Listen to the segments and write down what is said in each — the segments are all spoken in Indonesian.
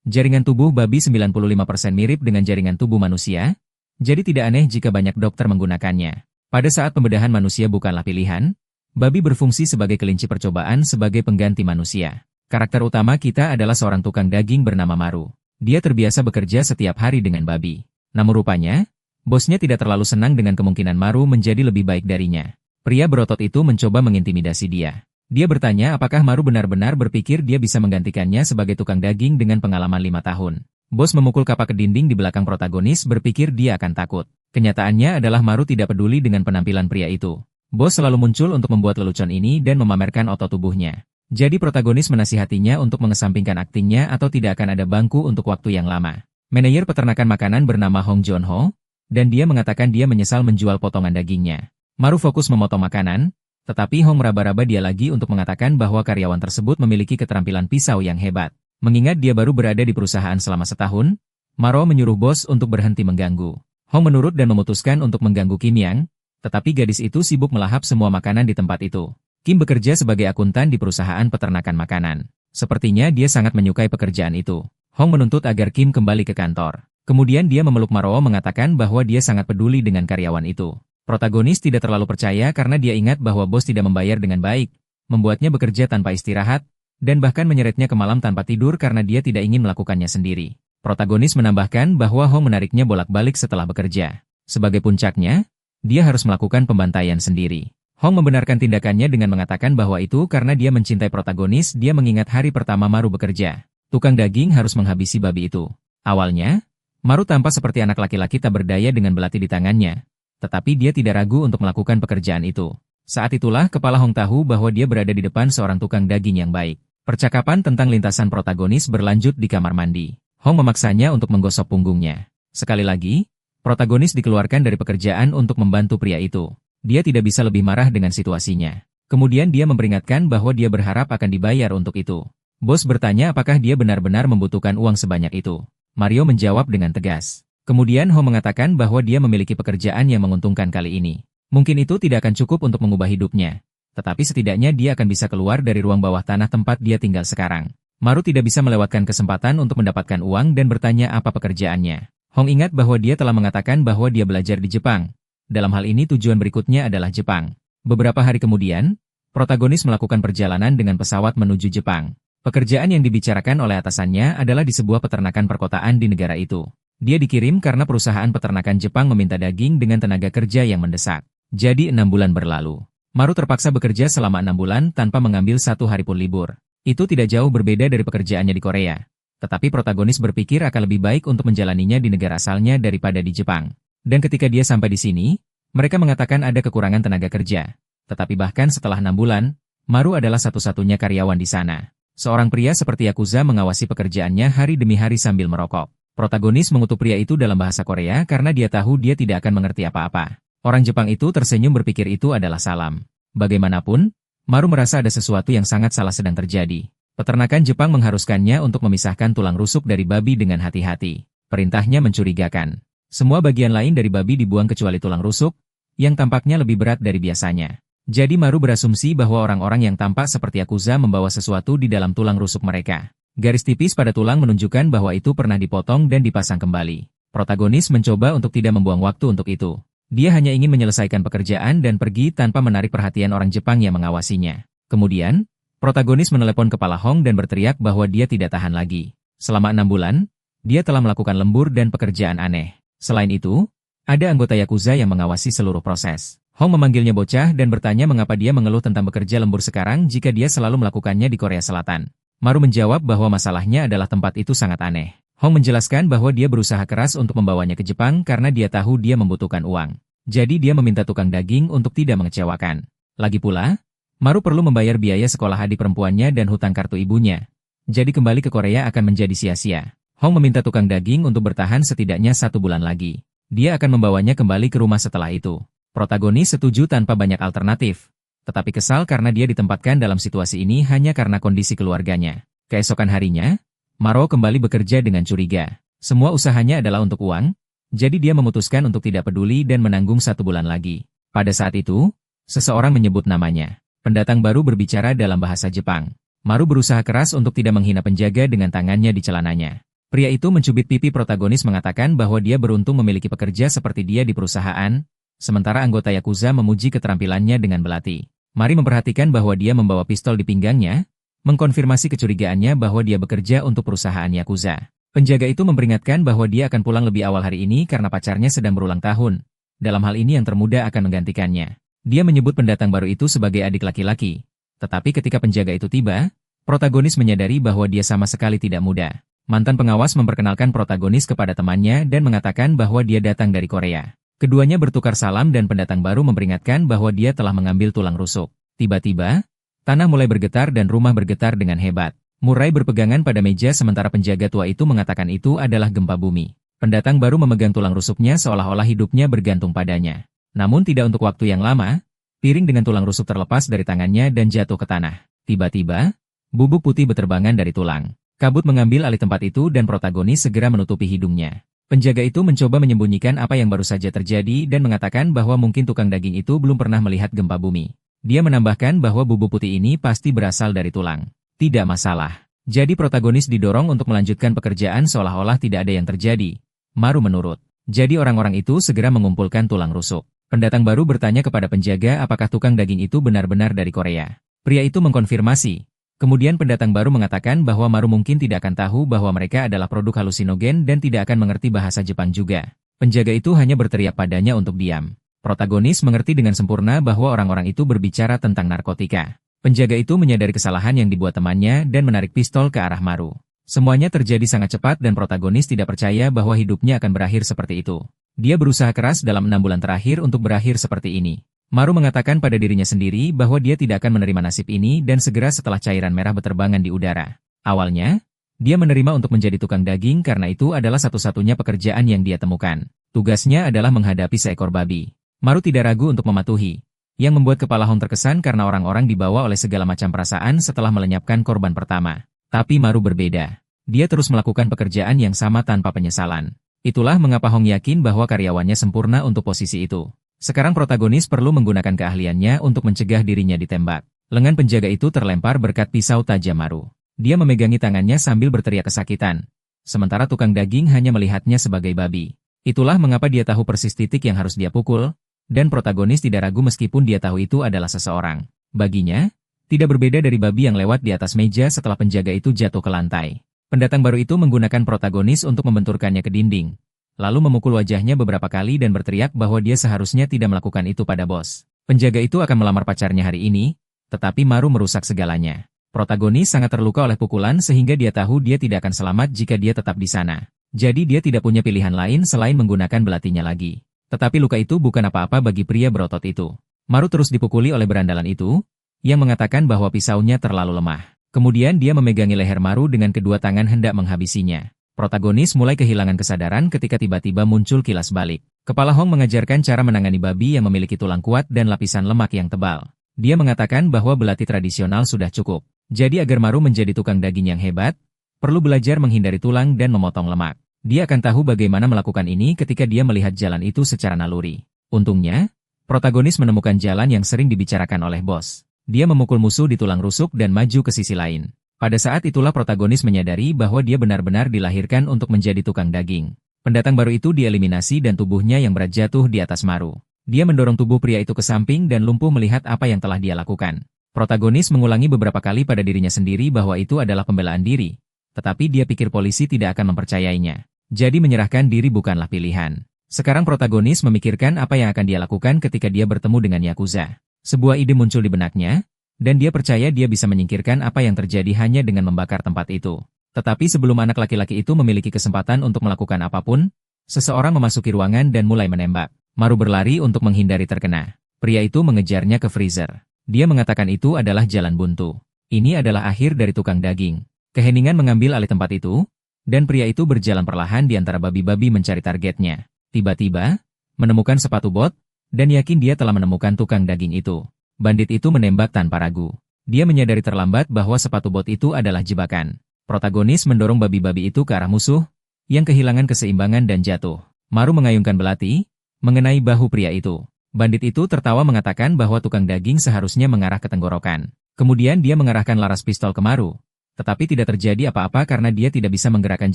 Jaringan tubuh babi 95% mirip dengan jaringan tubuh manusia, jadi tidak aneh jika banyak dokter menggunakannya. Pada saat pembedahan manusia bukanlah pilihan, babi berfungsi sebagai kelinci percobaan sebagai pengganti manusia. Karakter utama kita adalah seorang tukang daging bernama Maru. Dia terbiasa bekerja setiap hari dengan babi. Namun rupanya, bosnya tidak terlalu senang dengan kemungkinan Maru menjadi lebih baik darinya. Pria berotot itu mencoba mengintimidasi dia. Dia bertanya apakah Maru benar-benar berpikir dia bisa menggantikannya sebagai tukang daging dengan pengalaman 5 tahun. Bos memukul kapak ke dinding di belakang protagonis berpikir dia akan takut. Kenyataannya adalah Maru tidak peduli dengan penampilan pria itu. Bos selalu muncul untuk membuat lelucon ini dan memamerkan otot tubuhnya. Jadi protagonis menasihatinya untuk mengesampingkan aktingnya atau tidak akan ada bangku untuk waktu yang lama. Manajer peternakan makanan bernama Hong Joon-ho, dan dia mengatakan dia menyesal menjual potongan dagingnya. Maru fokus memotong makanan, tetapi Hong meraba-raba dia lagi untuk mengatakan bahwa karyawan tersebut memiliki keterampilan pisau yang hebat. Mengingat dia baru berada di perusahaan selama setahun, Maro menyuruh bos untuk berhenti mengganggu. Hong menurut dan memutuskan untuk mengganggu Kim Yang, tetapi gadis itu sibuk melahap semua makanan di tempat itu. Kim bekerja sebagai akuntan di perusahaan peternakan makanan. Sepertinya dia sangat menyukai pekerjaan itu. Hong menuntut agar Kim kembali ke kantor. Kemudian dia memeluk Maro mengatakan bahwa dia sangat peduli dengan karyawan itu. Protagonis tidak terlalu percaya karena dia ingat bahwa bos tidak membayar dengan baik, membuatnya bekerja tanpa istirahat, dan bahkan menyeretnya ke malam tanpa tidur karena dia tidak ingin melakukannya sendiri. Protagonis menambahkan bahwa Hong menariknya bolak-balik setelah bekerja. Sebagai puncaknya, dia harus melakukan pembantaian sendiri. Hong membenarkan tindakannya dengan mengatakan bahwa itu karena dia mencintai protagonis. Dia mengingat hari pertama Maru bekerja. Tukang daging harus menghabisi babi itu. Awalnya, Maru tampak seperti anak laki-laki tak berdaya dengan belati di tangannya. Tetapi dia tidak ragu untuk melakukan pekerjaan itu. Saat itulah kepala Hong tahu bahwa dia berada di depan seorang tukang daging yang baik. Percakapan tentang lintasan protagonis berlanjut di kamar mandi. Hong memaksanya untuk menggosok punggungnya. Sekali lagi, protagonis dikeluarkan dari pekerjaan untuk membantu pria itu. Dia tidak bisa lebih marah dengan situasinya. Kemudian dia memperingatkan bahwa dia berharap akan dibayar untuk itu. Bos bertanya apakah dia benar-benar membutuhkan uang sebanyak itu. Mario menjawab dengan tegas. Kemudian Hong mengatakan bahwa dia memiliki pekerjaan yang menguntungkan kali ini. Mungkin itu tidak akan cukup untuk mengubah hidupnya. Tetapi setidaknya dia akan bisa keluar dari ruang bawah tanah tempat dia tinggal sekarang. Maru tidak bisa melewatkan kesempatan untuk mendapatkan uang dan bertanya apa pekerjaannya. Hong ingat bahwa dia telah mengatakan bahwa dia belajar di Jepang. Dalam hal ini tujuan berikutnya adalah Jepang. Beberapa hari kemudian, protagonis melakukan perjalanan dengan pesawat menuju Jepang. Pekerjaan yang dibicarakan oleh atasannya adalah di sebuah peternakan perkotaan di negara itu. Dia dikirim karena perusahaan peternakan Jepang meminta daging dengan tenaga kerja yang mendesak. Jadi 6 bulan berlalu. Maru terpaksa bekerja selama 6 bulan tanpa mengambil 1 hari pun libur. Itu tidak jauh berbeda dari pekerjaannya di Korea. Tetapi protagonis berpikir akan lebih baik untuk menjalaninya di negara asalnya daripada di Jepang. Dan ketika dia sampai di sini, mereka mengatakan ada kekurangan tenaga kerja. Tetapi bahkan setelah 6 bulan, Maru adalah satu-satunya karyawan di sana. Seorang pria seperti Yakuza mengawasi pekerjaannya hari demi hari sambil merokok. Protagonis mengutuk pria itu dalam bahasa Korea karena dia tahu dia tidak akan mengerti apa-apa. Orang Jepang itu tersenyum berpikir itu adalah salam. Bagaimanapun, Maru merasa ada sesuatu yang sangat salah sedang terjadi. Peternakan Jepang mengharuskannya untuk memisahkan tulang rusuk dari babi dengan hati-hati. Perintahnya mencurigakan. Semua bagian lain dari babi dibuang kecuali tulang rusuk, yang tampaknya lebih berat dari biasanya. Jadi Maru berasumsi bahwa orang-orang yang tampak seperti Yakuza membawa sesuatu di dalam tulang rusuk mereka. Garis tipis pada tulang menunjukkan bahwa itu pernah dipotong dan dipasang kembali. Protagonis mencoba untuk tidak membuang waktu untuk itu. Dia hanya ingin menyelesaikan pekerjaan dan pergi tanpa menarik perhatian orang Jepang yang mengawasinya. Kemudian, protagonis menelepon kepala Hong dan berteriak bahwa dia tidak tahan lagi. Selama 6 bulan, dia telah melakukan lembur dan pekerjaan aneh. Selain itu, ada anggota Yakuza yang mengawasi seluruh proses. Hong memanggilnya bocah dan bertanya mengapa dia mengeluh tentang bekerja lembur sekarang jika dia selalu melakukannya di Korea Selatan. Maru menjawab bahwa masalahnya adalah tempat itu sangat aneh. Hong menjelaskan bahwa dia berusaha keras untuk membawanya ke Jepang karena dia tahu dia membutuhkan uang. Jadi dia meminta tukang daging untuk tidak mengecewakan. Lagi pula, Maru perlu membayar biaya sekolah adik perempuannya dan hutang kartu ibunya. Jadi kembali ke Korea akan menjadi sia-sia. Hong meminta tukang daging untuk bertahan setidaknya 1 bulan lagi. Dia akan membawanya kembali ke rumah setelah itu. Protagonis setuju tanpa banyak alternatif. Tetapi kesal karena dia ditempatkan dalam situasi ini hanya karena kondisi keluarganya. Keesokan harinya, Maro kembali bekerja dengan curiga. Semua usahanya adalah untuk uang, jadi dia memutuskan untuk tidak peduli dan menanggung 1 bulan lagi. Pada saat itu, seseorang menyebut namanya. Pendatang baru berbicara dalam bahasa Jepang. Maru berusaha keras untuk tidak menghina penjaga dengan tangannya di celananya. Pria itu mencubit pipi protagonis mengatakan bahwa dia beruntung memiliki pekerja seperti dia di perusahaan, sementara anggota Yakuza memuji keterampilannya dengan belati. Mari memperhatikan bahwa dia membawa pistol di pinggangnya, mengkonfirmasi kecurigaannya bahwa dia bekerja untuk perusahaan Yakuza. Penjaga itu memperingatkan bahwa dia akan pulang lebih awal hari ini karena pacarnya sedang berulang tahun. Dalam hal ini yang termuda akan menggantikannya. Dia menyebut pendatang baru itu sebagai adik laki-laki. Tetapi ketika penjaga itu tiba, protagonis menyadari bahwa dia sama sekali tidak muda. Mantan pengawas memperkenalkan protagonis kepada temannya dan mengatakan bahwa dia datang dari Korea. Keduanya bertukar salam dan pendatang baru memperingatkan bahwa dia telah mengambil tulang rusuk. Tiba-tiba, tanah mulai bergetar dan rumah bergetar dengan hebat. Murai berpegangan pada meja sementara penjaga tua itu mengatakan itu adalah gempa bumi. Pendatang baru memegang tulang rusuknya seolah-olah hidupnya bergantung padanya. Namun tidak untuk waktu yang lama, piring dengan tulang rusuk terlepas dari tangannya dan jatuh ke tanah. Tiba-tiba, bubuk putih beterbangan dari tulang. Kabut mengambil alih tempat itu dan protagonis segera menutupi hidungnya. Penjaga itu mencoba menyembunyikan apa yang baru saja terjadi dan mengatakan bahwa mungkin tukang daging itu belum pernah melihat gempa bumi. Dia menambahkan bahwa bubuk putih ini pasti berasal dari tulang. Tidak masalah. Jadi protagonis didorong untuk melanjutkan pekerjaan seolah-olah tidak ada yang terjadi. Maru menurut. Jadi orang-orang itu segera mengumpulkan tulang rusuk. Pendatang baru bertanya kepada penjaga apakah tukang daging itu benar-benar dari Korea. Pria itu mengkonfirmasi. Kemudian pendatang baru mengatakan bahwa Maru mungkin tidak akan tahu bahwa mereka adalah produk halusinogen dan tidak akan mengerti bahasa Jepang juga. Penjaga itu hanya berteriak padanya untuk diam. Protagonis mengerti dengan sempurna bahwa orang-orang itu berbicara tentang narkotika. Penjaga itu menyadari kesalahan yang dibuat temannya dan menarik pistol ke arah Maru. Semuanya terjadi sangat cepat dan protagonis tidak percaya bahwa hidupnya akan berakhir seperti itu. Dia berusaha keras dalam 6 bulan terakhir untuk berakhir seperti ini. Maru mengatakan pada dirinya sendiri bahwa dia tidak akan menerima nasib ini dan segera setelah cairan merah beterbangan di udara. Awalnya, dia menerima untuk menjadi tukang daging karena itu adalah satu-satunya pekerjaan yang dia temukan. Tugasnya adalah menghadapi seekor babi. Maru tidak ragu untuk mematuhi, yang membuat kepala Hong terkesan karena orang-orang dibawa oleh segala macam perasaan setelah melenyapkan korban pertama. Tapi Maru berbeda. Dia terus melakukan pekerjaan yang sama tanpa penyesalan. Itulah mengapa Hong yakin bahwa karyawannya sempurna untuk posisi itu. Sekarang protagonis perlu menggunakan keahliannya untuk mencegah dirinya ditembak. Lengan penjaga itu terlempar berkat pisau tajam Maru. Dia memegangi tangannya sambil berteriak kesakitan. Sementara tukang daging hanya melihatnya sebagai babi. Itulah mengapa dia tahu persis titik yang harus dia pukul, dan protagonis tidak ragu meskipun dia tahu itu adalah seseorang. Baginya, tidak berbeda dari babi yang lewat di atas meja setelah penjaga itu jatuh ke lantai. Pendatang baru itu menggunakan protagonis untuk membenturkannya ke dinding. Lalu memukul wajahnya beberapa kali dan berteriak bahwa dia seharusnya tidak melakukan itu pada bos. Penjaga itu akan melamar pacarnya hari ini, tetapi Maru merusak segalanya. Protagonis sangat terluka oleh pukulan sehingga dia tahu dia tidak akan selamat jika dia tetap di sana. Jadi dia tidak punya pilihan lain selain menggunakan belatinya lagi. Tetapi luka itu bukan apa-apa bagi pria berotot itu. Maru terus dipukuli oleh berandalan itu, yang mengatakan bahwa pisaunya terlalu lemah. Kemudian dia memegangi leher Maru dengan kedua tangan hendak menghabisinya. Protagonis mulai kehilangan kesadaran ketika tiba-tiba muncul kilas balik. Kepala Hong mengajarkan cara menangani babi yang memiliki tulang kuat dan lapisan lemak yang tebal. Dia mengatakan bahwa belati tradisional sudah cukup. Jadi agar Maru menjadi tukang daging yang hebat, perlu belajar menghindari tulang dan memotong lemak. Dia akan tahu bagaimana melakukan ini ketika dia melihat jalan itu secara naluri. Untungnya, protagonis menemukan jalan yang sering dibicarakan oleh bos. Dia memukul musuh di tulang rusuk dan maju ke sisi lain. Pada saat itulah protagonis menyadari bahwa dia benar-benar dilahirkan untuk menjadi tukang daging. Pendatang baru itu dieliminasi dan tubuhnya yang berat jatuh di atas Maru. Dia mendorong tubuh pria itu ke samping dan lumpuh melihat apa yang telah dia lakukan. Protagonis mengulangi beberapa kali pada dirinya sendiri bahwa itu adalah pembelaan diri. Tetapi dia pikir polisi tidak akan mempercayainya. Jadi menyerahkan diri bukanlah pilihan. Sekarang protagonis memikirkan apa yang akan dia lakukan ketika dia bertemu dengan Yakuza. Sebuah ide muncul di benaknya, dan dia percaya dia bisa menyingkirkan apa yang terjadi hanya dengan membakar tempat itu. Tetapi sebelum anak laki-laki itu memiliki kesempatan untuk melakukan apapun, seseorang memasuki ruangan dan mulai menembak. Maru berlari untuk menghindari terkena. Pria itu mengejarnya ke freezer. Dia mengatakan itu adalah jalan buntu. Ini adalah akhir dari tukang daging. Keheningan mengambil alih tempat itu, dan pria itu berjalan perlahan di antara babi-babi mencari targetnya. Tiba-tiba, menemukan sepatu bot, dan yakin dia telah menemukan tukang daging itu. Bandit itu menembak tanpa ragu. Dia menyadari terlambat bahwa sepatu bot itu adalah jebakan. Protagonis mendorong babi-babi itu ke arah musuh, yang kehilangan keseimbangan dan jatuh. Maru mengayunkan belati, mengenai bahu pria itu. Bandit itu tertawa mengatakan bahwa tukang daging seharusnya mengarah ke tenggorokan. Kemudian dia mengarahkan laras pistol ke Maru, Tetapi tidak terjadi apa-apa karena dia tidak bisa menggerakkan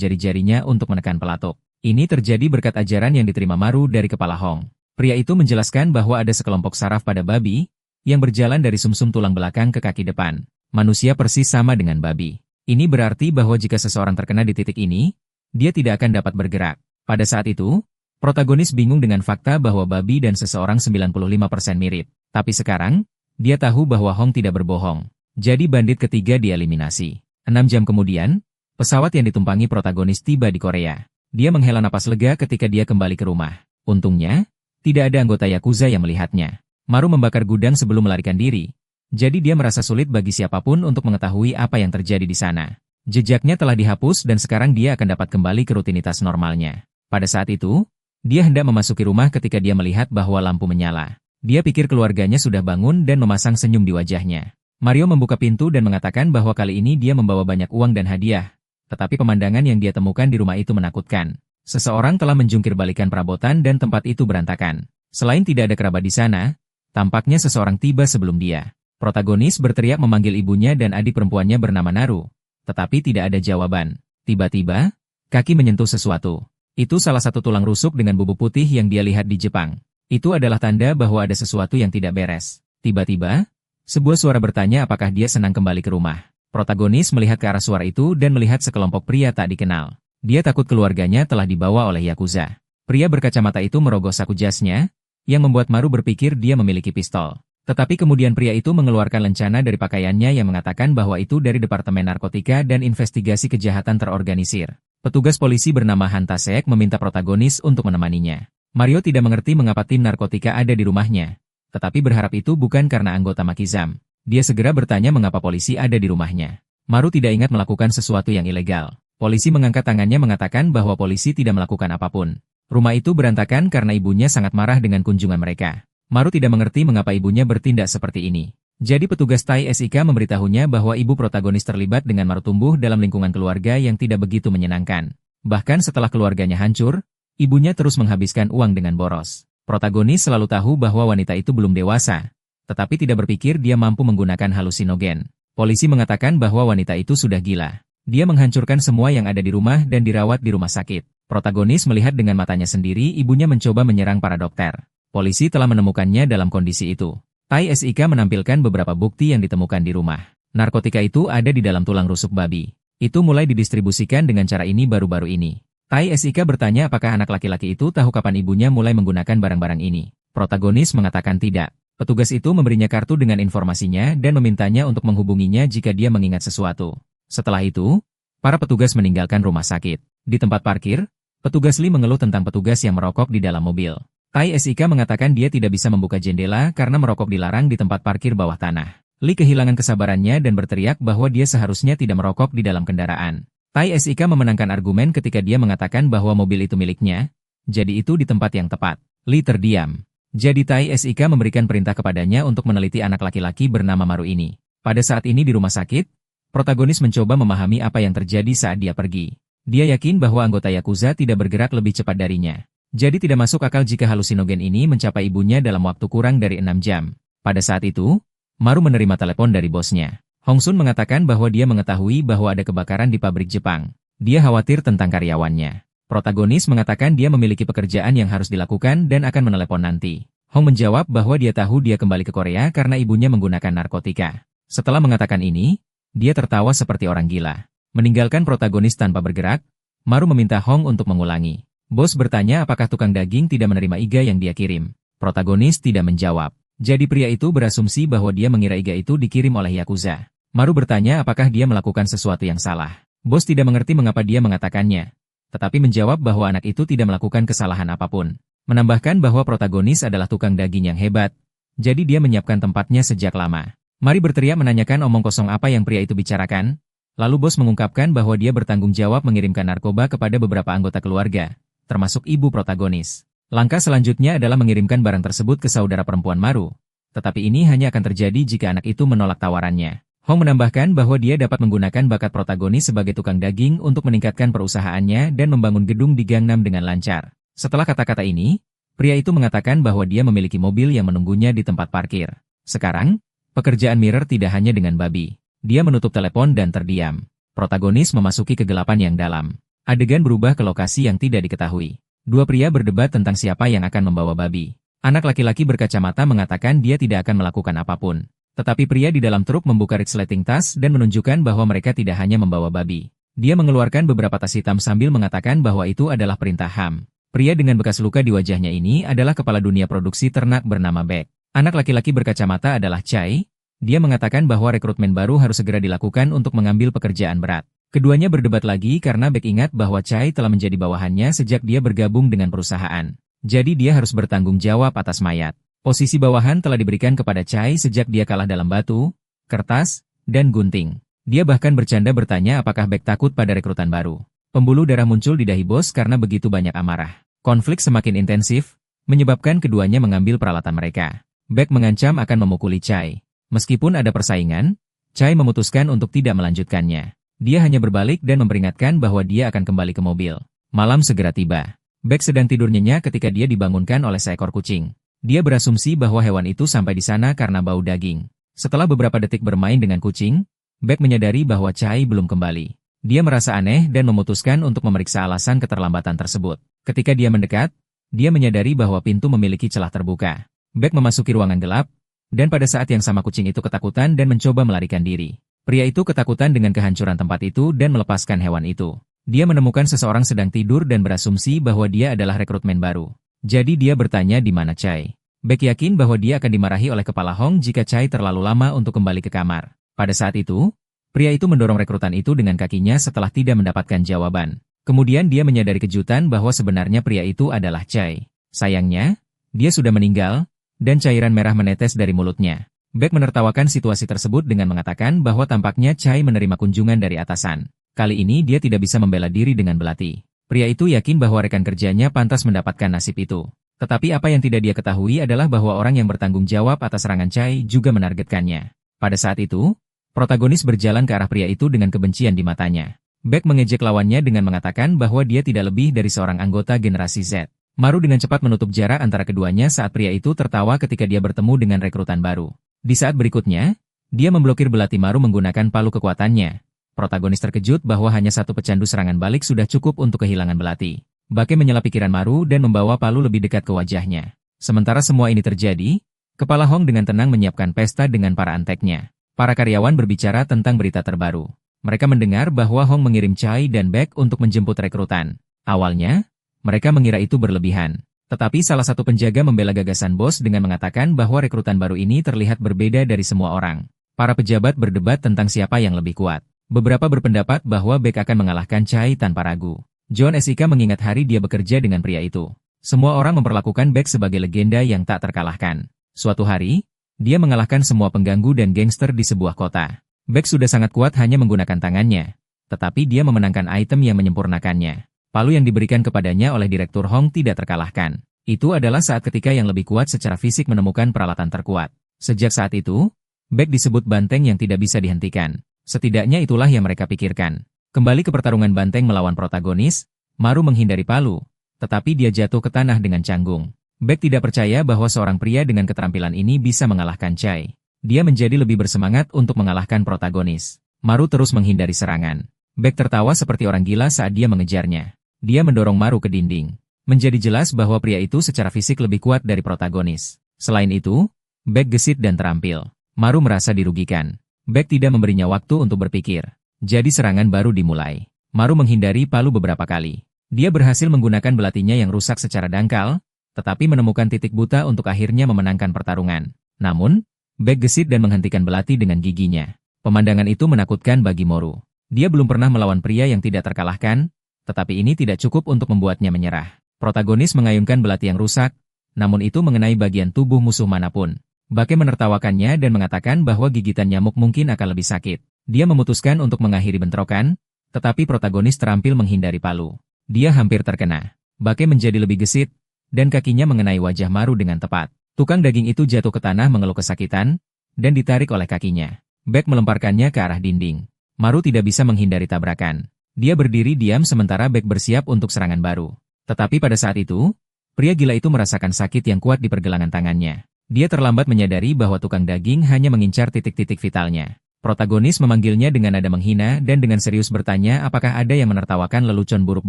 jari-jarinya untuk menekan pelatuk. Ini terjadi berkat ajaran yang diterima Maru dari kepala Hong. Pria itu menjelaskan bahwa ada sekelompok saraf pada babi yang berjalan dari sumsum tulang belakang ke kaki depan. Manusia persis sama dengan babi. Ini berarti bahwa jika seseorang terkena di titik ini, dia tidak akan dapat bergerak. Pada saat itu, protagonis bingung dengan fakta bahwa babi dan seseorang 95% mirip. Tapi sekarang, dia tahu bahwa Hong tidak berbohong. Jadi bandit ketiga dieliminasi. 6 jam kemudian, pesawat yang ditumpangi protagonis tiba di Korea. Dia menghela napas lega ketika dia kembali ke rumah. Untungnya, tidak ada anggota Yakuza yang melihatnya. Maru membakar gudang sebelum melarikan diri. Jadi dia merasa sulit bagi siapapun untuk mengetahui apa yang terjadi di sana. Jejaknya telah dihapus dan sekarang dia akan dapat kembali ke rutinitas normalnya. Pada saat itu, dia hendak memasuki rumah ketika dia melihat bahwa lampu menyala. Dia pikir keluarganya sudah bangun dan memasang senyum di wajahnya. Mario membuka pintu dan mengatakan bahwa kali ini dia membawa banyak uang dan hadiah. Tetapi pemandangan yang dia temukan di rumah itu menakutkan. Seseorang telah menjungkir balikan perabotan dan tempat itu berantakan. Selain tidak ada kerabat di sana, tampaknya seseorang tiba sebelum dia. Protagonis berteriak memanggil ibunya dan adik perempuannya bernama Naru. Tetapi tidak ada jawaban. Tiba-tiba, kaki menyentuh sesuatu. Itu salah satu tulang rusuk dengan bubuk putih yang dia lihat di Jepang. Itu adalah tanda bahwa ada sesuatu yang tidak beres. Tiba-tiba, sebuah suara bertanya apakah dia senang kembali ke rumah. Protagonis melihat ke arah suara itu dan melihat sekelompok pria tak dikenal. Dia takut keluarganya telah dibawa oleh Yakuza. Pria berkacamata itu merogoh saku jasnya, yang membuat Maru berpikir dia memiliki pistol. Tetapi kemudian pria itu mengeluarkan lencana dari pakaiannya yang mengatakan bahwa itu dari Departemen Narkotika dan Investigasi Kejahatan Terorganisir. Petugas polisi bernama Hantasek meminta protagonis untuk menemaninya. Mario tidak mengerti mengapa tim narkotika ada di rumahnya. Tetapi berharap itu bukan karena anggota Makizam. Dia segera bertanya mengapa polisi ada di rumahnya. Maru tidak ingat melakukan sesuatu yang ilegal. Polisi mengangkat tangannya mengatakan bahwa polisi tidak melakukan apapun. Rumah itu berantakan karena ibunya sangat marah dengan kunjungan mereka. Maru tidak mengerti mengapa ibunya bertindak seperti ini. Jadi petugas Tai SIK memberitahunya bahwa ibu protagonis terlibat dengan Maru tumbuh dalam lingkungan keluarga yang tidak begitu menyenangkan. Bahkan setelah keluarganya hancur, ibunya terus menghabiskan uang dengan boros. Protagonis selalu tahu bahwa wanita itu belum dewasa, tetapi tidak berpikir dia mampu menggunakan halusinogen. Polisi mengatakan bahwa wanita itu sudah gila. Dia menghancurkan semua yang ada di rumah dan dirawat di rumah sakit. Protagonis melihat dengan matanya sendiri ibunya mencoba menyerang para dokter. Polisi telah menemukannya dalam kondisi itu. Tai SIK menampilkan beberapa bukti yang ditemukan di rumah. Narkotika itu ada di dalam tulang rusuk babi. Itu mulai didistribusikan dengan cara ini baru-baru ini. Tai SIK bertanya apakah anak laki-laki itu tahu kapan ibunya mulai menggunakan barang-barang ini. Protagonis mengatakan tidak. Petugas itu memberinya kartu dengan informasinya dan memintanya untuk menghubunginya jika dia mengingat sesuatu. Setelah itu, para petugas meninggalkan rumah sakit. Di tempat parkir, petugas Lee mengeluh tentang petugas yang merokok di dalam mobil. Tai SIK mengatakan dia tidak bisa membuka jendela karena merokok dilarang di tempat parkir bawah tanah. Lee kehilangan kesabarannya dan berteriak bahwa dia seharusnya tidak merokok di dalam kendaraan. Tai SIK memenangkan argumen ketika dia mengatakan bahwa mobil itu miliknya, jadi itu di tempat yang tepat. Lee terdiam. Jadi Tai SIK memberikan perintah kepadanya untuk meneliti anak laki-laki bernama Maru ini. Pada saat ini di rumah sakit, protagonis mencoba memahami apa yang terjadi saat dia pergi. Dia yakin bahwa anggota Yakuza tidak bergerak lebih cepat darinya. Jadi tidak masuk akal jika halusinogen ini mencapai ibunya dalam waktu kurang dari 6 jam. Pada saat itu, Maru menerima telepon dari bosnya. Hong Sun mengatakan bahwa dia mengetahui bahwa ada kebakaran di pabrik Jepang. Dia khawatir tentang karyawannya. Protagonis mengatakan dia memiliki pekerjaan yang harus dilakukan dan akan menelepon nanti. Hong menjawab bahwa dia tahu dia kembali ke Korea karena ibunya menggunakan narkotika. Setelah mengatakan ini, dia tertawa seperti orang gila. Meninggalkan protagonis tanpa bergerak, Maru meminta Hong untuk mengulangi. Bos bertanya apakah tukang daging tidak menerima iga yang dia kirim. Protagonis tidak menjawab. Jadi pria itu berasumsi bahwa dia mengira iga itu dikirim oleh Yakuza. Maru bertanya apakah dia melakukan sesuatu yang salah. Bos tidak mengerti mengapa dia mengatakannya, tetapi menjawab bahwa anak itu tidak melakukan kesalahan apapun. Menambahkan bahwa protagonis adalah tukang daging yang hebat, jadi dia menyiapkan tempatnya sejak lama. Mari berteriak menanyakan omong kosong apa yang pria itu bicarakan, lalu bos mengungkapkan bahwa dia bertanggung jawab mengirimkan narkoba kepada beberapa anggota keluarga, termasuk ibu protagonis. Langkah selanjutnya adalah mengirimkan barang tersebut ke saudara perempuan Maru, tetapi ini hanya akan terjadi jika anak itu menolak tawarannya. Hong menambahkan bahwa dia dapat menggunakan bakat protagonis sebagai tukang daging untuk meningkatkan perusahaannya dan membangun gedung di Gangnam dengan lancar. Setelah kata-kata ini, pria itu mengatakan bahwa dia memiliki mobil yang menunggunya di tempat parkir. Sekarang, pekerjaan Mirror tidak hanya dengan babi. Dia menutup telepon dan terdiam. Protagonis memasuki kegelapan yang dalam. Adegan berubah ke lokasi yang tidak diketahui. Dua pria berdebat tentang siapa yang akan membawa babi. Anak laki-laki berkacamata mengatakan dia tidak akan melakukan apapun. Tetapi pria di dalam truk membuka resleting tas dan menunjukkan bahwa mereka tidak hanya membawa babi. Dia mengeluarkan beberapa tas hitam sambil mengatakan bahwa itu adalah perintah HAM. Pria dengan bekas luka di wajahnya ini adalah kepala dunia produksi ternak bernama Beck. Anak laki-laki berkacamata adalah Chai. Dia mengatakan bahwa rekrutmen baru harus segera dilakukan untuk mengambil pekerjaan berat. Keduanya berdebat lagi karena Beck ingat bahwa Chai telah menjadi bawahannya sejak dia bergabung dengan perusahaan. Jadi dia harus bertanggung jawab atas mayat. Posisi bawahan telah diberikan kepada Chai sejak dia kalah dalam batu, kertas, dan gunting. Dia bahkan bercanda bertanya apakah Beck takut pada rekrutan baru. Pembuluh darah muncul di dahi bos karena begitu banyak amarah. Konflik semakin intensif, menyebabkan keduanya mengambil peralatan mereka. Beck mengancam akan memukuli Chai. Meskipun ada persaingan, Chai memutuskan untuk tidak melanjutkannya. Dia hanya berbalik dan memperingatkan bahwa dia akan kembali ke mobil. Malam segera tiba. Beck sedang tidur nyenyak ketika dia dibangunkan oleh seekor kucing. Dia berasumsi bahwa hewan itu sampai di sana karena bau daging. Setelah beberapa detik bermain dengan kucing, Beck menyadari bahwa Chai belum kembali. Dia merasa aneh dan memutuskan untuk memeriksa alasan keterlambatan tersebut. Ketika dia mendekat, dia menyadari bahwa pintu memiliki celah terbuka. Beck memasuki ruangan gelap, dan pada saat yang sama kucing itu ketakutan dan mencoba melarikan diri. Pria itu ketakutan dengan kehancuran tempat itu dan melepaskan hewan itu. Dia menemukan seseorang sedang tidur dan berasumsi bahwa dia adalah rekrutmen baru. Jadi dia bertanya di mana Chai. Beck yakin bahwa dia akan dimarahi oleh kepala Hong jika Chai terlalu lama untuk kembali ke kamar. Pada saat itu, pria itu mendorong rekrutan itu dengan kakinya setelah tidak mendapatkan jawaban. Kemudian dia menyadari kejutan bahwa sebenarnya pria itu adalah Chai. Sayangnya, dia sudah meninggal, dan cairan merah menetes dari mulutnya. Beck menertawakan situasi tersebut dengan mengatakan bahwa tampaknya Chai menerima kunjungan dari atasan. Kali ini dia tidak bisa membela diri dengan belati. Pria itu yakin bahwa rekan kerjanya pantas mendapatkan nasib itu. Tetapi apa yang tidak dia ketahui adalah bahwa orang yang bertanggung jawab atas serangan Chai juga menargetkannya. Pada saat itu, protagonis berjalan ke arah pria itu dengan kebencian di matanya. Beck mengejek lawannya dengan mengatakan bahwa dia tidak lebih dari seorang anggota generasi Z. Maru dengan cepat menutup jarak antara keduanya saat pria itu tertawa ketika dia bertemu dengan rekrutan baru. Di saat berikutnya, dia memblokir belati Maru menggunakan palu kekuatannya. Protagonis terkejut bahwa hanya satu pecandu serangan balik sudah cukup untuk kehilangan belati. Bake menyela pikiran Maru dan membawa palu lebih dekat ke wajahnya. Sementara semua ini terjadi, kepala Hong dengan tenang menyiapkan pesta dengan para anteknya. Para karyawan berbicara tentang berita terbaru. Mereka mendengar bahwa Hong mengirim Chai dan Beck untuk menjemput rekrutan. Awalnya, mereka mengira itu berlebihan. Tetapi salah satu penjaga membela gagasan bos dengan mengatakan bahwa rekrutan baru ini terlihat berbeda dari semua orang. Para pejabat berdebat tentang siapa yang lebih kuat. Beberapa berpendapat bahwa Beck akan mengalahkan Chai tanpa ragu. John S.I.K. mengingat hari dia bekerja dengan pria itu. Semua orang memperlakukan Beck sebagai legenda yang tak terkalahkan. Suatu hari, dia mengalahkan semua pengganggu dan gangster di sebuah kota. Beck sudah sangat kuat hanya menggunakan tangannya. Tetapi dia memenangkan item yang menyempurnakannya. Palu yang diberikan kepadanya oleh Direktur Hong tidak terkalahkan. Itu adalah saat ketika yang lebih kuat secara fisik menemukan peralatan terkuat. Sejak saat itu, Beck disebut banteng yang tidak bisa dihentikan. Setidaknya itulah yang mereka pikirkan. Kembali ke pertarungan banteng melawan protagonis, Maru menghindari palu, tetapi dia jatuh ke tanah dengan canggung. Beck tidak percaya bahwa seorang pria dengan keterampilan ini bisa mengalahkan Chai. Dia menjadi lebih bersemangat untuk mengalahkan protagonis. Maru terus menghindari serangan. Beck tertawa seperti orang gila saat dia mengejarnya. Dia mendorong Maru ke dinding. Menjadi jelas bahwa pria itu secara fisik lebih kuat dari protagonis. Selain itu, Beck gesit dan terampil. Maru merasa dirugikan. Beck tidak memberinya waktu untuk berpikir. Jadi serangan baru dimulai. Maru menghindari palu beberapa kali. Dia berhasil menggunakan belatinya yang rusak secara dangkal, tetapi menemukan titik buta untuk akhirnya memenangkan pertarungan. Namun, Beck gesit dan menghentikan belati dengan giginya. Pemandangan itu menakutkan bagi Maru. Dia belum pernah melawan pria yang tidak terkalahkan, tetapi ini tidak cukup untuk membuatnya menyerah. Protagonis mengayunkan belati yang rusak, namun itu mengenai bagian tubuh musuh manapun. Bake menertawakannya dan mengatakan bahwa gigitan nyamuk mungkin akan lebih sakit. Dia memutuskan untuk mengakhiri bentrokan, tetapi protagonis terampil menghindari palu. Dia hampir terkena. Bake menjadi lebih gesit, dan kakinya mengenai wajah Maru dengan tepat. Tukang daging itu jatuh ke tanah mengeluh kesakitan, dan ditarik oleh kakinya. Beck melemparkannya ke arah dinding. Maru tidak bisa menghindari tabrakan. Dia berdiri diam sementara Beck bersiap untuk serangan baru. Tetapi pada saat itu, pria gila itu merasakan sakit yang kuat di pergelangan tangannya. Dia terlambat menyadari bahwa tukang daging hanya mengincar titik-titik vitalnya. Protagonis memanggilnya dengan nada menghina dan dengan serius bertanya apakah ada yang menertawakan lelucon buruk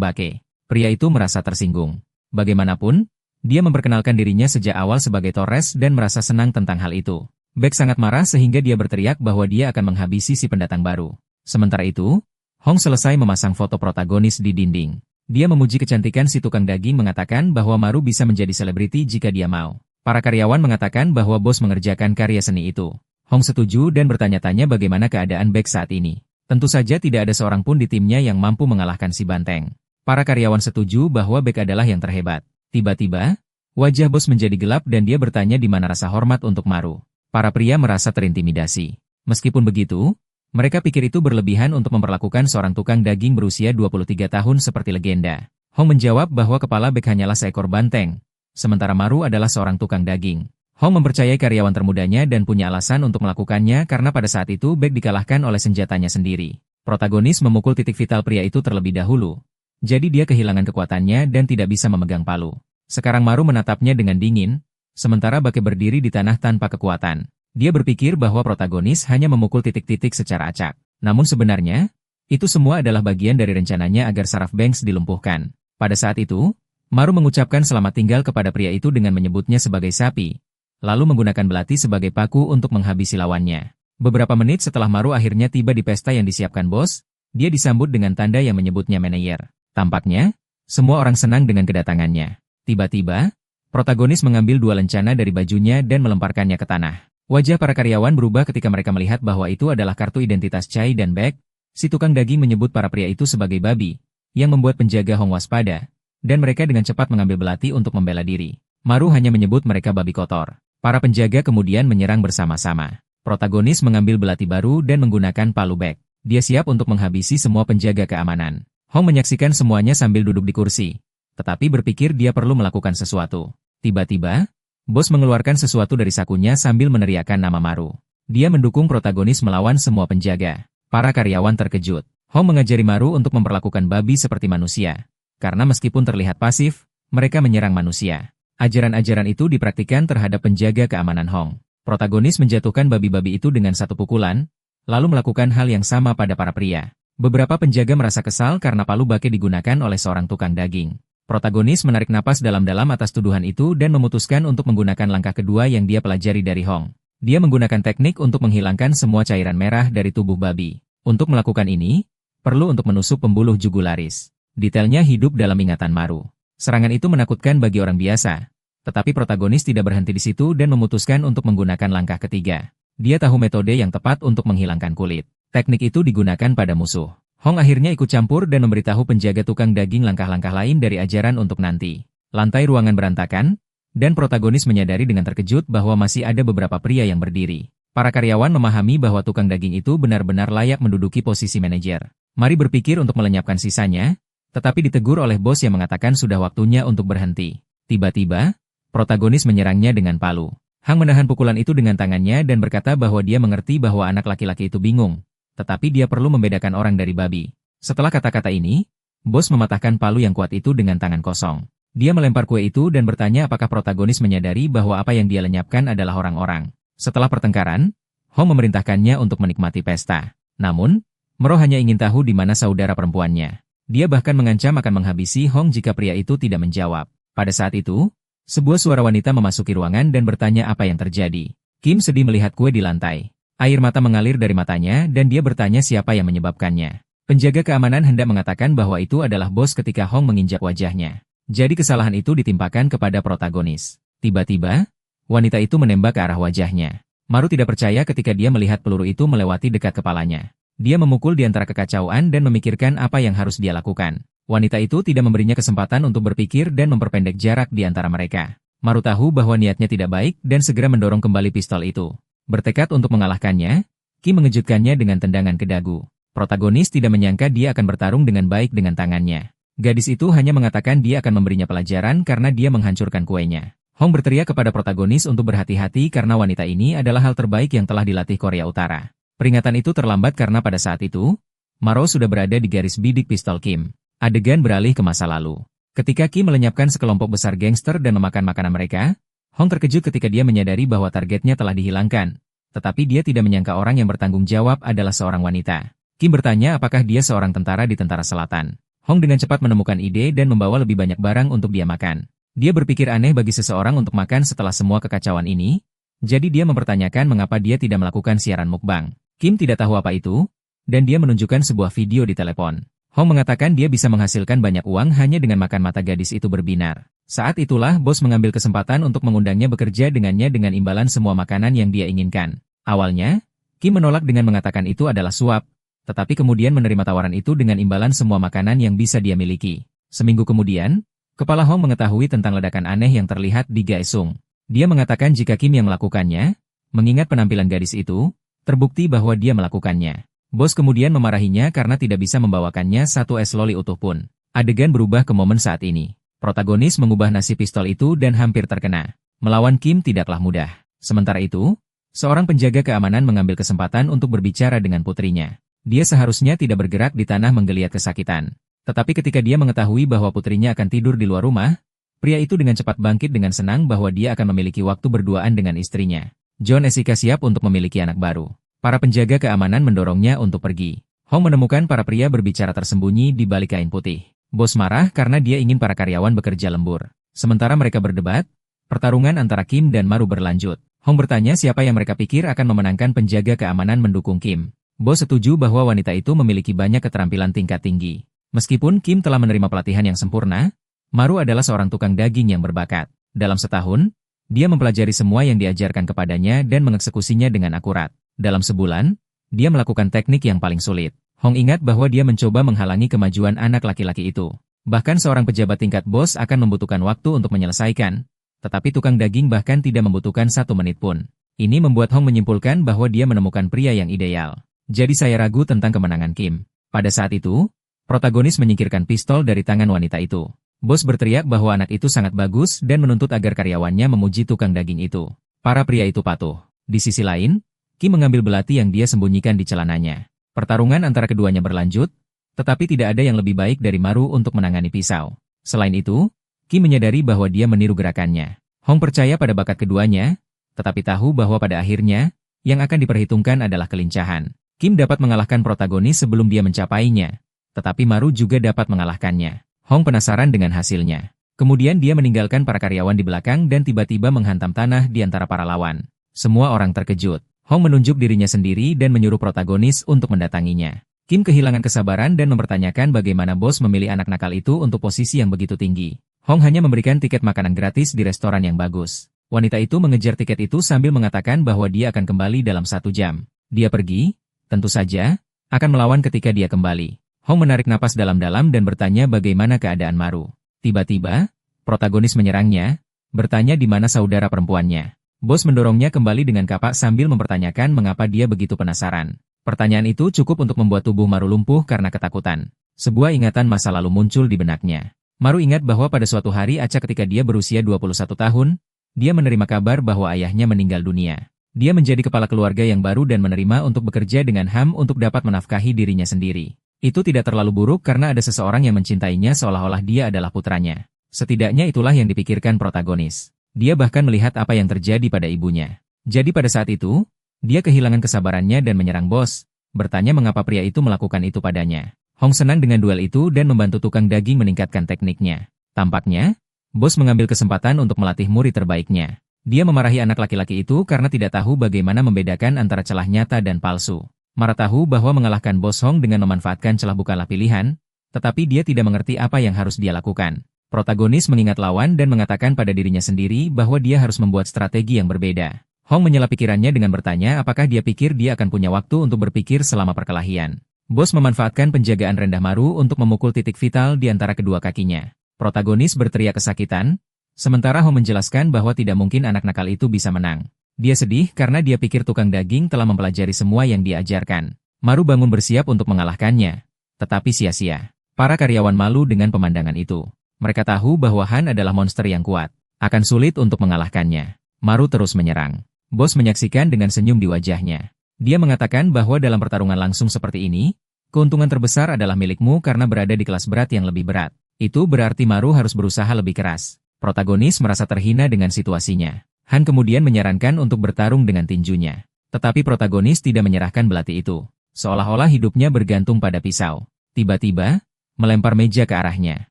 Bake. Pria itu merasa tersinggung. Bagaimanapun, dia memperkenalkan dirinya sejak awal sebagai Torres dan merasa senang tentang hal itu. Bek sangat marah sehingga dia berteriak bahwa dia akan menghabisi si pendatang baru. Sementara itu, Hong selesai memasang foto protagonis di dinding. Dia memuji kecantikan si tukang daging mengatakan bahwa Maru bisa menjadi selebriti jika dia mau. Para karyawan mengatakan bahwa bos mengerjakan karya seni itu. Hong setuju dan bertanya-tanya bagaimana keadaan Bek saat ini. Tentu saja tidak ada seorang pun di timnya yang mampu mengalahkan si banteng. Para karyawan setuju bahwa Bek adalah yang terhebat. Tiba-tiba, wajah bos menjadi gelap dan dia bertanya di mana rasa hormat untuk Maru. Para pria merasa terintimidasi. Meskipun begitu, mereka pikir itu berlebihan untuk memperlakukan seorang tukang daging berusia 23 tahun seperti legenda. Hong menjawab bahwa kepala Bek hanyalah seekor banteng, sementara Maru adalah seorang tukang daging. Hong mempercayai karyawan termudanya dan punya alasan untuk melakukannya karena pada saat itu Bek dikalahkan oleh senjatanya sendiri. Protagonis memukul titik vital pria itu terlebih dahulu. Jadi dia kehilangan kekuatannya dan tidak bisa memegang palu. Sekarang Maru menatapnya dengan dingin, sementara Bake berdiri di tanah tanpa kekuatan. Dia berpikir bahwa protagonis hanya memukul titik-titik secara acak. Namun sebenarnya, itu semua adalah bagian dari rencananya agar saraf Banks dilumpuhkan. Pada saat itu, Maru mengucapkan selamat tinggal kepada pria itu dengan menyebutnya sebagai sapi, lalu menggunakan belati sebagai paku untuk menghabisi lawannya. Beberapa menit setelah Maru akhirnya tiba di pesta yang disiapkan bos, dia disambut dengan tanda yang menyebutnya manajer. Tampaknya, semua orang senang dengan kedatangannya. Tiba-tiba, protagonis mengambil dua lencana dari bajunya dan melemparkannya ke tanah. Wajah para karyawan berubah ketika mereka melihat bahwa itu adalah kartu identitas Chai dan Bek. Si tukang daging menyebut para pria itu sebagai babi, yang membuat penjaga Hong waspada, dan mereka dengan cepat mengambil belati untuk membela diri. Maru hanya menyebut mereka babi kotor. Para penjaga kemudian menyerang bersama-sama. Protagonis mengambil belati baru dan menggunakan palu Bek. Dia siap untuk menghabisi semua penjaga keamanan. Hong menyaksikan semuanya sambil duduk di kursi, tetapi berpikir dia perlu melakukan sesuatu. Tiba-tiba, bos mengeluarkan sesuatu dari sakunya sambil meneriakkan nama Maru. Dia mendukung protagonis melawan semua penjaga. Para karyawan terkejut. Hong mengajari Maru untuk memperlakukan babi seperti manusia. Karena meskipun terlihat pasif, mereka menyerang manusia. Ajaran-ajaran itu dipraktikkan terhadap penjaga keamanan Hong. Protagonis menjatuhkan babi-babi itu dengan satu pukulan, lalu melakukan hal yang sama pada para pria. Beberapa penjaga merasa kesal karena palu Bake digunakan oleh seorang tukang daging. Protagonis menarik napas dalam-dalam atas tuduhan itu dan memutuskan untuk menggunakan langkah kedua yang dia pelajari dari Hong. Dia menggunakan teknik untuk menghilangkan semua cairan merah dari tubuh babi. Untuk melakukan ini, perlu untuk menusuk pembuluh jugularis. Detailnya hidup dalam ingatan Maru. Serangan itu menakutkan bagi orang biasa, tetapi protagonis tidak berhenti di situ dan memutuskan untuk menggunakan langkah ketiga. Dia tahu metode yang tepat untuk menghilangkan kulit. Teknik itu digunakan pada musuh. Hong akhirnya ikut campur dan memberitahu penjaga tukang daging langkah-langkah lain dari ajaran untuk nanti. Lantai ruangan berantakan, dan protagonis menyadari dengan terkejut bahwa masih ada beberapa pria yang berdiri. Para karyawan memahami bahwa tukang daging itu benar-benar layak menduduki posisi manajer. Mari berpikir untuk melenyapkan sisanya, tetapi ditegur oleh bos yang mengatakan sudah waktunya untuk berhenti. Tiba-tiba, protagonis menyerangnya dengan palu. Hang menahan pukulan itu dengan tangannya dan berkata bahwa dia mengerti bahwa anak laki-laki itu bingung, tetapi dia perlu membedakan orang dari babi. Setelah kata-kata ini, bos mematahkan palu yang kuat itu dengan tangan kosong. Dia melempar kue itu dan bertanya apakah protagonis menyadari bahwa apa yang dia lenyapkan adalah orang-orang. Setelah pertengkaran, Hong memerintahkannya untuk menikmati pesta. Namun, Mero hanya ingin tahu di mana saudara perempuannya. Dia bahkan mengancam akan menghabisi Hong jika pria itu tidak menjawab. Pada saat itu, sebuah suara wanita memasuki ruangan dan bertanya apa yang terjadi. Kim sedih melihat kue di lantai. Air mata mengalir dari matanya dan dia bertanya siapa yang menyebabkannya. Penjaga keamanan hendak mengatakan bahwa itu adalah bos ketika Hong menginjak wajahnya. Jadi kesalahan itu ditimpakan kepada protagonis. Tiba-tiba, wanita itu menembak ke arah wajahnya. Maru tidak percaya ketika dia melihat peluru itu melewati dekat kepalanya. Dia memukul di antara kekacauan dan memikirkan apa yang harus dia lakukan. Wanita itu tidak memberinya kesempatan untuk berpikir dan memperpendek jarak di antara mereka. Maru tahu bahwa niatnya tidak baik dan segera mendorong kembali pistol itu. Bertekad untuk mengalahkannya, Kim mengejutkannya dengan tendangan ke dagu. Protagonis tidak menyangka dia akan bertarung dengan baik dengan tangannya. Gadis itu hanya mengatakan dia akan memberinya pelajaran karena dia menghancurkan kuenya. Hong berteriak kepada protagonis untuk berhati-hati karena wanita ini adalah hal terbaik yang telah dilatih Korea Utara. Peringatan itu terlambat karena pada saat itu, Maro sudah berada di garis bidik pistol Kim. Adegan beralih ke masa lalu. Ketika Kim melenyapkan sekelompok besar gangster dan memakan makanan mereka, Hong terkejut ketika dia menyadari bahwa targetnya telah dihilangkan, Tetapi dia tidak menyangka orang yang bertanggung jawab adalah seorang wanita. Kim bertanya apakah dia seorang tentara di tentara selatan. Hong dengan cepat menemukan ide dan membawa lebih banyak barang untuk dia makan. Dia berpikir aneh bagi seseorang untuk makan setelah semua kekacauan ini, jadi dia mempertanyakan mengapa dia tidak melakukan siaran mukbang. Kim tidak tahu apa itu, dan dia menunjukkan sebuah video di telepon. Hong mengatakan dia bisa menghasilkan banyak uang hanya dengan makan mata gadis itu berbinar. Saat itulah bos mengambil kesempatan untuk mengundangnya bekerja dengannya dengan imbalan semua makanan yang dia inginkan. Awalnya, Kim menolak dengan mengatakan itu adalah suap, tetapi kemudian menerima tawaran itu dengan imbalan semua makanan yang bisa dia miliki. Seminggu kemudian, kepala Hong mengetahui tentang ledakan aneh yang terlihat di Gaesung. Dia mengatakan jika Kim yang melakukannya, mengingat penampilan gadis itu, terbukti bahwa dia melakukannya. Bos kemudian memarahinya karena tidak bisa membawakannya satu es loli utuh pun. Adegan berubah ke momen saat ini. Protagonis mengubah nasib pistol itu dan hampir terkena. Melawan Kim tidaklah mudah. Sementara itu, seorang penjaga keamanan mengambil kesempatan untuk berbicara dengan putrinya. Dia seharusnya tidak bergerak di tanah menggeliat kesakitan. Tetapi ketika dia mengetahui bahwa putrinya akan tidur di luar rumah, pria itu dengan cepat bangkit dengan senang bahwa dia akan memiliki waktu berduaan dengan istrinya. John Esika siap untuk memiliki anak baru. Para penjaga keamanan mendorongnya untuk pergi. Hong menemukan para pria berbicara tersembunyi di balik kain putih. Bos marah karena dia ingin para karyawan bekerja lembur. Sementara mereka berdebat, pertarungan antara Kim dan Maru berlanjut. Hong bertanya siapa yang mereka pikir akan memenangkan. Penjaga keamanan mendukung Kim. Bos setuju bahwa wanita itu memiliki banyak keterampilan tingkat tinggi. Meskipun Kim telah menerima pelatihan yang sempurna, Maru adalah seorang tukang daging yang berbakat. Dalam setahun, dia mempelajari semua yang diajarkan kepadanya dan mengeksekusinya dengan akurat. Dalam sebulan, dia melakukan teknik yang paling sulit. Hong ingat bahwa dia mencoba menghalangi kemajuan anak laki-laki itu. Bahkan seorang pejabat tingkat bos akan membutuhkan waktu untuk menyelesaikan, tetapi tukang daging bahkan tidak membutuhkan 1 menit pun. Ini membuat Hong menyimpulkan bahwa dia menemukan pria yang ideal. Jadi saya ragu tentang kemenangan Kim. Pada saat itu, protagonis menyingkirkan pistol dari tangan wanita itu. Bos berteriak bahwa anak itu sangat bagus dan menuntut agar karyawannya memuji tukang daging itu. Para pria itu patuh. Di sisi lain, Kim mengambil belati yang dia sembunyikan di celananya. Pertarungan antara keduanya berlanjut, tetapi tidak ada yang lebih baik dari Maru untuk menangani pisau. Selain itu, Kim menyadari bahwa dia meniru gerakannya. Hong percaya pada bakat keduanya, tetapi tahu bahwa pada akhirnya, yang akan diperhitungkan adalah kelincahan. Kim dapat mengalahkan protagonis sebelum dia mencapainya, tetapi Maru juga dapat mengalahkannya. Hong penasaran dengan hasilnya. Kemudian dia meninggalkan para karyawan di belakang dan tiba-tiba menghantam tanah di antara para lawan. Semua orang terkejut. Hong menunjuk dirinya sendiri dan menyuruh protagonis untuk mendatanginya. Kim kehilangan kesabaran dan mempertanyakan bagaimana bos memilih anak nakal itu untuk posisi yang begitu tinggi. Hong hanya memberikan tiket makanan gratis di restoran yang bagus. Wanita itu mengejar tiket itu sambil mengatakan bahwa dia akan kembali dalam 1 jam. Dia pergi, tentu saja, akan melawan ketika dia kembali. Hong menarik napas dalam-dalam dan bertanya bagaimana keadaan Maru. Tiba-tiba, protagonis menyerangnya, bertanya di mana saudara perempuannya. Bos mendorongnya kembali dengan kapak sambil mempertanyakan mengapa dia begitu penasaran. Pertanyaan itu cukup untuk membuat tubuh Maru lumpuh karena ketakutan. Sebuah ingatan masa lalu muncul di benaknya. Maru ingat bahwa pada suatu hari acak ketika dia berusia 21 tahun, dia menerima kabar bahwa ayahnya meninggal dunia. Dia menjadi kepala keluarga yang baru dan menerima untuk bekerja dengan HAM untuk dapat menafkahi dirinya sendiri. Itu tidak terlalu buruk karena ada seseorang yang mencintainya seolah-olah dia adalah putranya. Setidaknya itulah yang dipikirkan protagonis. Dia bahkan melihat apa yang terjadi pada ibunya. Jadi pada saat itu, dia kehilangan kesabarannya dan menyerang bos, bertanya mengapa pria itu melakukan itu padanya. Hong senang dengan duel itu dan membantu tukang daging meningkatkan tekniknya. Tampaknya, bos mengambil kesempatan untuk melatih murid terbaiknya. Dia memarahi anak laki-laki itu karena tidak tahu bagaimana membedakan antara celah nyata dan palsu. Mara tahu bahwa mengalahkan bos Hong dengan memanfaatkan celah bukanlah pilihan, tetapi dia tidak mengerti apa yang harus dia lakukan. Protagonis mengingat lawan dan mengatakan pada dirinya sendiri bahwa dia harus membuat strategi yang berbeda. Hong menyela pikirannya dengan bertanya apakah dia pikir dia akan punya waktu untuk berpikir selama perkelahian. Bos memanfaatkan penjagaan rendah Maru untuk memukul titik vital di antara kedua kakinya. Protagonis berteriak kesakitan, sementara Hong menjelaskan bahwa tidak mungkin anak nakal itu bisa menang. Dia sedih karena dia pikir tukang daging telah mempelajari semua yang diajarkan. Maru bangun bersiap untuk mengalahkannya, tetapi sia-sia. Para karyawan malu dengan pemandangan itu. Mereka tahu bahwa Han adalah monster yang kuat. Akan sulit untuk mengalahkannya. Maru terus menyerang. Bos menyaksikan dengan senyum di wajahnya. Dia mengatakan bahwa dalam pertarungan langsung seperti ini, keuntungan terbesar adalah milikmu karena berada di kelas berat yang lebih berat. Itu berarti Maru harus berusaha lebih keras. Protagonis merasa terhina dengan situasinya. Han kemudian menyarankan untuk bertarung dengan tinjunya. Tetapi protagonis tidak menyerahkan belati itu. Seolah-olah hidupnya bergantung pada pisau. Tiba-tiba, melempar meja ke arahnya.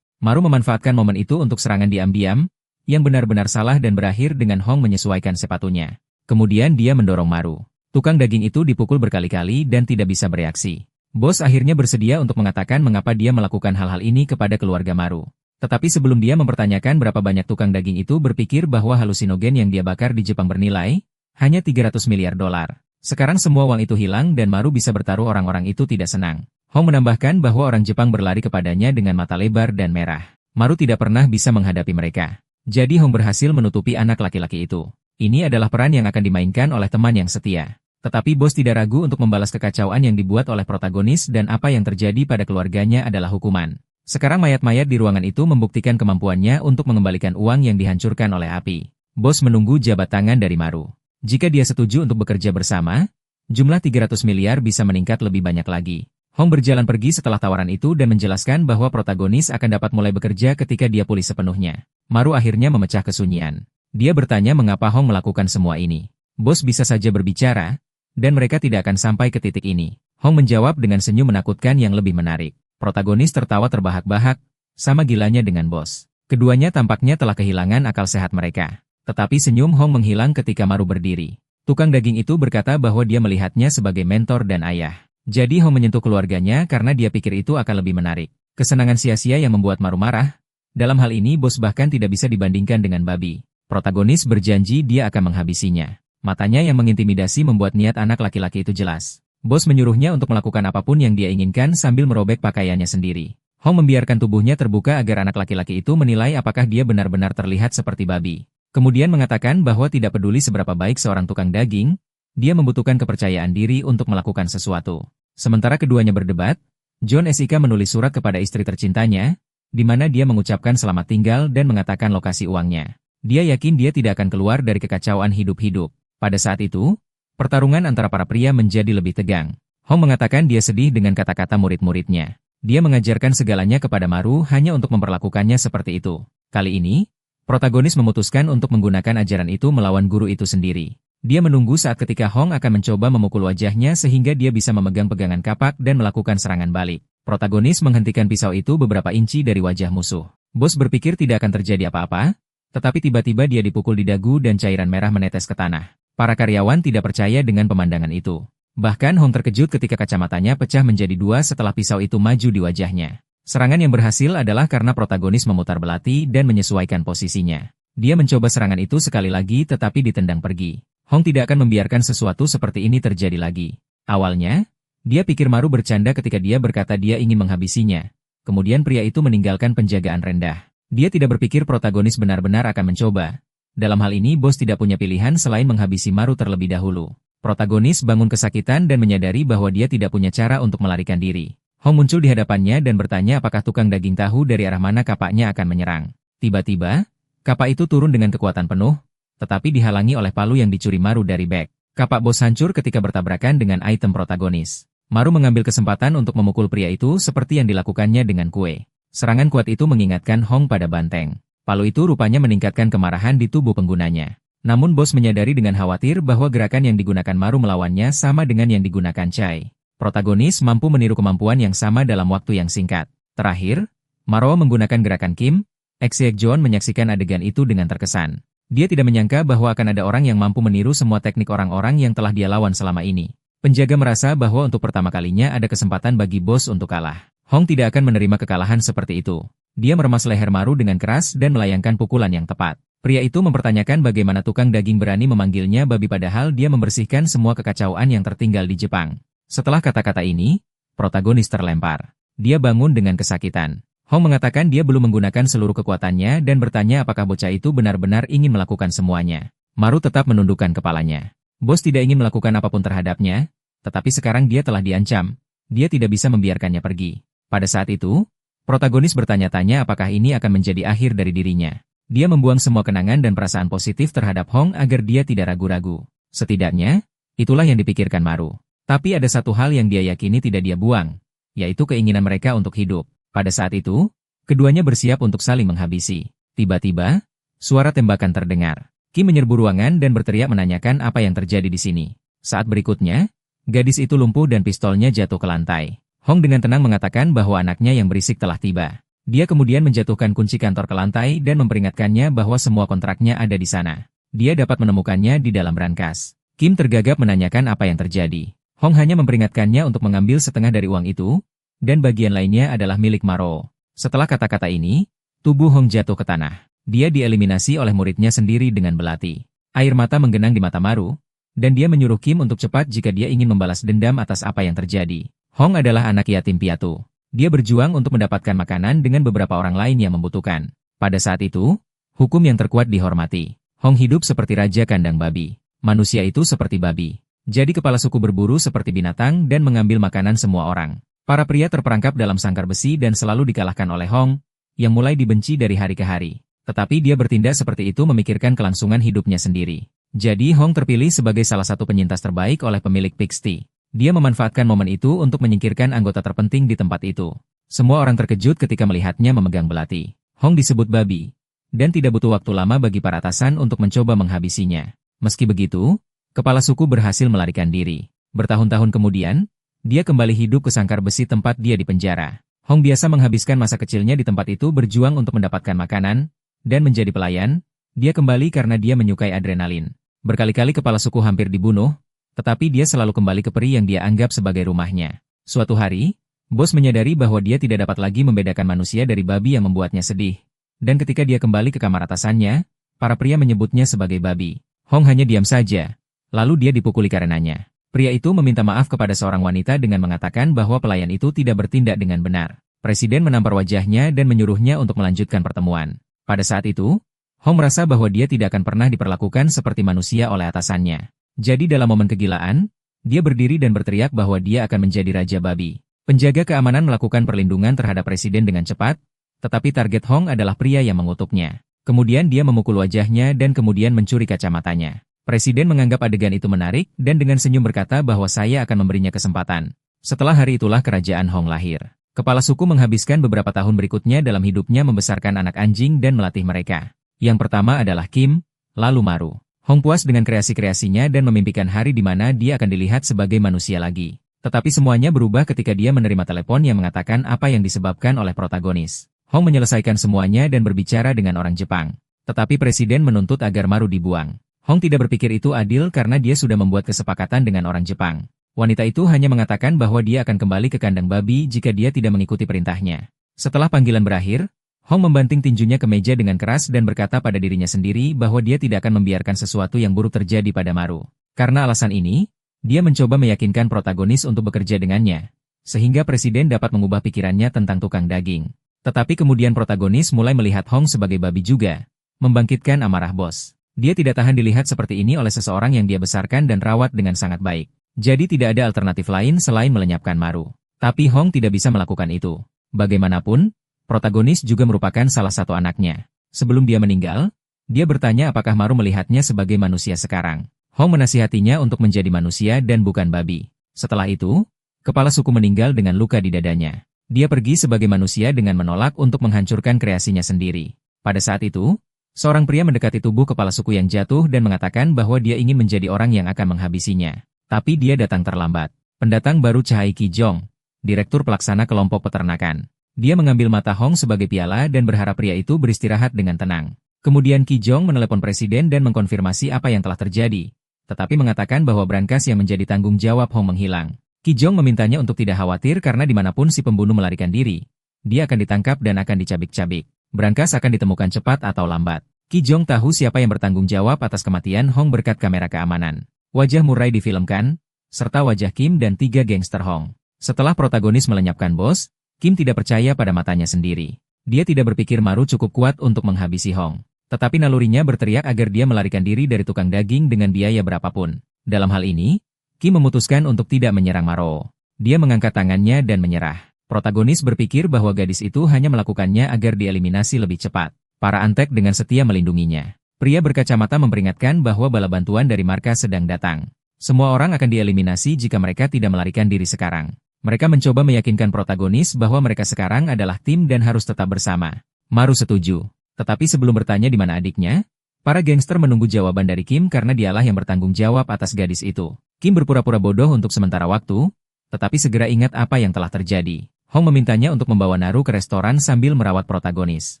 Maru memanfaatkan momen itu untuk serangan diam-diam, yang benar-benar salah dan berakhir dengan Hong menyesuaikan sepatunya. Kemudian dia mendorong Maru. Tukang daging itu dipukul berkali-kali dan tidak bisa bereaksi. Bos akhirnya bersedia untuk mengatakan mengapa dia melakukan hal-hal ini kepada keluarga Maru. Tetapi sebelum dia mempertanyakan berapa banyak tukang daging itu berpikir bahwa halusinogen yang dia bakar di Jepang bernilai hanya 300 miliar dolar. Sekarang semua uang itu hilang dan Maru bisa bertaruh orang-orang itu tidak senang. Hong menambahkan bahwa orang Jepang berlari kepadanya dengan mata lebar dan merah. Maru tidak pernah bisa menghadapi mereka. Jadi Hong berhasil menutupi anak laki-laki itu. Ini adalah peran yang akan dimainkan oleh teman yang setia. Tetapi bos tidak ragu untuk membalas kekacauan yang dibuat oleh protagonis dan apa yang terjadi pada keluarganya adalah hukuman. Sekarang mayat-mayat di ruangan itu membuktikan kemampuannya untuk mengembalikan uang yang dihancurkan oleh api. Bos menunggu jabat tangan dari Maru. Jika dia setuju untuk bekerja bersama, jumlah 300 miliar bisa meningkat lebih banyak lagi. Hong berjalan pergi setelah tawaran itu dan menjelaskan bahwa protagonis akan dapat mulai bekerja ketika dia pulih sepenuhnya. Maru akhirnya memecah kesunyian. Dia bertanya mengapa Hong melakukan semua ini. Bos bisa saja berbicara, dan mereka tidak akan sampai ke titik ini. Hong menjawab dengan senyum menakutkan yang lebih menarik. Protagonis tertawa terbahak-bahak, sama gilanya dengan bos. Keduanya tampaknya telah kehilangan akal sehat mereka. Tetapi senyum Hong menghilang ketika Maru berdiri. Tukang daging itu berkata bahwa dia melihatnya sebagai mentor dan ayah. Jadi Hong menyentuh keluarganya karena dia pikir itu akan lebih menarik. Kesenangan sia-sia yang membuat Maru marah. Dalam hal ini bos bahkan tidak bisa dibandingkan dengan babi. Protagonis berjanji dia akan menghabisinya. Matanya yang mengintimidasi membuat niat anak laki-laki itu jelas. Bos menyuruhnya untuk melakukan apapun yang dia inginkan sambil merobek pakaiannya sendiri. Hong membiarkan tubuhnya terbuka agar anak laki-laki itu menilai apakah dia benar-benar terlihat seperti babi. Kemudian mengatakan bahwa tidak peduli seberapa baik seorang tukang daging, dia membutuhkan kepercayaan diri untuk melakukan sesuatu. Sementara keduanya berdebat, John Esika menulis surat kepada istri tercintanya, di mana dia mengucapkan selamat tinggal dan mengatakan lokasi uangnya. Dia yakin dia tidak akan keluar dari kekacauan hidup-hidup. Pada saat itu, pertarungan antara para pria menjadi lebih tegang. Hong mengatakan dia sedih dengan kata-kata murid-muridnya. Dia mengajarkan segalanya kepada Maru hanya untuk memperlakukannya seperti itu. Kali ini, protagonis memutuskan untuk menggunakan ajaran itu melawan guru itu sendiri. Dia menunggu saat ketika Hong akan mencoba memukul wajahnya sehingga dia bisa memegang pegangan kapak dan melakukan serangan balik. Protagonis menghentikan pisau itu beberapa inci dari wajah musuh. Bos berpikir tidak akan terjadi apa-apa, tetapi tiba-tiba dia dipukul di dagu dan cairan merah menetes ke tanah. Para karyawan tidak percaya dengan pemandangan itu. Bahkan Hong terkejut ketika kacamatanya pecah menjadi dua setelah pisau itu maju di wajahnya. Serangan yang berhasil adalah karena protagonis memutar belati dan menyesuaikan posisinya. Dia mencoba serangan itu sekali lagi tetapi ditendang pergi. Hong tidak akan membiarkan sesuatu seperti ini terjadi lagi. Awalnya, dia pikir Maru bercanda ketika dia berkata dia ingin menghabisinya. Kemudian pria itu meninggalkan penjagaan rendah. Dia tidak berpikir protagonis benar-benar akan mencoba. Dalam hal ini bos tidak punya pilihan selain menghabisi Maru terlebih dahulu. Protagonis bangun kesakitan dan menyadari bahwa dia tidak punya cara untuk melarikan diri. Hong muncul di hadapannya dan bertanya apakah tukang daging tahu dari arah mana kapaknya akan menyerang. Tiba-tiba, kapak itu turun dengan kekuatan penuh, tetapi dihalangi oleh palu yang dicuri Maru dari bag. Kapak bos hancur ketika bertabrakan dengan item protagonis. Maru mengambil kesempatan untuk memukul pria itu seperti yang dilakukannya dengan kue. Serangan kuat itu mengingatkan Hong pada banteng. Palu itu rupanya meningkatkan kemarahan di tubuh penggunanya. Namun bos menyadari dengan khawatir bahwa gerakan yang digunakan Maru melawannya sama dengan yang digunakan Chai. Protagonis mampu meniru kemampuan yang sama dalam waktu yang singkat. Terakhir, Maru menggunakan gerakan Kim. Exiek John menyaksikan adegan itu dengan terkesan. Dia tidak menyangka bahwa akan ada orang yang mampu meniru semua teknik orang-orang yang telah dia lawan selama ini. Penjaga merasa bahwa untuk pertama kalinya ada kesempatan bagi bos untuk kalah. Hong tidak akan menerima kekalahan seperti itu. Dia meremas leher Maru dengan keras dan melayangkan pukulan yang tepat. Pria itu mempertanyakan bagaimana tukang daging berani memanggilnya babi padahal dia membersihkan semua kekacauan yang tertinggal di Jepang. Setelah kata-kata ini, protagonis terlempar. Dia bangun dengan kesakitan. Hong mengatakan dia belum menggunakan seluruh kekuatannya dan bertanya apakah bocah itu benar-benar ingin melakukan semuanya. Maru tetap menundukkan kepalanya. Bos tidak ingin melakukan apapun terhadapnya, tetapi sekarang dia telah diancam. Dia tidak bisa membiarkannya pergi. Pada saat itu, protagonis bertanya-tanya apakah ini akan menjadi akhir dari dirinya. Dia membuang semua kenangan dan perasaan positif terhadap Hong agar dia tidak ragu-ragu. Setidaknya, itulah yang dipikirkan Maru. Tapi ada satu hal yang dia yakini tidak dia buang, yaitu keinginan mereka untuk hidup. Pada saat itu, keduanya bersiap untuk saling menghabisi. Tiba-tiba, suara tembakan terdengar. Kim menyerbu ruangan dan berteriak menanyakan apa yang terjadi di sini. Saat berikutnya, gadis itu lumpuh dan pistolnya jatuh ke lantai. Hong dengan tenang mengatakan bahwa anaknya yang berisik telah tiba. Dia kemudian menjatuhkan kunci kantor ke lantai dan memperingatkannya bahwa semua kontraknya ada di sana. Dia dapat menemukannya di dalam brankas. Kim tergagap menanyakan apa yang terjadi. Hong hanya memperingatkannya untuk mengambil setengah dari uang itu, dan bagian lainnya adalah milik Maro. Setelah kata-kata ini, tubuh Hong jatuh ke tanah. Dia dieliminasi oleh muridnya sendiri dengan belati. Air mata menggenang di mata Maru, dan dia menyuruh Kim untuk cepat jika dia ingin membalas dendam atas apa yang terjadi. Hong adalah anak yatim piatu. Dia berjuang untuk mendapatkan makanan dengan beberapa orang lain yang membutuhkan. Pada saat itu, hukum yang terkuat dihormati. Hong hidup seperti raja kandang babi. Manusia itu seperti babi. Jadi kepala suku berburu seperti binatang dan mengambil makanan semua orang. Para pria terperangkap dalam sangkar besi dan selalu dikalahkan oleh Hong, yang mulai dibenci dari hari ke hari. Tetapi dia bertindak seperti itu memikirkan kelangsungan hidupnya sendiri. Jadi Hong terpilih sebagai salah satu penyintas terbaik oleh pemilik Pixty. Dia memanfaatkan momen itu untuk menyingkirkan anggota terpenting di tempat itu. Semua orang terkejut ketika melihatnya memegang belati. Hong disebut babi, dan tidak butuh waktu lama bagi para atasan untuk mencoba menghabisinya. Meski begitu, kepala suku berhasil melarikan diri. Bertahun-tahun kemudian, dia kembali hidup ke sangkar besi tempat dia dipenjara. Hong biasa menghabiskan masa kecilnya di tempat itu berjuang untuk mendapatkan makanan, dan menjadi pelayan. Dia kembali karena dia menyukai adrenalin. Berkali-kali kepala suku hampir dibunuh, tetapi dia selalu kembali ke peri yang dia anggap sebagai rumahnya. Suatu hari, bos menyadari bahwa dia tidak dapat lagi membedakan manusia dari babi yang membuatnya sedih. Dan ketika dia kembali ke kamar atasannya, para pria menyebutnya sebagai babi. Hong hanya diam saja, lalu dia dipukuli karenanya. Pria itu meminta maaf kepada seorang wanita dengan mengatakan bahwa pelayan itu tidak bertindak dengan benar. Presiden menampar wajahnya dan menyuruhnya untuk melanjutkan pertemuan. Pada saat itu, Hong merasa bahwa dia tidak akan pernah diperlakukan seperti manusia oleh atasannya. Jadi dalam momen kegilaan, dia berdiri dan berteriak bahwa dia akan menjadi raja babi. Penjaga keamanan melakukan perlindungan terhadap presiden dengan cepat, tetapi target Hong adalah pria yang mengutuknya. Kemudian dia memukul wajahnya dan kemudian mencuri kacamatanya. Presiden menganggap adegan itu menarik dan dengan senyum berkata bahwa saya akan memberinya kesempatan. Setelah hari itulah kerajaan Hong lahir. Kepala suku menghabiskan beberapa tahun berikutnya dalam hidupnya membesarkan anak anjing dan melatih mereka. Yang pertama adalah Kim, lalu Maru. Hong puas dengan kreasi-kreasinya dan memimpikan hari di mana dia akan dilihat sebagai manusia lagi. Tetapi semuanya berubah ketika dia menerima telepon yang mengatakan apa yang disebabkan oleh protagonis. Hong menyelesaikan semuanya dan berbicara dengan orang Jepang. Tetapi presiden menuntut agar Maru dibuang. Hong tidak berpikir itu adil karena dia sudah membuat kesepakatan dengan orang Jepang. Wanita itu hanya mengatakan bahwa dia akan kembali ke kandang babi jika dia tidak mengikuti perintahnya. Setelah panggilan berakhir, Hong membanting tinjunya ke meja dengan keras dan berkata pada dirinya sendiri bahwa dia tidak akan membiarkan sesuatu yang buruk terjadi pada Maru. Karena alasan ini, dia mencoba meyakinkan protagonis untuk bekerja dengannya, sehingga presiden dapat mengubah pikirannya tentang tukang daging. Tetapi kemudian protagonis mulai melihat Hong sebagai babi juga, membangkitkan amarah bos. Dia tidak tahan dilihat seperti ini oleh seseorang yang dia besarkan dan rawat dengan sangat baik. Jadi tidak ada alternatif lain selain melenyapkan Maru. Tapi Hong tidak bisa melakukan itu. Bagaimanapun, protagonis juga merupakan salah satu anaknya. Sebelum dia meninggal, dia bertanya apakah Maru melihatnya sebagai manusia sekarang. Hong menasihatinya untuk menjadi manusia dan bukan babi. Setelah itu, kepala suku meninggal dengan luka di dadanya. Dia pergi sebagai manusia dengan menolak untuk menghancurkan kreasinya sendiri. Pada saat itu, seorang pria mendekati tubuh kepala suku yang jatuh dan mengatakan bahwa dia ingin menjadi orang yang akan menghabisinya. Tapi dia datang terlambat. Pendatang baru Cahai Ki Jong, direktur pelaksana kelompok peternakan. Dia mengambil mata Hong sebagai piala dan berharap pria itu beristirahat dengan tenang. Kemudian Ki Jong menelepon presiden dan mengkonfirmasi apa yang telah terjadi, tetapi mengatakan bahwa brankas yang menjadi tanggung jawab Hong menghilang. Ki Jong memintanya untuk tidak khawatir karena dimanapun si pembunuh melarikan diri, dia akan ditangkap dan akan dicabik-cabik. Brankas akan ditemukan cepat atau lambat. Ki Jong tahu siapa yang bertanggung jawab atas kematian Hong berkat kamera keamanan. Wajah Murray difilmkan, serta wajah Kim dan 3 gangster Hong. Setelah protagonis melenyapkan bos, Kim tidak percaya pada matanya sendiri. Dia tidak berpikir Maru cukup kuat untuk menghabisi Hong. Tetapi nalurinya berteriak agar dia melarikan diri dari tukang daging dengan biaya berapapun. Dalam hal ini, Kim memutuskan untuk tidak menyerang Maru. Dia mengangkat tangannya dan menyerah. Protagonis berpikir bahwa gadis itu hanya melakukannya agar dieliminasi lebih cepat. Para antek dengan setia melindunginya. Pria berkacamata memperingatkan bahwa bala bantuan dari markas sedang datang. Semua orang akan dieliminasi jika mereka tidak melarikan diri sekarang. Mereka mencoba meyakinkan protagonis bahwa mereka sekarang adalah tim dan harus tetap bersama. Maru setuju. Tetapi sebelum bertanya di mana adiknya, para gangster menunggu jawaban dari Kim karena dialah yang bertanggung jawab atas gadis itu. Kim berpura-pura bodoh untuk sementara waktu, tetapi segera ingat apa yang telah terjadi. Hong memintanya untuk membawa Naru ke restoran sambil merawat protagonis.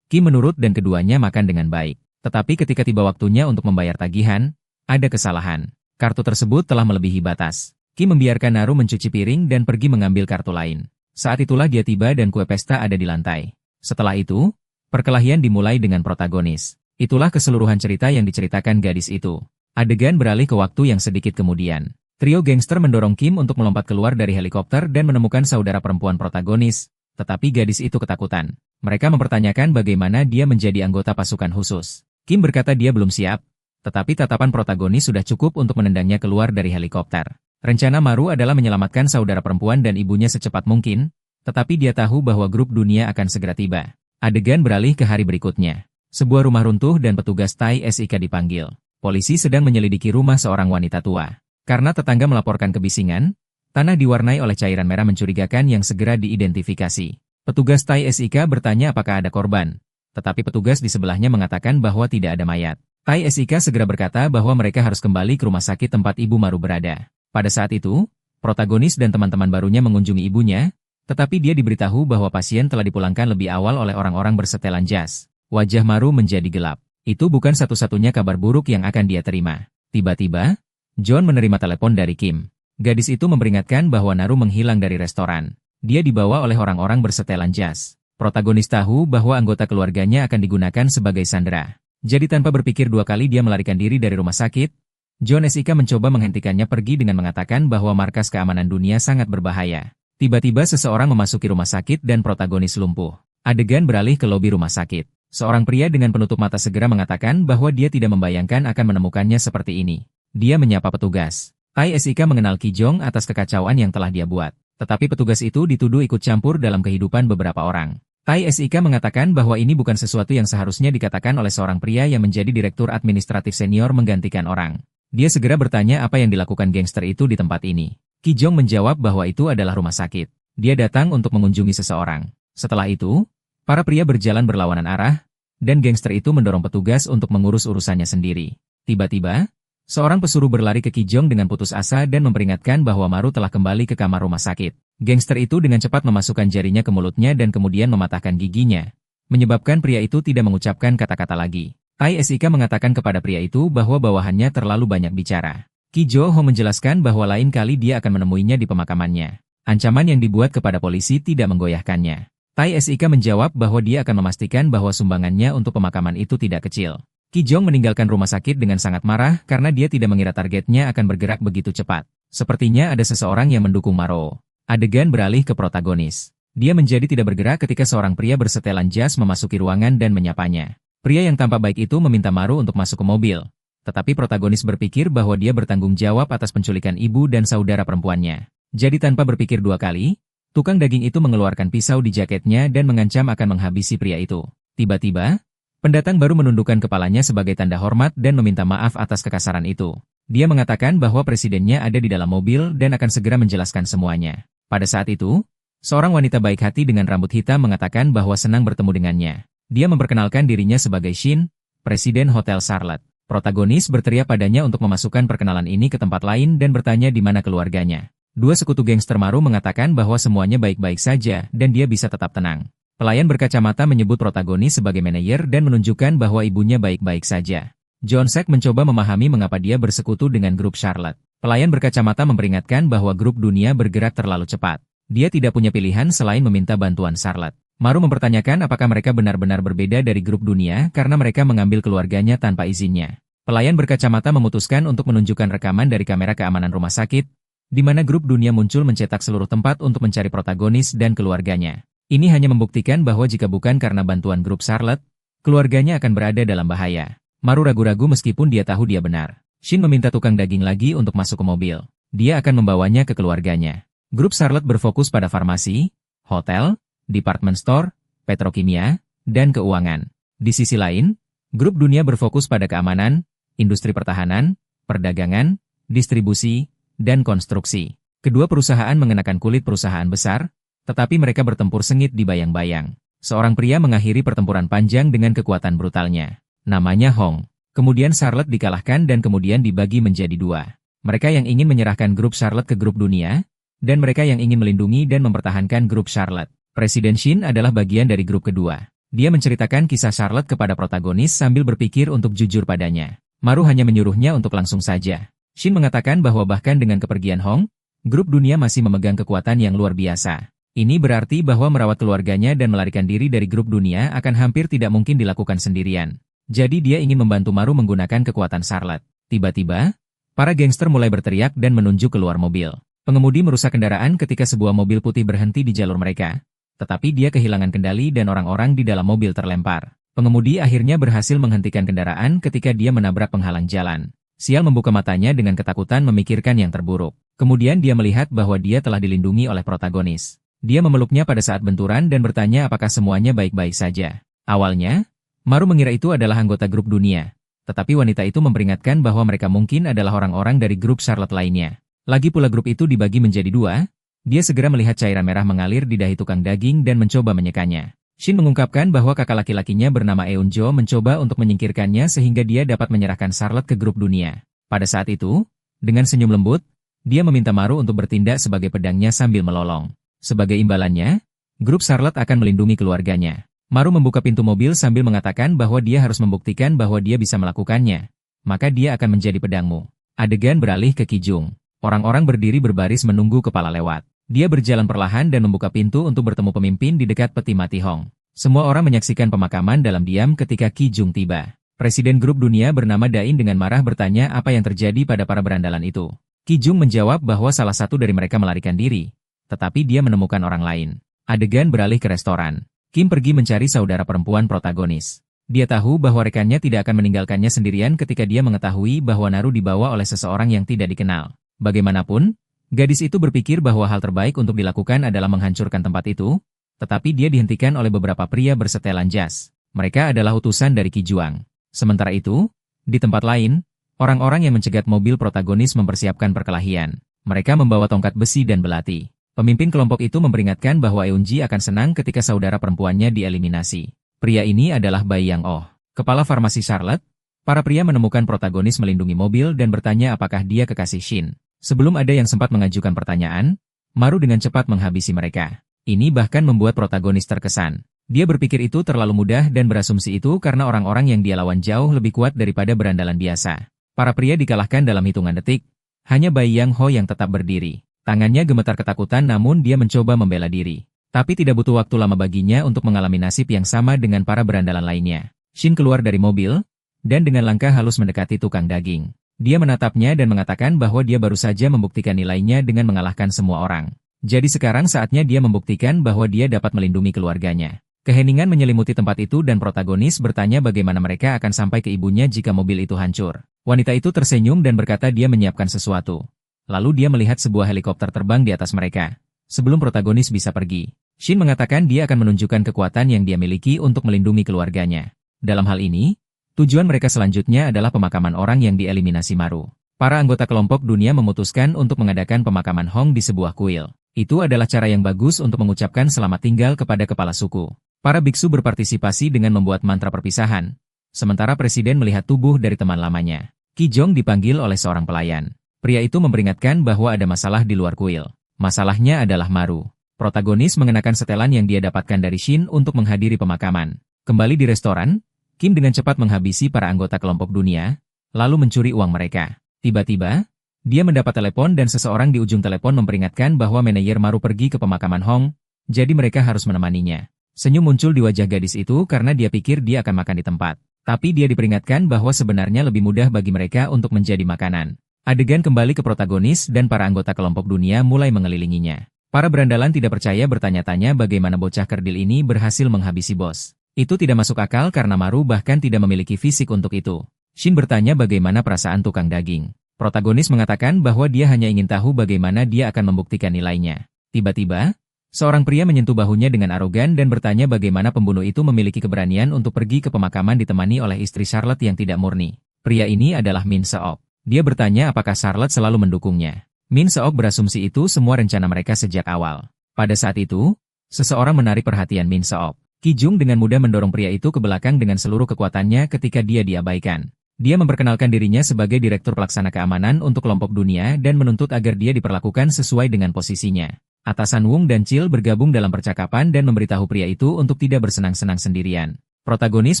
Kim menurut dan keduanya makan dengan baik. Tetapi ketika tiba waktunya untuk membayar tagihan, ada kesalahan. Kartu tersebut telah melebihi batas. Kim membiarkan Naru mencuci piring dan pergi mengambil kartu lain. Saat itulah dia tiba dan kue pesta ada di lantai. Setelah itu, perkelahian dimulai dengan protagonis. Itulah keseluruhan cerita yang diceritakan gadis itu. Adegan beralih ke waktu yang sedikit kemudian. Trio gangster mendorong Kim untuk melompat keluar dari helikopter dan menemukan saudara perempuan protagonis. Tetapi gadis itu ketakutan. Mereka mempertanyakan bagaimana dia menjadi anggota pasukan khusus. Kim berkata dia belum siap, tetapi tatapan protagonis sudah cukup untuk menendangnya keluar dari helikopter. Rencana Maru adalah menyelamatkan saudara perempuan dan ibunya secepat mungkin, tetapi dia tahu bahwa grup dunia akan segera tiba. Adegan beralih ke hari berikutnya. Sebuah rumah runtuh dan petugas Thai SIK dipanggil. Polisi sedang menyelidiki rumah seorang wanita tua. Karena tetangga melaporkan kebisingan, tanah diwarnai oleh cairan merah mencurigakan yang segera diidentifikasi. Petugas Thai SIK bertanya apakah ada korban, tetapi petugas di sebelahnya mengatakan bahwa tidak ada mayat. Thai SIK segera berkata bahwa mereka harus kembali ke rumah sakit tempat Ibu Maru berada. Pada saat itu, protagonis dan teman-teman barunya mengunjungi ibunya, tetapi dia diberitahu bahwa pasien telah dipulangkan lebih awal oleh orang-orang bersetelan jas. Wajah Maru menjadi gelap. Itu bukan satu-satunya kabar buruk yang akan dia terima. Tiba-tiba, John menerima telepon dari Kim. Gadis itu memperingatkan bahwa Naru menghilang dari restoran. Dia dibawa oleh orang-orang bersetelan jas. Protagonis tahu bahwa anggota keluarganya akan digunakan sebagai sandera. Jadi tanpa berpikir dua kali dia melarikan diri dari rumah sakit. John SIK mencoba menghentikannya pergi dengan mengatakan bahwa markas keamanan dunia sangat berbahaya. Tiba-tiba seseorang memasuki rumah sakit dan protagonis lumpuh. Adegan beralih ke lobi rumah sakit. Seorang pria dengan penutup mata segera mengatakan bahwa dia tidak membayangkan akan menemukannya seperti ini. Dia menyapa petugas. Thai SIK mengenal Ki Jong atas kekacauan yang telah dia buat. Tetapi petugas itu dituduh ikut campur dalam kehidupan beberapa orang. Thai SIK mengatakan bahwa ini bukan sesuatu yang seharusnya dikatakan oleh seorang pria yang menjadi direktur administratif senior menggantikan orang. Dia segera bertanya apa yang dilakukan gangster itu di tempat ini. Ki Jong menjawab bahwa itu adalah rumah sakit. Dia datang untuk mengunjungi seseorang. Setelah itu, para pria berjalan berlawanan arah, dan gangster itu mendorong petugas untuk mengurus urusannya sendiri. Tiba-tiba, seorang pesuruh berlari ke Ki Jong dengan putus asa dan memperingatkan bahwa Maru telah kembali ke kamar rumah sakit. Gangster itu dengan cepat memasukkan jarinya ke mulutnya dan kemudian mematahkan giginya, menyebabkan pria itu tidak mengucapkan kata-kata lagi. Thai SIK mengatakan kepada pria itu bahwa bawahannya terlalu banyak bicara. Ki Jo Ho menjelaskan bahwa lain kali dia akan menemuinya di pemakamannya. Ancaman yang dibuat kepada polisi tidak menggoyahkannya. Thai SIK menjawab bahwa dia akan memastikan bahwa sumbangannya untuk pemakaman itu tidak kecil. Ki Jong meninggalkan rumah sakit dengan sangat marah karena dia tidak mengira targetnya akan bergerak begitu cepat. Sepertinya ada seseorang yang mendukung Maro. Adegan beralih ke protagonis. Dia menjadi tidak bergerak ketika seorang pria bersetelan jas memasuki ruangan dan menyapanya. Pria yang tampak baik itu meminta Maro untuk masuk ke mobil. Tetapi protagonis berpikir bahwa dia bertanggung jawab atas penculikan ibu dan saudara perempuannya. Jadi tanpa berpikir dua kali, tukang daging itu mengeluarkan pisau di jaketnya dan mengancam akan menghabisi pria itu. Tiba-tiba, pendatang baru menundukkan kepalanya sebagai tanda hormat dan meminta maaf atas kekasaran itu. Dia mengatakan bahwa presidennya ada di dalam mobil dan akan segera menjelaskan semuanya. Pada saat itu, seorang wanita baik hati dengan rambut hitam mengatakan bahwa senang bertemu dengannya. Dia memperkenalkan dirinya sebagai Shin, Presiden Hotel Charlotte. Protagonis berteriak padanya untuk memasukkan perkenalan ini ke tempat lain dan bertanya di mana keluarganya. Dua sekutu gangster Maru mengatakan bahwa semuanya baik-baik saja dan dia bisa tetap tenang. Pelayan berkacamata menyebut protagonis sebagai manajer dan menunjukkan bahwa ibunya baik-baik saja. John Sek mencoba memahami mengapa dia bersekutu dengan grup Charlotte. Pelayan berkacamata memperingatkan bahwa grup dunia bergerak terlalu cepat. Dia tidak punya pilihan selain meminta bantuan Charlotte. Maru mempertanyakan apakah mereka benar-benar berbeda dari grup dunia karena mereka mengambil keluarganya tanpa izinnya. Pelayan berkacamata memutuskan untuk menunjukkan rekaman dari kamera keamanan rumah sakit, di mana grup dunia muncul mencetak seluruh tempat untuk mencari protagonis dan keluarganya. Ini hanya membuktikan bahwa jika bukan karena bantuan grup Charlotte, keluarganya akan berada dalam bahaya. Maru ragu-ragu meskipun dia tahu dia benar. Shin meminta tukang daging lagi untuk masuk ke mobil. Dia akan membawanya ke keluarganya. Grup Charlotte berfokus pada farmasi, hotel, department store, petrokimia, dan keuangan. Di sisi lain, grup dunia berfokus pada keamanan, industri pertahanan, perdagangan, distribusi, dan konstruksi. Kedua perusahaan mengenakan kulit perusahaan besar, tetapi mereka bertempur sengit di bayang-bayang. Seorang pria mengakhiri pertempuran panjang dengan kekuatan brutalnya. Namanya Hong. Kemudian Charlotte dikalahkan dan kemudian dibagi menjadi dua. Mereka yang ingin menyerahkan grup Charlotte ke grup dunia, dan mereka yang ingin melindungi dan mempertahankan grup Charlotte. Presiden Shin adalah bagian dari grup kedua. Dia menceritakan kisah Charlotte kepada protagonis sambil berpikir untuk jujur padanya. Maru hanya menyuruhnya untuk langsung saja. Shin mengatakan bahwa bahkan dengan kepergian Hong, grup dunia masih memegang kekuatan yang luar biasa. Ini berarti bahwa merawat keluarganya dan melarikan diri dari grup dunia akan hampir tidak mungkin dilakukan sendirian. Jadi dia ingin membantu Maru menggunakan kekuatan Charlotte. Tiba-tiba, para gangster mulai berteriak dan menunjuk keluar mobil. Pengemudi merusak kendaraan ketika sebuah mobil putih berhenti di jalur mereka. Tetapi dia kehilangan kendali dan orang-orang di dalam mobil terlempar. Pengemudi akhirnya berhasil menghentikan kendaraan ketika dia menabrak penghalang jalan. Sial membuka matanya dengan ketakutan memikirkan yang terburuk. Kemudian dia melihat bahwa dia telah dilindungi oleh protagonis. Dia memeluknya pada saat benturan dan bertanya apakah semuanya baik-baik saja. Awalnya, Maru mengira itu adalah anggota grup dunia. Tetapi wanita itu memperingatkan bahwa mereka mungkin adalah orang-orang dari grup Charlotte lainnya. Lagi pula grup itu dibagi menjadi dua, dia segera melihat cairan merah mengalir di dahi tukang daging dan mencoba menyekanya. Shin mengungkapkan bahwa kakak laki-lakinya bernama Eunjo mencoba untuk menyingkirkannya sehingga dia dapat menyerahkan Charlotte ke grup dunia. Pada saat itu, dengan senyum lembut, dia meminta Maru untuk bertindak sebagai pedangnya sambil melolong. Sebagai imbalannya, grup Charlotte akan melindungi keluarganya. Maru membuka pintu mobil sambil mengatakan bahwa dia harus membuktikan bahwa dia bisa melakukannya. Maka dia akan menjadi pedangmu. Adegan beralih ke Kijung. Orang-orang berdiri berbaris menunggu kepala lewat. Dia berjalan perlahan dan membuka pintu untuk bertemu pemimpin di dekat peti mati Hong. Semua orang menyaksikan pemakaman dalam diam ketika Kijung tiba. Presiden grup dunia bernama Dain dengan marah bertanya apa yang terjadi pada para berandalan itu. Kijung menjawab bahwa salah satu dari mereka melarikan diri. Tetapi dia menemukan orang lain. Adegan beralih ke restoran. Kim pergi mencari saudara perempuan protagonis. Dia tahu bahwa rekannya tidak akan meninggalkannya sendirian ketika dia mengetahui bahwa Naru dibawa oleh seseorang yang tidak dikenal. Bagaimanapun, gadis itu berpikir bahwa hal terbaik untuk dilakukan adalah menghancurkan tempat itu, tetapi dia dihentikan oleh beberapa pria bersetelan jas. Mereka adalah utusan dari Ki Juang. Sementara itu, di tempat lain, orang-orang yang mencegat mobil protagonis mempersiapkan perkelahian. Mereka membawa tongkat besi dan belati. Pemimpin kelompok itu memperingatkan bahwa Eunji akan senang ketika saudara perempuannya dieliminasi. Pria ini adalah Bai Yang Oh, kepala farmasi Charlotte. Para pria menemukan protagonis melindungi mobil dan bertanya apakah dia kekasih Shin. Sebelum ada yang sempat mengajukan pertanyaan, Maru dengan cepat menghabisi mereka. Ini bahkan membuat protagonis terkesan. Dia berpikir itu terlalu mudah dan berasumsi itu karena orang-orang yang dia lawan jauh lebih kuat daripada berandalan biasa. Para pria dikalahkan dalam hitungan detik. Hanya Bai Yang Ho yang tetap berdiri. Tangannya gemetar ketakutan namun dia mencoba membela diri. Tapi tidak butuh waktu lama baginya untuk mengalami nasib yang sama dengan para berandalan lainnya. Shin keluar dari mobil, dan dengan langkah halus mendekati tukang daging. Dia menatapnya dan mengatakan bahwa dia baru saja membuktikan nilainya dengan mengalahkan semua orang. Jadi sekarang saatnya dia membuktikan bahwa dia dapat melindungi keluarganya. Keheningan menyelimuti tempat itu dan protagonis bertanya bagaimana mereka akan sampai ke ibunya jika mobil itu hancur. Wanita itu tersenyum dan berkata dia menyiapkan sesuatu. Lalu dia melihat sebuah helikopter terbang di atas mereka. Sebelum protagonis bisa pergi, Shin mengatakan dia akan menunjukkan kekuatan yang dia miliki untuk melindungi keluarganya. Dalam hal ini, tujuan mereka selanjutnya adalah pemakaman orang yang dieliminasi Maru. Para anggota kelompok dunia memutuskan untuk mengadakan pemakaman Hong di sebuah kuil. Itu adalah cara yang bagus untuk mengucapkan selamat tinggal kepada kepala suku. Para biksu berpartisipasi dengan membuat mantra perpisahan. Sementara presiden melihat tubuh dari teman lamanya. Ki Jong dipanggil oleh seorang pelayan. Pria itu memperingatkan bahwa ada masalah di luar kuil. Masalahnya adalah Maru. Protagonis mengenakan setelan yang dia dapatkan dari Shin untuk menghadiri pemakaman. Kembali di restoran, Kim dengan cepat menghabisi para anggota kelompok dunia, lalu mencuri uang mereka. Tiba-tiba, dia mendapat telepon dan seseorang di ujung telepon memperingatkan bahwa manajer Maru pergi ke pemakaman Hong, jadi mereka harus menemaninya. Senyum muncul di wajah gadis itu karena dia pikir dia akan makan di tempat. Tapi dia diperingatkan bahwa sebenarnya lebih mudah bagi mereka untuk menjadi makanan. Adegan kembali ke protagonis dan para anggota kelompok dunia mulai mengelilinginya. Para berandalan tidak percaya bertanya-tanya bagaimana bocah kerdil ini berhasil menghabisi bos. Itu tidak masuk akal karena Maru bahkan tidak memiliki fisik untuk itu. Shin bertanya bagaimana perasaan tukang daging. Protagonis mengatakan bahwa dia hanya ingin tahu bagaimana dia akan membuktikan nilainya. Tiba-tiba, seorang pria menyentuh bahunya dengan arogan dan bertanya bagaimana pembunuh itu memiliki keberanian untuk pergi ke pemakaman ditemani oleh istri Charlotte yang tidak murni. Pria ini adalah Min Seok. Dia bertanya apakah Charlotte selalu mendukungnya. Min Seok berasumsi itu semua rencana mereka sejak awal. Pada saat itu, seseorang menarik perhatian Min Seok. Ki Jung dengan mudah mendorong pria itu ke belakang dengan seluruh kekuatannya ketika dia diabaikan. Dia memperkenalkan dirinya sebagai Direktur Pelaksana Keamanan untuk kelompok dunia dan menuntut agar dia diperlakukan sesuai dengan posisinya. Atasan Wung dan Chil bergabung dalam percakapan dan memberitahu pria itu untuk tidak bersenang-senang sendirian. Protagonis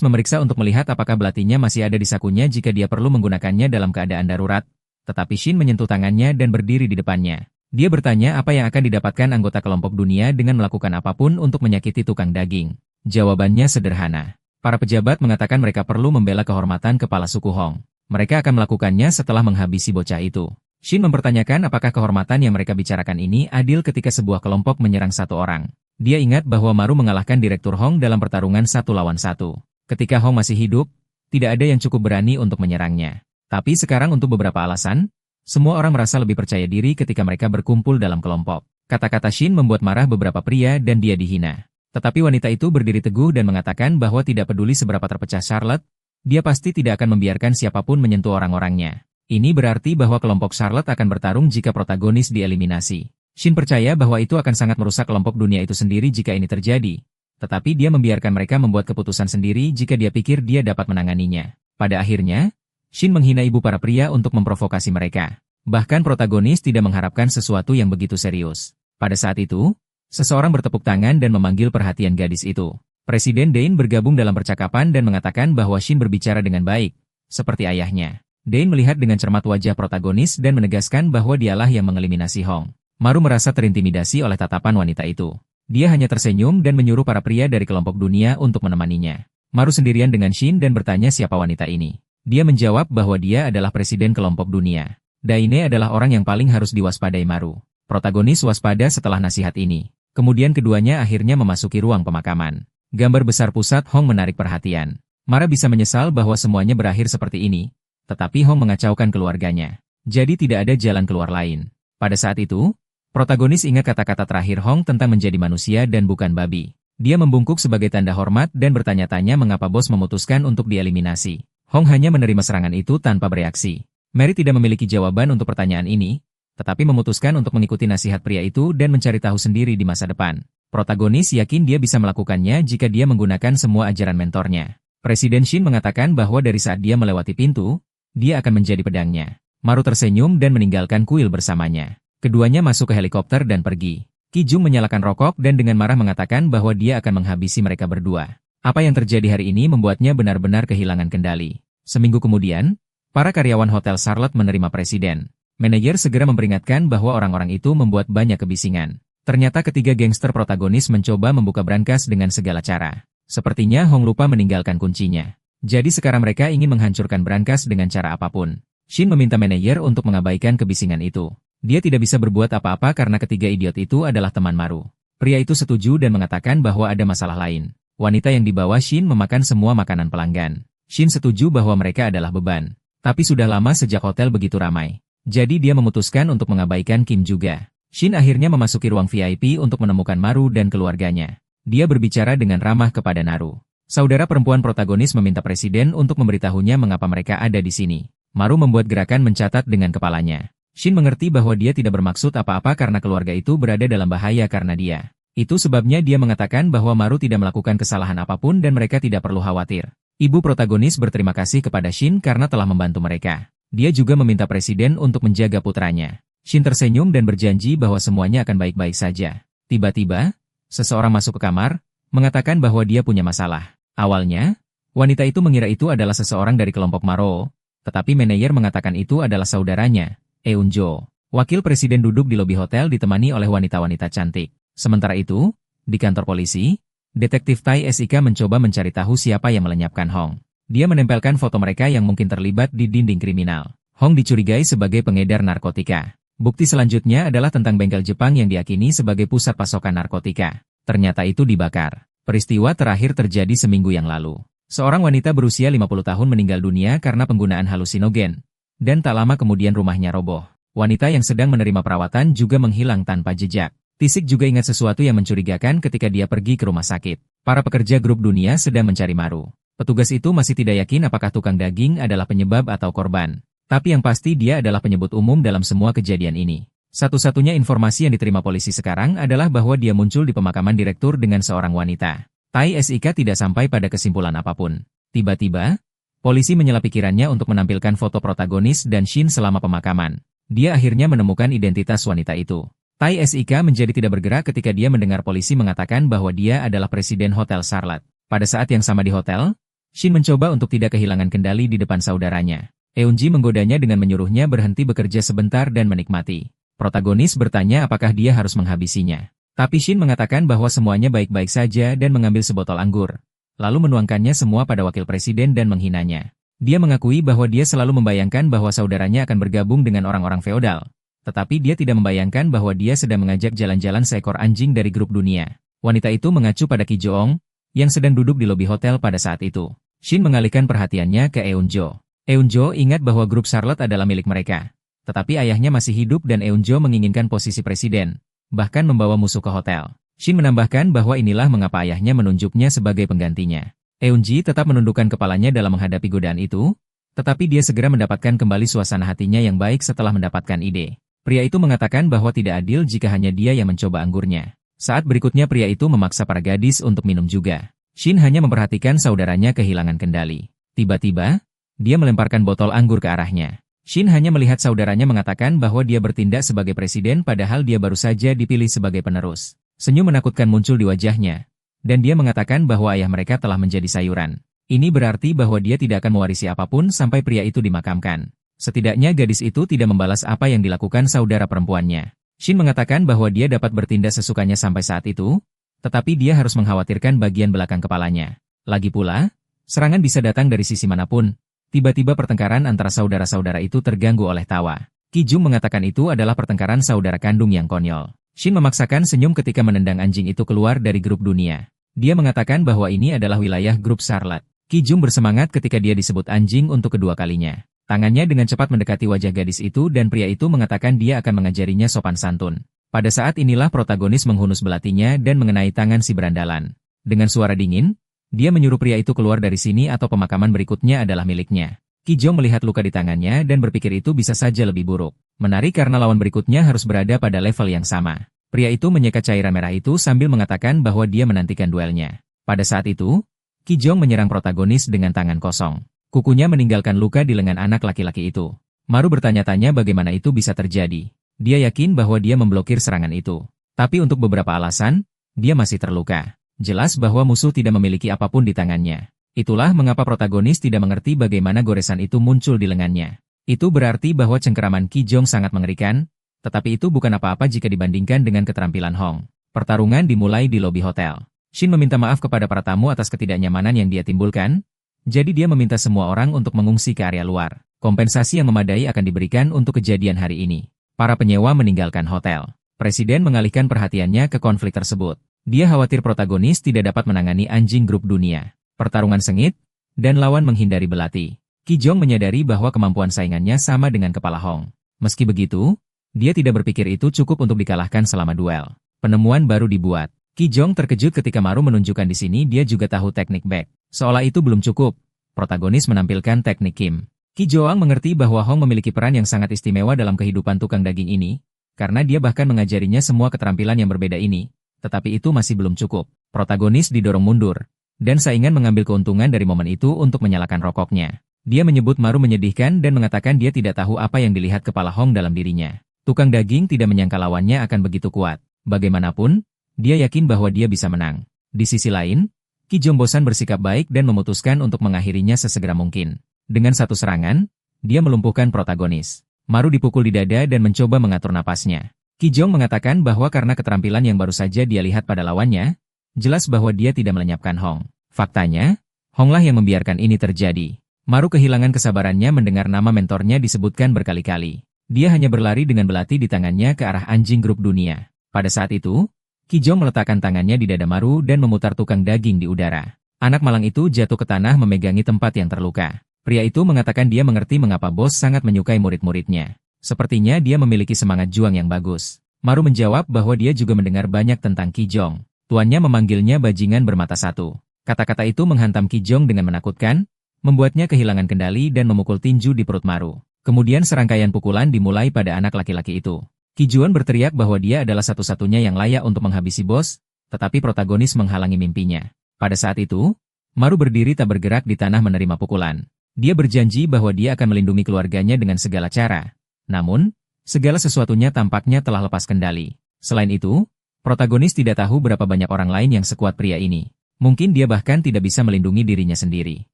memeriksa untuk melihat apakah belatinya masih ada di sakunya jika dia perlu menggunakannya dalam keadaan darurat, tetapi Shin menyentuh tangannya dan berdiri di depannya. Dia bertanya apa yang akan didapatkan anggota kelompok dunia dengan melakukan apapun untuk menyakiti tukang daging. Jawabannya sederhana. Para pejabat mengatakan mereka perlu membela kehormatan kepala suku Hong. Mereka akan melakukannya setelah menghabisi bocah itu. Shin mempertanyakan apakah kehormatan yang mereka bicarakan ini adil ketika sebuah kelompok menyerang satu orang. Dia ingat bahwa Maru mengalahkan Direktur Hong dalam pertarungan 1 lawan 1. Ketika Hong masih hidup, tidak ada yang cukup berani untuk menyerangnya. Tapi sekarang untuk beberapa alasan, semua orang merasa lebih percaya diri ketika mereka berkumpul dalam kelompok. Kata-kata Shin membuat marah beberapa pria dan dia dihina. Tetapi wanita itu berdiri teguh dan mengatakan bahwa tidak peduli seberapa terpecah Charlotte, dia pasti tidak akan membiarkan siapapun menyentuh orang-orangnya. Ini berarti bahwa kelompok Charlotte akan bertarung jika protagonis dieliminasi. Shin percaya bahwa itu akan sangat merusak kelompok dunia itu sendiri jika ini terjadi. Tetapi dia membiarkan mereka membuat keputusan sendiri jika dia pikir dia dapat menanganinya. Pada akhirnya, Shin menghina ibu para pria untuk memprovokasi mereka. Bahkan protagonis tidak mengharapkan sesuatu yang begitu serius. Pada saat itu, seseorang bertepuk tangan dan memanggil perhatian gadis itu. Presiden Dane bergabung dalam percakapan dan mengatakan bahwa Shin berbicara dengan baik, seperti ayahnya. Dane melihat dengan cermat wajah protagonis dan menegaskan bahwa dialah yang mengeliminasi Hong. Maru merasa terintimidasi oleh tatapan wanita itu. Dia hanya tersenyum dan menyuruh para pria dari kelompok dunia untuk menemaninya. Maru sendirian dengan Shin dan bertanya siapa wanita ini. Dia menjawab bahwa dia adalah presiden kelompok dunia. Daine adalah orang yang paling harus diwaspadai Maru. Protagonis waspada setelah nasihat ini. Kemudian keduanya akhirnya memasuki ruang pemakaman. Gambar besar pusat Hong menarik perhatian. Mara bisa menyesal bahwa semuanya berakhir seperti ini, tetapi Hong mengacaukan keluarganya. Jadi tidak ada jalan keluar lain. Pada saat itu, protagonis ingat kata-kata terakhir Hong tentang menjadi manusia dan bukan babi. Dia membungkuk sebagai tanda hormat dan bertanya-tanya mengapa bos memutuskan untuk dieliminasi. Hong hanya menerima serangan itu tanpa bereaksi. Mary tidak memiliki jawaban untuk pertanyaan ini, tetapi memutuskan untuk mengikuti nasihat pria itu dan mencari tahu sendiri di masa depan. Protagonis yakin dia bisa melakukannya jika dia menggunakan semua ajaran mentornya. Presiden Shin mengatakan bahwa dari saat dia melewati pintu, dia akan menjadi pedangnya. Maru tersenyum dan meninggalkan kuil bersamanya. Keduanya masuk ke helikopter dan pergi. Ki Jung menyalakan rokok dan dengan marah mengatakan bahwa dia akan menghabisi mereka berdua. Apa yang terjadi hari ini membuatnya benar-benar kehilangan kendali. Seminggu kemudian, para karyawan Hotel Charlotte menerima presiden. Manajer segera memperingatkan bahwa orang-orang itu membuat banyak kebisingan. Ternyata ketiga gangster protagonis mencoba membuka brankas dengan segala cara. Sepertinya Hong lupa meninggalkan kuncinya. Jadi sekarang mereka ingin menghancurkan brankas dengan cara apapun. Shin meminta manajer untuk mengabaikan kebisingan itu. Dia tidak bisa berbuat apa-apa karena ketiga idiot itu adalah teman Maru. Pria itu setuju dan mengatakan bahwa ada masalah lain. Wanita yang dibawa Shin memakan semua makanan pelanggan. Shin setuju bahwa mereka adalah beban. Tapi sudah lama sejak hotel begitu ramai. Jadi dia memutuskan untuk mengabaikan Kim juga. Shin akhirnya memasuki ruang VIP untuk menemukan Maru dan keluarganya. Dia berbicara dengan ramah kepada Naru. Saudara perempuan protagonis meminta presiden untuk memberitahunya mengapa mereka ada di sini. Maru membuat gerakan mencatat dengan kepalanya. Shin mengerti bahwa dia tidak bermaksud apa-apa karena keluarga itu berada dalam bahaya karena dia. Itu sebabnya dia mengatakan bahwa Maru tidak melakukan kesalahan apapun dan mereka tidak perlu khawatir. Ibu protagonis berterima kasih kepada Shin karena telah membantu mereka. Dia juga meminta presiden untuk menjaga putranya. Shin tersenyum dan berjanji bahwa semuanya akan baik-baik saja. Tiba-tiba, seseorang masuk ke kamar, mengatakan bahwa dia punya masalah. Awalnya, wanita itu mengira itu adalah seseorang dari kelompok Maro, tetapi manajer mengatakan itu adalah saudaranya, Eunjo. Wakil presiden duduk di lobi hotel ditemani oleh wanita-wanita cantik. Sementara itu, di kantor polisi, detektif Tai Sik mencoba mencari tahu siapa yang melenyapkan Hong. Dia menempelkan foto mereka yang mungkin terlibat di dinding kriminal. Hong dicurigai sebagai pengedar narkotika. Bukti selanjutnya adalah tentang bengkel Jepang yang diyakini sebagai pusat pasokan narkotika. Ternyata itu dibakar. Peristiwa terakhir terjadi seminggu yang lalu. Seorang wanita berusia 50 tahun meninggal dunia karena penggunaan halusinogen. Dan tak lama kemudian rumahnya roboh. Wanita yang sedang menerima perawatan juga menghilang tanpa jejak. Tisik juga ingat sesuatu yang mencurigakan ketika dia pergi ke rumah sakit. Para pekerja grup dunia sedang mencari Maru. Petugas itu masih tidak yakin apakah tukang daging adalah penyebab atau korban. Tapi yang pasti dia adalah penyebut umum dalam semua kejadian ini. Satu-satunya informasi yang diterima polisi sekarang adalah bahwa dia muncul di pemakaman direktur dengan seorang wanita. Tai Sik tidak sampai pada kesimpulan apapun. Tiba-tiba, Polisi menyela pikirannya untuk menampilkan foto protagonis dan Shin selama pemakaman. Dia akhirnya menemukan identitas wanita itu. Tai Sik menjadi tidak bergerak ketika dia mendengar polisi mengatakan bahwa dia adalah presiden Hotel Charlotte. Pada saat yang sama di hotel, Shin mencoba untuk tidak kehilangan kendali di depan saudaranya. Eunji menggodanya dengan menyuruhnya berhenti bekerja sebentar dan menikmati. Protagonis bertanya apakah dia harus menghabisinya. Tapi Shin mengatakan bahwa semuanya baik-baik saja dan mengambil sebotol anggur. Lalu menuangkannya semua pada wakil presiden dan menghinanya. Dia mengakui bahwa dia selalu membayangkan bahwa saudaranya akan bergabung dengan orang-orang feodal. Tetapi dia tidak membayangkan bahwa dia sedang mengajak jalan-jalan seekor anjing dari grup dunia. Wanita itu mengacu pada Ki Joong, yang sedang duduk di lobi hotel pada saat itu. Shin mengalihkan perhatiannya ke Eunjo. Eunjo ingat bahwa grup Charlotte adalah milik mereka. Tetapi ayahnya masih hidup dan Eunjo menginginkan posisi presiden, bahkan membawa musuh ke hotel. Shin menambahkan bahwa inilah mengapa ayahnya menunjuknya sebagai penggantinya. Eunji tetap menundukkan kepalanya dalam menghadapi godaan itu, tetapi dia segera mendapatkan kembali suasana hatinya yang baik setelah mendapatkan ide. Pria itu mengatakan bahwa tidak adil jika hanya dia yang mencoba anggurnya. Saat berikutnya pria itu memaksa para gadis untuk minum juga. Shin hanya memperhatikan saudaranya kehilangan kendali. Tiba-tiba, dia melemparkan botol anggur ke arahnya. Shin hanya melihat saudaranya mengatakan bahwa dia bertindak sebagai presiden padahal dia baru saja dipilih sebagai penerus. Senyum menakutkan muncul di wajahnya. Dan dia mengatakan bahwa ayah mereka telah menjadi sayuran. Ini berarti bahwa dia tidak akan mewarisi apapun sampai pria itu dimakamkan. Setidaknya gadis itu tidak membalas apa yang dilakukan saudara perempuannya. Shin mengatakan bahwa dia dapat bertindak sesukanya sampai saat itu, tetapi dia harus mengkhawatirkan bagian belakang kepalanya. Lagi pula, serangan bisa datang dari sisi manapun. Tiba-tiba pertengkaran antara saudara-saudara itu terganggu oleh tawa. Ki Jung mengatakan itu adalah pertengkaran saudara kandung yang konyol. Shin memaksakan senyum ketika menendang anjing itu keluar dari grup dunia. Dia mengatakan bahwa ini adalah wilayah grup Charlotte. Ki Jung bersemangat ketika dia disebut anjing untuk kedua kalinya. Tangannya dengan cepat mendekati wajah gadis itu dan pria itu mengatakan dia akan mengajarinya sopan santun. Pada saat inilah protagonis menghunus belatinya dan mengenai tangan si berandalan. Dengan suara dingin, dia menyuruh pria itu keluar dari sini atau pemakaman berikutnya adalah miliknya. Ki Jong melihat luka di tangannya dan berpikir itu bisa saja lebih buruk. Menarik karena lawan berikutnya harus berada pada level yang sama. Pria itu menyekat cairan merah itu sambil mengatakan bahwa dia menantikan duelnya. Pada saat itu, Ki Jong menyerang protagonis dengan tangan kosong. Kukunya meninggalkan luka di lengan anak laki-laki itu. Maru bertanya-tanya bagaimana itu bisa terjadi. Dia yakin bahwa dia memblokir serangan itu. Tapi untuk beberapa alasan, dia masih terluka. Jelas bahwa musuh tidak memiliki apapun di tangannya. Itulah mengapa protagonis tidak mengerti bagaimana goresan itu muncul di lengannya. Itu berarti bahwa cengkeraman Ki Jong sangat mengerikan, tetapi itu bukan apa-apa jika dibandingkan dengan keterampilan Hong. Pertarungan dimulai di lobi hotel. Shin meminta maaf kepada para tamu atas ketidaknyamanan yang dia timbulkan, jadi dia meminta semua orang untuk mengungsi ke area luar. Kompensasi yang memadai akan diberikan untuk kejadian hari ini. Para penyewa meninggalkan hotel. Presiden mengalihkan perhatiannya ke konflik tersebut. Dia khawatir protagonis tidak dapat menangani anjing grup dunia. Pertarungan sengit, dan lawan menghindari belati. Ki Jong menyadari bahwa kemampuan saingannya sama dengan kepala Hong. Meski begitu, dia tidak berpikir itu cukup untuk dikalahkan selama duel. Penemuan baru dibuat. Ki Jong terkejut ketika Maru menunjukkan di sini dia juga tahu teknik back. Seolah itu belum cukup, protagonis menampilkan teknik Kim. Ki Joang mengerti bahwa Hong memiliki peran yang sangat istimewa dalam kehidupan tukang daging ini, karena dia bahkan mengajarinya semua keterampilan yang berbeda ini. Tetapi itu masih belum cukup. Protagonis didorong mundur, dan saingan mengambil keuntungan dari momen itu untuk menyalakan rokoknya. Dia menyebut Maru menyedihkan dan mengatakan dia tidak tahu apa yang dilihat kepala Hong dalam dirinya. Tukang daging tidak menyangka lawannya akan begitu kuat. Bagaimanapun, dia yakin bahwa dia bisa menang. Di sisi lain, Ki Jong bosan bersikap baik dan memutuskan untuk mengakhirinya sesegera mungkin. Dengan satu serangan, dia melumpuhkan protagonis. Maru dipukul di dada dan mencoba mengatur napasnya. Ki Jong mengatakan bahwa karena keterampilan yang baru saja dia lihat pada lawannya, jelas bahwa dia tidak melenyapkan Hong. Faktanya, Honglah yang membiarkan ini terjadi. Maru kehilangan kesabarannya mendengar nama mentornya disebutkan berkali-kali. Dia hanya berlari dengan belati di tangannya ke arah anjing grup dunia. Pada saat itu, Ki Jong meletakkan tangannya di dada Maru dan memutar tukang daging di udara. Anak malang itu jatuh ke tanah memegangi tempat yang terluka. Pria itu mengatakan dia mengerti mengapa bos sangat menyukai murid-muridnya. Sepertinya dia memiliki semangat juang yang bagus. Maru menjawab bahwa dia juga mendengar banyak tentang Ki Jong. Tuannya memanggilnya bajingan bermata satu. Kata-kata itu menghantam Ki Jong dengan menakutkan, membuatnya kehilangan kendali dan memukul tinju di perut Maru. Kemudian serangkaian pukulan dimulai pada anak laki-laki itu. Ki Juan berteriak bahwa dia adalah satu-satunya yang layak untuk menghabisi bos, tetapi protagonis menghalangi mimpinya. Pada saat itu, Maru berdiri tak bergerak di tanah menerima pukulan. Dia berjanji bahwa dia akan melindungi keluarganya dengan segala cara. Namun, segala sesuatunya tampaknya telah lepas kendali. Selain itu, protagonis tidak tahu berapa banyak orang lain yang sekuat pria ini. Mungkin dia bahkan tidak bisa melindungi dirinya sendiri.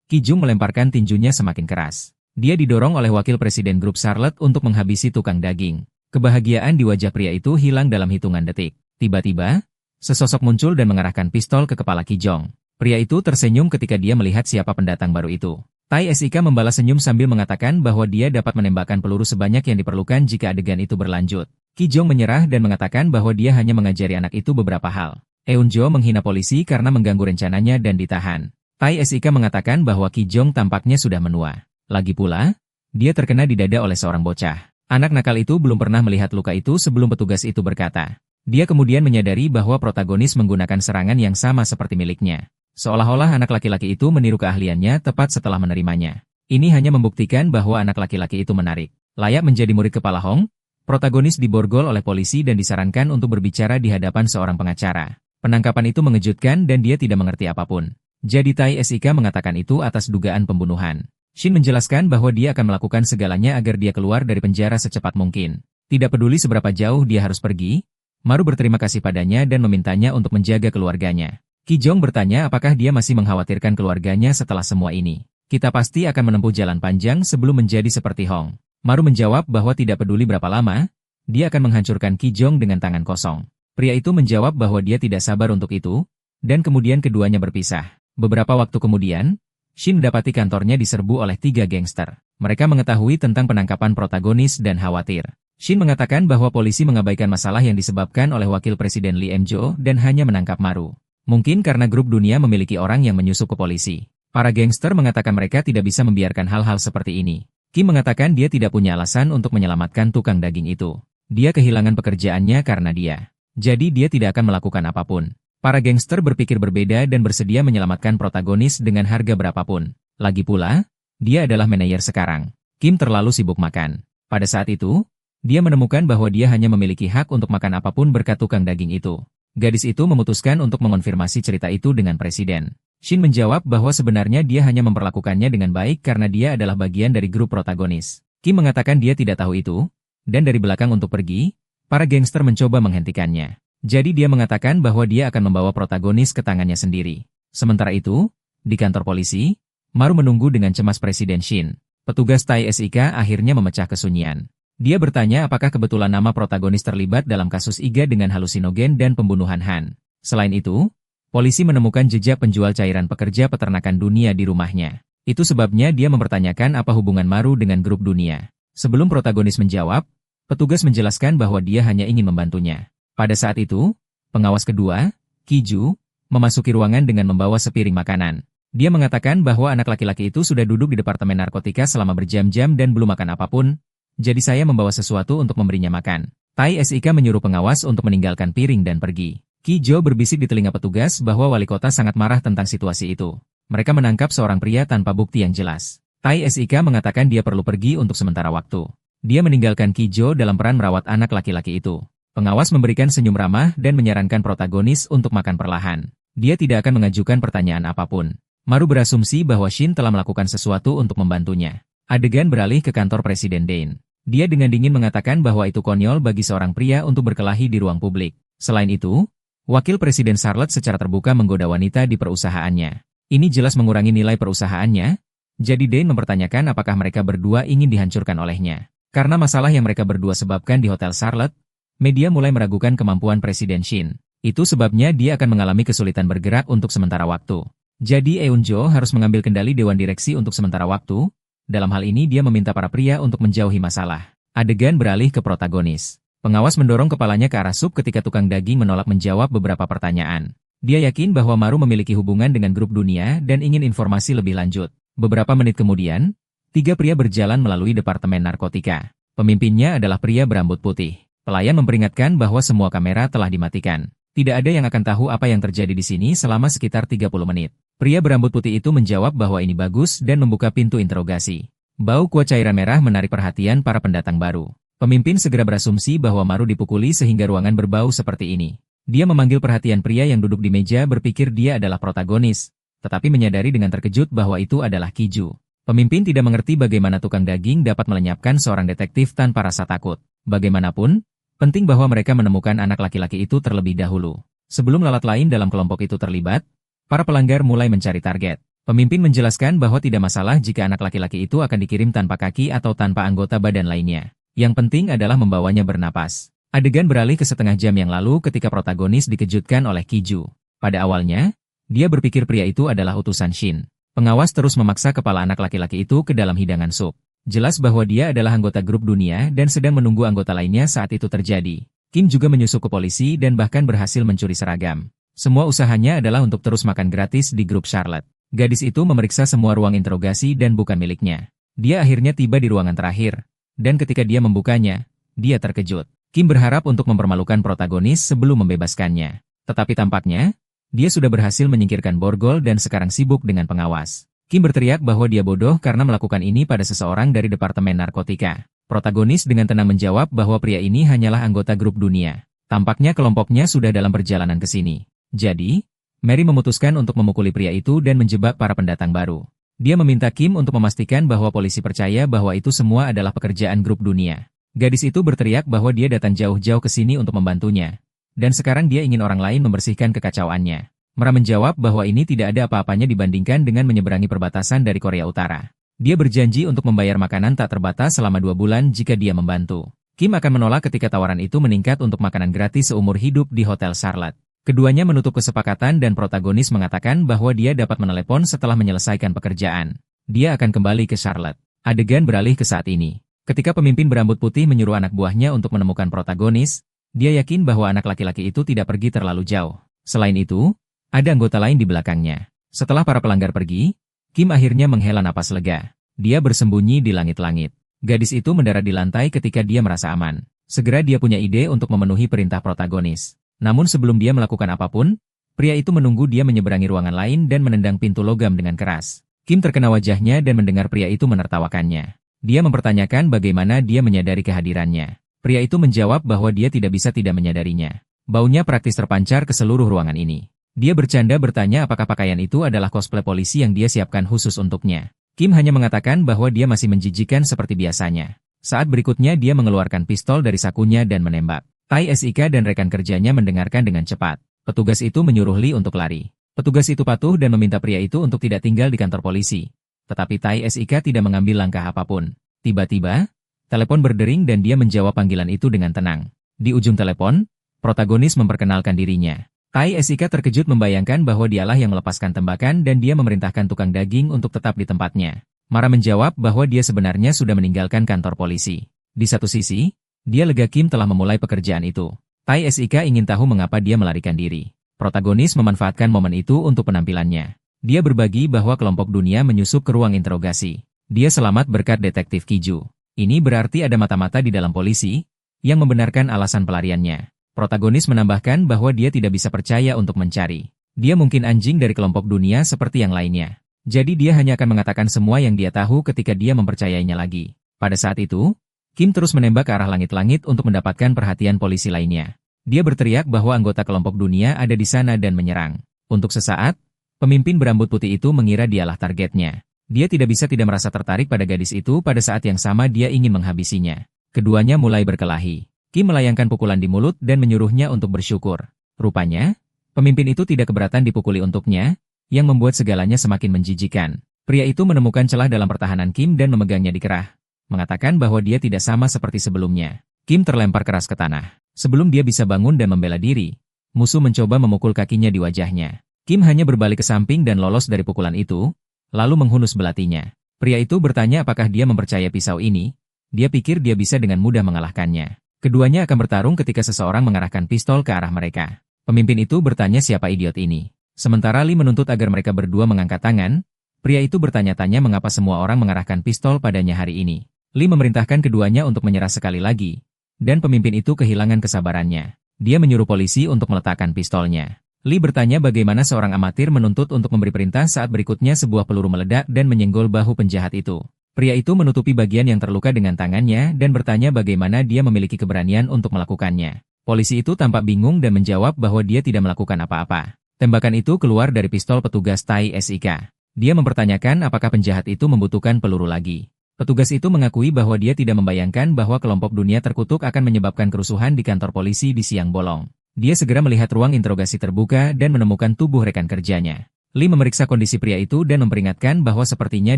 Ki Jung melemparkan tinjunya semakin keras. Dia didorong oleh wakil presiden grup Charlotte untuk menghabisi tukang daging. Kebahagiaan di wajah pria itu hilang dalam hitungan detik. Tiba-tiba, sesosok muncul dan mengarahkan pistol ke kepala Ki Jong. Pria itu tersenyum ketika dia melihat siapa pendatang baru itu. Tai Sik membalas senyum sambil mengatakan bahwa dia dapat menembakkan peluru sebanyak yang diperlukan jika adegan itu berlanjut. Ki Jong menyerah dan mengatakan bahwa dia hanya mengajari anak itu beberapa hal. Eunjo menghina polisi karena mengganggu rencananya dan ditahan. Tai Sik mengatakan bahwa Ki Jong tampaknya sudah menua. Lagi pula, dia terkena di dada oleh seorang bocah. Anak nakal itu belum pernah melihat luka itu sebelum petugas itu berkata. Dia kemudian menyadari bahwa protagonis menggunakan serangan yang sama seperti miliknya. Seolah-olah anak laki-laki itu meniru keahliannya tepat setelah menerimanya. Ini hanya membuktikan bahwa anak laki-laki itu menarik. Layak menjadi murid kepala Hong, protagonis diborgol oleh polisi dan disarankan untuk berbicara di hadapan seorang pengacara. Penangkapan itu mengejutkan dan dia tidak mengerti apapun. Jadi Tai Sik mengatakan itu atas dugaan pembunuhan. Shin menjelaskan bahwa dia akan melakukan segalanya agar dia keluar dari penjara secepat mungkin. Tidak peduli seberapa jauh dia harus pergi, Maru berterima kasih padanya dan memintanya untuk menjaga keluarganya. Ki Jong bertanya apakah dia masih mengkhawatirkan keluarganya setelah semua ini. Kita pasti akan menempuh jalan panjang sebelum menjadi seperti Hong. Maru menjawab bahwa tidak peduli berapa lama, dia akan menghancurkan Ki Jong dengan tangan kosong. Pria itu menjawab bahwa dia tidak sabar untuk itu, dan kemudian keduanya berpisah. Beberapa waktu kemudian, Shin mendapati kantornya diserbu oleh 3 gangster. Mereka mengetahui tentang penangkapan protagonis dan khawatir. Shin mengatakan bahwa polisi mengabaikan masalah yang disebabkan oleh wakil presiden Lee Em-jo dan hanya menangkap Maru. Mungkin karena grup dunia memiliki orang yang menyusup ke polisi. Para gangster mengatakan mereka tidak bisa membiarkan hal-hal seperti ini. Kim mengatakan dia tidak punya alasan untuk menyelamatkan tukang daging itu. Dia kehilangan pekerjaannya karena dia. Jadi dia tidak akan melakukan apapun. Para gangster berpikir berbeda dan bersedia menyelamatkan protagonis dengan harga berapapun. Lagi pula, dia adalah manajer sekarang. Kim terlalu sibuk makan. Pada saat itu, dia menemukan bahwa dia hanya memiliki hak untuk makan apapun berkat tukang daging itu. Gadis itu memutuskan untuk mengonfirmasi cerita itu dengan presiden. Shin menjawab bahwa sebenarnya dia hanya memperlakukannya dengan baik karena dia adalah bagian dari grup protagonis. Kim mengatakan dia tidak tahu itu, dan dari belakang untuk pergi, para gangster mencoba menghentikannya. Jadi dia mengatakan bahwa dia akan membawa protagonis ke tangannya sendiri. Sementara itu, di kantor polisi, Maru menunggu dengan cemas Presiden Shin. Petugas Tai Sik akhirnya memecah kesunyian. Dia bertanya apakah kebetulan nama protagonis terlibat dalam kasus Iga dengan halusinogen dan pembunuhan Han. Selain itu, polisi menemukan jejak penjual cairan pekerja peternakan dunia di rumahnya. Itu sebabnya dia mempertanyakan apa hubungan Maru dengan grup dunia. Sebelum protagonis menjawab, petugas menjelaskan bahwa dia hanya ingin membantunya. Pada saat itu, pengawas kedua, Ki Ju, memasuki ruangan dengan membawa sepiring makanan. Dia mengatakan bahwa anak laki-laki itu sudah duduk di departemen narkotika selama berjam-jam dan belum makan apapun, jadi saya membawa sesuatu untuk memberinya makan. Tai Sik menyuruh pengawas untuk meninggalkan piring dan pergi. Ki Jo berbisik di telinga petugas bahwa wali kota sangat marah tentang situasi itu. Mereka menangkap seorang pria tanpa bukti yang jelas. Tai Sik mengatakan dia perlu pergi untuk sementara waktu. Dia meninggalkan Ki Jo dalam peran merawat anak laki-laki itu. Pengawas memberikan senyum ramah dan menyarankan protagonis untuk makan perlahan. Dia tidak akan mengajukan pertanyaan apapun. Maru berasumsi bahwa Shin telah melakukan sesuatu untuk membantunya. Adegan beralih ke kantor Presiden Dane. Dia dengan dingin mengatakan bahwa itu konyol bagi seorang pria untuk berkelahi di ruang publik. Selain itu, wakil Presiden Charlotte secara terbuka menggoda wanita di perusahaannya. Ini jelas mengurangi nilai perusahaannya, jadi Dane mempertanyakan apakah mereka berdua ingin dihancurkan olehnya. Karena masalah yang mereka berdua sebabkan di Hotel Charlotte, media mulai meragukan kemampuan Presiden Shin. Itu sebabnya dia akan mengalami kesulitan bergerak untuk sementara waktu. Jadi Eunjo harus mengambil kendali Dewan Direksi untuk sementara waktu. Dalam hal ini dia meminta para pria untuk menjauhi masalah. Adegan beralih ke protagonis. Pengawas mendorong kepalanya ke arah sup ketika tukang daging menolak menjawab beberapa pertanyaan. Dia yakin bahwa Maru memiliki hubungan dengan grup dunia dan ingin informasi lebih lanjut. Beberapa menit kemudian, 3 pria berjalan melalui departemen narkotika. Pemimpinnya adalah pria berambut putih. Pelayan memperingatkan bahwa semua kamera telah dimatikan. Tidak ada yang akan tahu apa yang terjadi di sini selama sekitar 30 menit. Pria berambut putih itu menjawab bahwa ini bagus dan membuka pintu interogasi. Bau kuah cairan merah menarik perhatian para pendatang baru. Pemimpin segera berasumsi bahwa Maru dipukuli sehingga ruangan berbau seperti ini. Dia memanggil perhatian pria yang duduk di meja berpikir dia adalah protagonis, tetapi menyadari dengan terkejut bahwa itu adalah Ki Ju. Pemimpin tidak mengerti bagaimana tukang daging dapat melenyapkan seorang detektif tanpa rasa takut. Bagaimanapun, penting bahwa mereka menemukan anak laki-laki itu terlebih dahulu. Sebelum lalat lain dalam kelompok itu terlibat, para pelanggar mulai mencari target. Pemimpin menjelaskan bahwa tidak masalah jika anak laki-laki itu akan dikirim tanpa kaki atau tanpa anggota badan lainnya. Yang penting adalah membawanya bernapas. Adegan beralih ke setengah jam yang lalu ketika protagonis dikejutkan oleh Kiju. Pada awalnya, dia berpikir pria itu adalah utusan Shin. Pengawas terus memaksa kepala anak laki-laki itu ke dalam hidangan sup. Jelas bahwa dia adalah anggota grup dunia dan sedang menunggu anggota lainnya saat itu terjadi. Kim juga menyusup ke polisi dan bahkan berhasil mencuri seragam. Semua usahanya adalah untuk terus makan gratis di grup Charlotte. Gadis itu memeriksa semua ruang interogasi dan bukan miliknya. Dia akhirnya tiba di ruangan terakhir. Dan ketika dia membukanya, dia terkejut. Kim berharap untuk mempermalukan protagonis sebelum membebaskannya. Tetapi tampaknya, dia sudah berhasil menyingkirkan borgol dan sekarang sibuk dengan pengawas. Kim berteriak bahwa dia bodoh karena melakukan ini pada seseorang dari Departemen Narkotika. Protagonis dengan tenang menjawab bahwa pria ini hanyalah anggota grup dunia. Tampaknya kelompoknya sudah dalam perjalanan ke sini. Jadi, Mary memutuskan untuk memukuli pria itu dan menjebak para pendatang baru. Dia meminta Kim untuk memastikan bahwa polisi percaya bahwa itu semua adalah pekerjaan grup dunia. Gadis itu berteriak bahwa dia datang jauh-jauh ke sini untuk membantunya. Dan sekarang dia ingin orang lain membersihkan kekacauannya. Mera menjawab bahwa ini tidak ada apa-apanya dibandingkan dengan menyeberangi perbatasan dari Korea Utara. Dia berjanji untuk membayar makanan tak terbatas selama 2 bulan jika dia membantu. Kim akan menolak ketika tawaran itu meningkat untuk makanan gratis seumur hidup di Hotel Charlotte. Keduanya menutup kesepakatan dan protagonis mengatakan bahwa dia dapat menelepon setelah menyelesaikan pekerjaan. Dia akan kembali ke Charlotte. Adegan beralih ke saat ini. Ketika pemimpin berambut putih menyuruh anak buahnya untuk menemukan protagonis, dia yakin bahwa anak laki-laki itu tidak pergi terlalu jauh. Selain itu, ada anggota lain di belakangnya. Setelah para pelanggar pergi, Kim akhirnya menghela napas lega. Dia bersembunyi di langit-langit. Gadis itu mendarat di lantai ketika dia merasa aman. Segera dia punya ide untuk memenuhi perintah protagonis. Namun sebelum dia melakukan apapun, pria itu menunggu dia menyeberangi ruangan lain dan menendang pintu logam dengan keras. Kim terkena wajahnya dan mendengar pria itu menertawakannya. Dia mempertanyakan bagaimana dia menyadari kehadirannya. Pria itu menjawab bahwa dia tidak bisa tidak menyadarinya. Baunya praktis terpancar ke seluruh ruangan ini. Dia bercanda bertanya apakah pakaian itu adalah cosplay polisi yang dia siapkan khusus untuknya. Kim hanya mengatakan bahwa dia masih menjijikan seperti biasanya. Saat berikutnya dia mengeluarkan pistol dari sakunya dan menembak. Tai Sik dan rekan kerjanya mendengarkan dengan cepat. Petugas itu menyuruh Lee untuk lari. Petugas itu patuh dan meminta pria itu untuk tidak tinggal di kantor polisi. Tetapi Tai Sik tidak mengambil langkah apapun. Tiba-tiba, telepon berdering dan dia menjawab panggilan itu dengan tenang. Di ujung telepon, protagonis memperkenalkan dirinya. Tai Sik terkejut membayangkan bahwa dialah yang melepaskan tembakan dan dia memerintahkan tukang daging untuk tetap di tempatnya. Mara menjawab bahwa dia sebenarnya sudah meninggalkan kantor polisi. Di satu sisi, dia lega Kim telah memulai pekerjaan itu. Tai Sik ingin tahu mengapa dia melarikan diri. Protagonis memanfaatkan momen itu untuk penampilannya. Dia berbagi bahwa kelompok dunia menyusup ke ruang interogasi. Dia selamat berkat detektif Kiju. Ini berarti ada mata-mata di dalam polisi yang membenarkan alasan pelariannya. Protagonis menambahkan bahwa dia tidak bisa percaya untuk mencari. Dia mungkin anjing dari kelompok dunia seperti yang lainnya. Jadi dia hanya akan mengatakan semua yang dia tahu ketika dia mempercayainya lagi. Pada saat itu, Kim terus menembak ke arah langit-langit untuk mendapatkan perhatian polisi lainnya. Dia berteriak bahwa anggota kelompok dunia ada di sana dan menyerang. Untuk sesaat, pemimpin berambut putih itu mengira dialah targetnya. Dia tidak bisa tidak merasa tertarik pada gadis itu pada saat yang sama dia ingin menghabisinya. Keduanya mulai berkelahi. Kim melayangkan pukulan di mulut dan menyuruhnya untuk bersyukur. Rupanya, pemimpin itu tidak keberatan dipukuli untuknya, yang membuat segalanya semakin menjijikan. Pria itu menemukan celah dalam pertahanan Kim dan memegangnya di kerah, mengatakan bahwa dia tidak sama seperti sebelumnya. Kim terlempar keras ke tanah. Sebelum dia bisa bangun dan membela diri, musuh mencoba memukul kakinya di wajahnya. Kim hanya berbalik ke samping dan lolos dari pukulan itu, lalu menghunus belatinya. Pria itu bertanya apakah dia mempercayai pisau ini. Dia pikir dia bisa dengan mudah mengalahkannya. Keduanya akan bertarung ketika seseorang mengarahkan pistol ke arah mereka. Pemimpin itu bertanya siapa idiot ini. Sementara Lee menuntut agar mereka berdua mengangkat tangan, pria itu bertanya-tanya mengapa semua orang mengarahkan pistol padanya hari ini. Lee memerintahkan keduanya untuk menyerah sekali lagi, dan pemimpin itu kehilangan kesabarannya. Dia menyuruh polisi untuk meletakkan pistolnya. Lee bertanya bagaimana seorang amatir menuntut untuk memberi perintah saat berikutnya sebuah peluru meledak dan menyenggol bahu penjahat itu. Pria itu menutupi bagian yang terluka dengan tangannya dan bertanya bagaimana dia memiliki keberanian untuk melakukannya. Polisi itu tampak bingung dan menjawab bahwa dia tidak melakukan apa-apa. Tembakan itu keluar dari pistol petugas Tai Sik. Dia mempertanyakan apakah penjahat itu membutuhkan peluru lagi. Petugas itu mengakui bahwa dia tidak membayangkan bahwa kelompok dunia terkutuk akan menyebabkan kerusuhan di kantor polisi di siang bolong. Dia segera melihat ruang interogasi terbuka dan menemukan tubuh rekan kerjanya. Lee memeriksa kondisi pria itu dan memperingatkan bahwa sepertinya